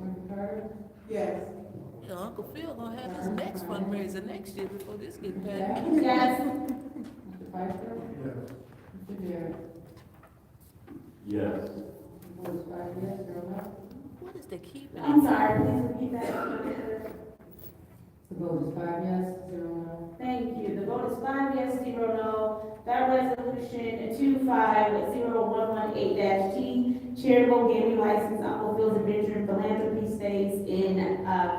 Mr. Carter? Yes. Yeah, Uncle Phil gonna have his next fundraiser next year before this gets passed. Yes. Mr. Pfeiffer? Yes. Mr. Jarrett? Yes. The vote is 5 yes, 0 no. What is they keeping? I'm sorry, please repeat that. The vote is 5 yes, 0 no. Thank you. The vote is 5 yes, 0 no. That resolution 250118-T, charitable gaming license, Uncle Phil's Adventure and Philanthropy stays in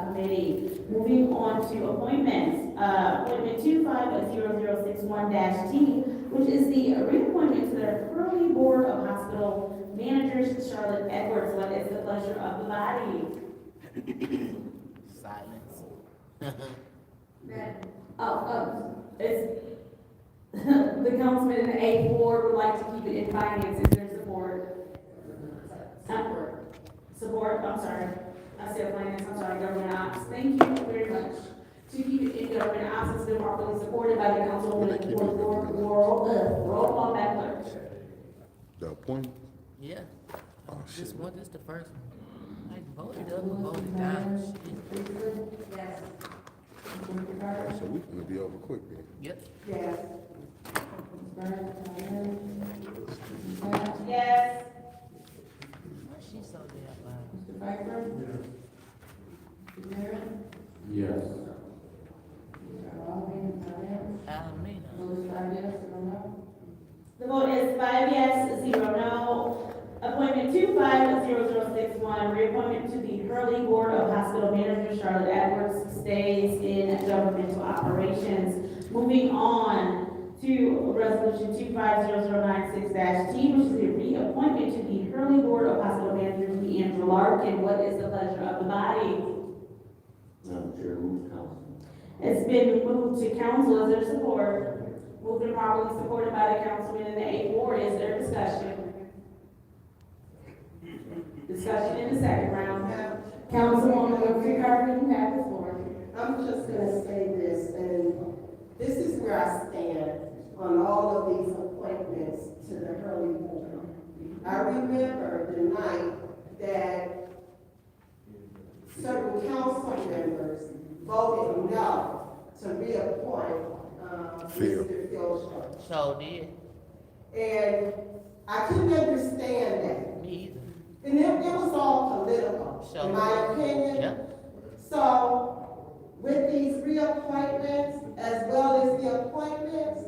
committee. Moving on to appointments. Appointment 250061-T, which is the reappointment to the Hurley Board of Hospital Managers, Charlotte Edwards. What is the pleasure of the body? Silence. It's, the councilman in the eighth ward would like to keep it in finance. Is there support? Support, I'm sorry. I said finance, I'm sorry, government ops. Thank you very much. To keep it in government ops, it's been properly supported by the councilwoman in the fourth ward. Roll call, Madam Clerk. The appointment? Yeah. Oh, shit. This one is the first one. I voted up and voted down. Shit. Yes. Mr. Carter? So we gonna be over quick then. Yep. Yes. Ms. Burns, not in. Ms. Bass? Yes. Why she so damn loud? Mr. Pfeiffer? Mr. Jarrett? Yes. Mr. Allen, not in. Alameda. The vote is 5 yes, 0 no. The vote is 5 yes, 0 no. Appointment 250061, reappointment to the Hurley Board of Hospital Managers, Charlotte Edwards stays in governmental operations. Moving on to resolution 250096-T, which is the reappointment to the Hurley Board of Hospital Managers, Leandra Larkin. What is the pleasure of the body? Madam Chair, move to council. It's been moved to council. Is there support? Moved and properly supported by the councilman in the eighth ward. Is there discussion? Discussion in the second round. Councilwoman Carter, you have the floor. I'm just gonna say this, and this is where I stand on all of these appointments to the Hurley Board. I remember the night that certain council members voted no to reappoint, Mr. Phil. So did. And I couldn't understand that. Me either. And it was all political, in my opinion. Yep. So, with these reappointments, as well as the appointments,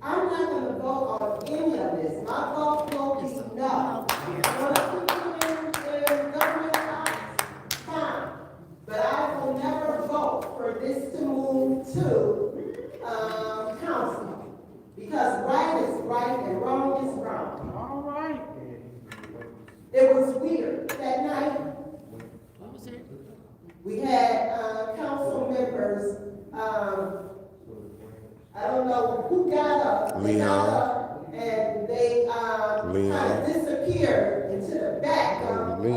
I'm not gonna vote on any of this. My vote will be no. Want to keep it in government office? Fine. But I will never vote for this to move to, council. Because right is right and wrong is wrong. All right. It was weird that night. What was it? We had, Council members, I don't know who got up. They got up and they, kind of disappeared into the back of the,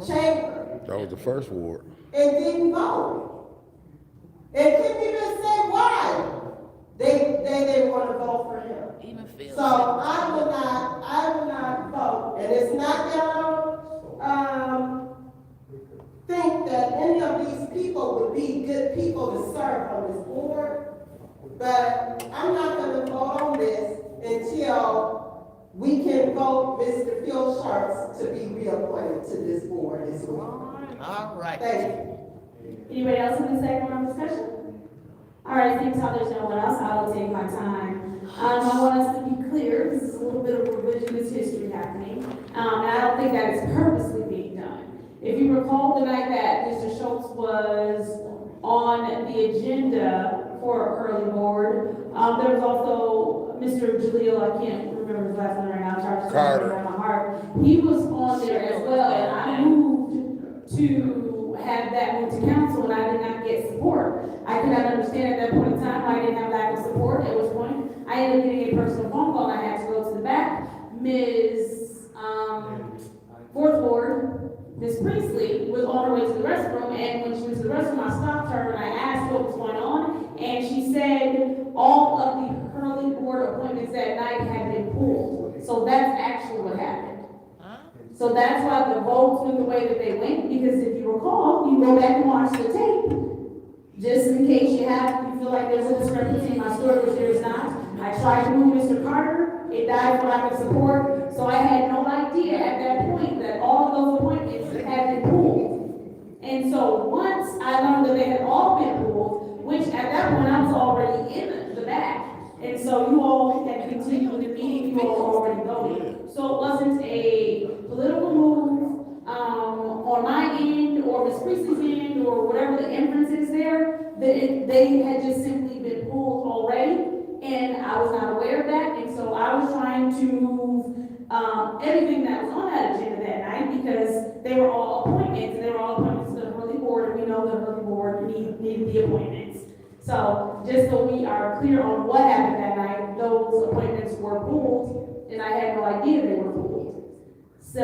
chamber. That was the first ward. And didn't vote. And couldn't even say why they didn't want to vote for him. So I will not vote. And it's not y'all think that any of these people would be good people to serve on this board. But I'm not gonna vote on this until we can vote Mr. Phil Sharps to be reappointed to this board as well. All right. Thank you. Anybody else in the second round of discussion? All right, thanks, how there's no one else, I will take my time. I want us to be clear, this is a little bit of revisionist history happening, and I don't think that is purposely being done. If you recall the night that Mr. Schultz was on the agenda for Curly Board, there was also Mr. Jaleel, I can't remember his last name right now, I'm trying to remember my heart. He was on there as well, and I moved to have that move to council, and I did not get support. I could not understand at that point in time why I didn't have lack of support, at which point I ended up getting a personal phone call, and I had to go to the back. Ms. Fourth Ward, Ms. Priestley, was on her way to the restroom, and when she went to the restroom, I stopped her and I asked what was going on, and she said all of the Hurley Board appointments that night had been pulled. So that's actually what happened. So that's why the votes went the way that they went, because if you recall, you go back and watch the tape, just in case you feel like there's a discrepancy in my story, which there is not. I tried to move Mr. Carter, it died for lack of support, so I had no idea at that point that all of those appointments had been pulled. And so once I learned that they had all been pulled, which at that point I was already in the back, and so you all had continued with the meeting, you all were already voting. So it wasn't a political move on my end or Ms. Priestley's end or whatever the inference is there, that they had just simply been pulled already, and I was not aware of that, and so I was trying to move everything that was on that agenda that night, because they were all appointments, and they were all appointments to the Hurley Board, and we know the Hurley Board needed the appointments. So just so we are clear on what happened that night, those appointments were pulled, and I had no idea they were pulled. So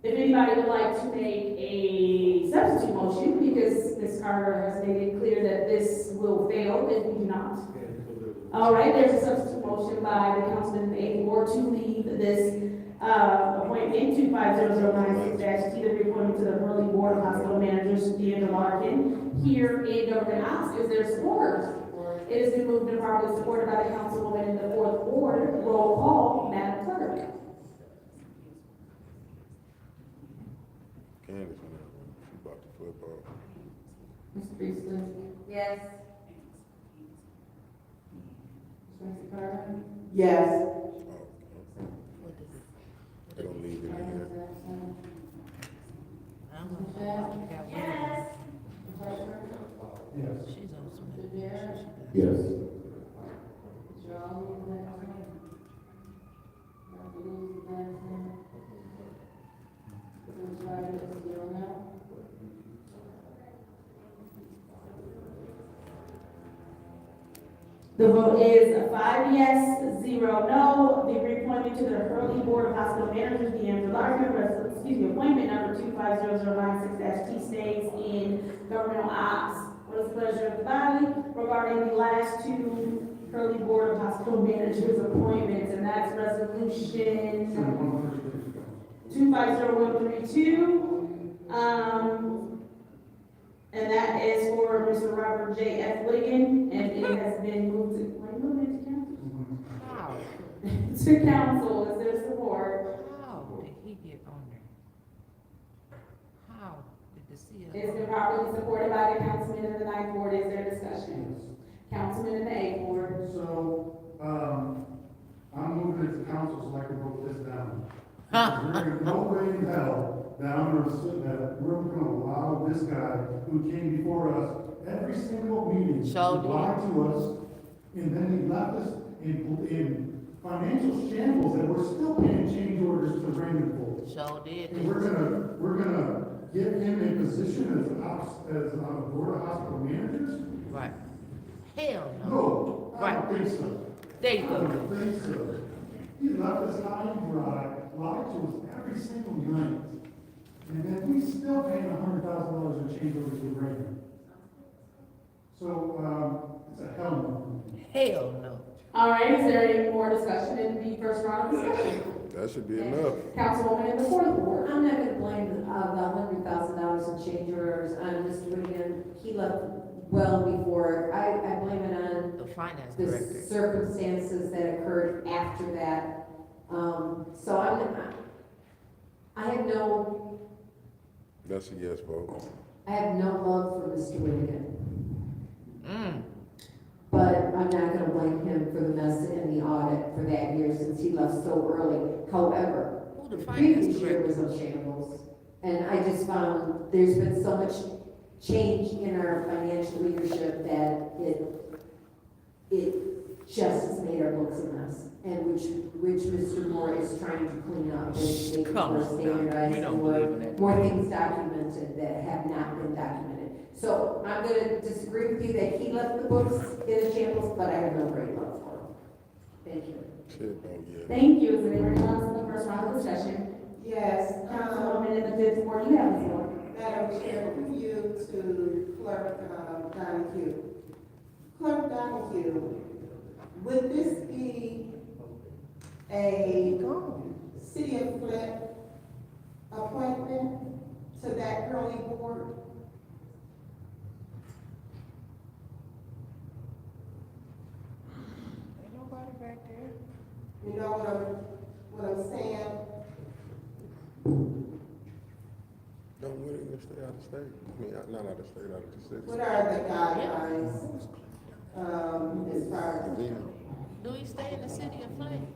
if anybody would like to make a substitute motion, because Ms. Carter has made it clear that this will fail if we do not. All right, there's a substitute motion by the councilman in the 8th Ward to leave this appointment 250096-T, the reappointment to the Hurley Board of Hospital Managers, Deandra Larkin, here in Government House. Is there support? It has been moved and properly supported by the councilwoman in the 4th Ward. Roll call, Madam Clerk. Candace, she about to flip off. Ms. Priestley? Yes. Mr. Carter? Yes. They don't leave it in here. Yes. She's on some. Yes. The vote is 5 yes, 0 no. The reappointment to the Hurley Board of Hospital Managers, Deandra Larkin, appointment number 250096-T stays in governmental ops. What is the pleasure of the body regarding the last two Hurley Board of Hospital Managers appointments, and that's resolution 250132. And that is for Mr. Robert J. F. Wiggin, and it has been moved to council. Is there support? How did he get on there? How did the CO? It's been properly supported by the councilman in the 9th Ward. Is there discussion? Councilman in the 8th Ward. So, I'm moving it to council so I can vote this down. There is no way in hell that we're gonna allow this guy who came before us every single meeting to lie to us, and then he left us in financial shambles that we're still paying change orders to Raymond for. So did. And we're gonna give him position as on the board of hospital managers? Right. Hell no. No, I Right. don't think so. There you I go. don't think so. He left us high and dry, lied to us every single night. And then we still paying $100,000 in change over to the revenue. So, it's a hell no. Hell no. All right, is there any more discussion in the first round of discussion? That should be enough. Councilwoman in the fourth ward. I'm not gonna blame the $100,000 in change orders on Mr. Whittigan. He left well before. I blame it on The finance the director. circumstances that occurred after that. So I have no, That's a yes vote. I have no love for Mr. Whittigan. Mm. But I'm not gonna blame him for the mess in the audit for that year since he left so early. However, Who the the finance previous year director? was a shambles. And I just found there's been so much change in our financial leadership that it just has made our books a mess. And which Mr. Moore is trying to clean up and make it Come more on, standardized, we don't believe in that. more things documented that have not been documented. So I'm gonna disagree with you that he left the books in a shambles, but I have no great love for him. Thank you. Shit, oh yeah. Thank you. Is there anyone else in the first round of discussion? Yes, Councilwoman in the fifth ward, you have the floor. Madam Chair, through you to Clerk Donahue. Clerk Donahue, would this be a City of Flint appointment to that curly board? Ain't nobody back there. You know what I'm saying? Don't really stay out of state. I mean, not out of state, out of the city. What are the guidelines, as far as? Do he stay in the city of Flint?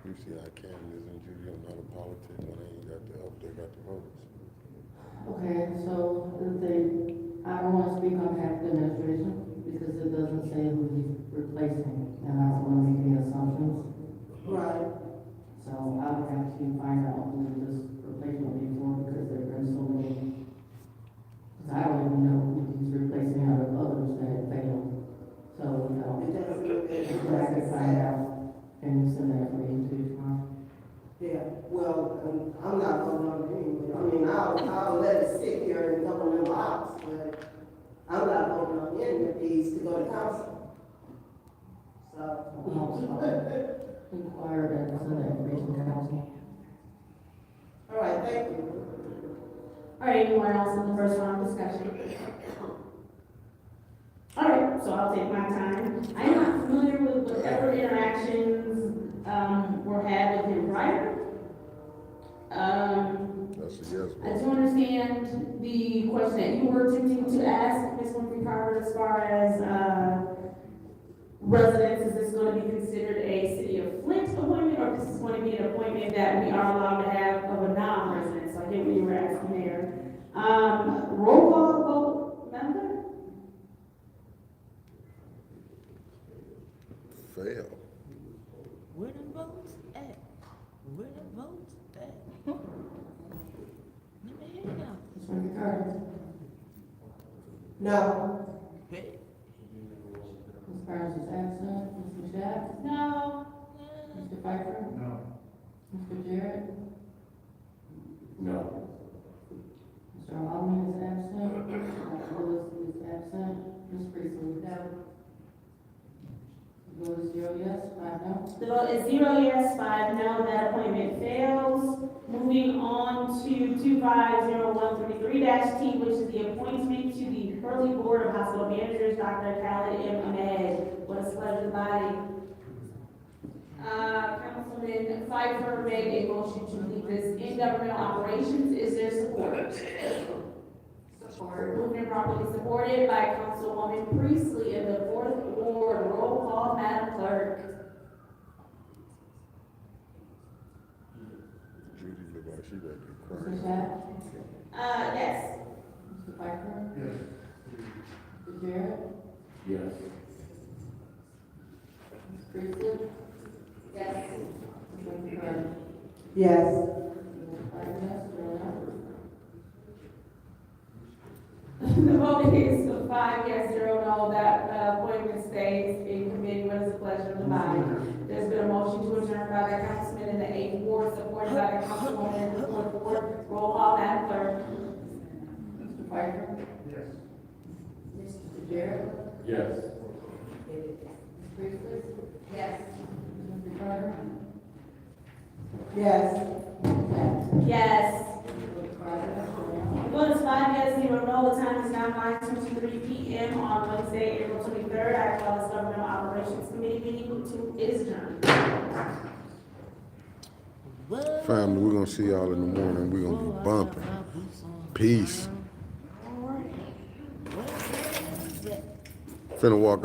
You see how candidates and Judy don't know the politics when they ain't got the help, they got the votes. Okay, so the thing, I don't want to speak on behalf of the administration because it doesn't say who he's replacing, and I don't want to make any assumptions. Right. So I would have to find out who this replacement will be for because there have been so many. Because I don't even know who he's replacing out of others that failed. So, I could find out and send that information to you tomorrow. Yeah, well, I'm not voting on it anyway. I mean, I'll let it sit here and go in the box, but I'm not voting on any of these to go to council. So. Inquire and send that information to council. All right, thank you. All right, anyone else in the first round of discussion? All right, so I'll take my time. I'm not familiar with whatever interactions were had with him prior. That's a yes I vote. do understand the question that you were attempting to ask, Ms. Winfrey Carter, as far as residents, is this going to be considered a City of Flint appointment, or this is going to be an appointment that we are allowed to have of a non-resident? So I get what you were asking there. Roll call vote, Madam Clerk? Fail. Where the votes at? Where the votes at? Let me hear now. Ms. Winfrey Carter. No. Hey. Ms. Burns is absent. Ms. Mashat? No. Mr. Pfeiffer? No. Mr. Jarrett? No. Mr. Alderman is absent. Dr. Lewis is absent. Ms. Priestley? No. The vote is 0 yes, 5 no. The vote is 0 yes, 5 no, that appointment fails. Moving on to 250133-T, which is the appointment to the Hurley Board of Hospital Managers, Dr. Khaled M. Ahmed. What is the pleasure of the body? Councilman Pfeiffer made a motion to leave this in governmental operations. Is there support? Support. Moved and properly supported by Councilwoman Priestley in the fourth ward. Roll call, Madam Clerk. Judy look like she ready to Ms. cry. Mashat? Yes. Mr. Pfeiffer? Yes. Mr. Mr. Jarrett? Yes. Ms. Priestley? Yes. Ms. Carter? Yes. 5 yes, 0 no. The vote is 5 yes, 0 no, that appointment stays in committee. What is the pleasure of the body? There's been a motion to adjourn by the councilman in the 8th ward, supported by the councilwoman in the 4th ward. Roll call, Madam Clerk. Mr. Pfeiffer? Yes. Mr. Jarrett? Yes. Ms. Priestley? Yes. Mr. Carter? Yes. Yes. 5 yes, 0 no. The vote is 5 yes, 0 no. The time is now 9:23 p.m. on Wednesday, April 23rd. I call this Governmental Operations Committee meeting to is adjourned. Family, we're gonna see y'all in the morning. We're gonna be bumping. Peace. Finna walk out.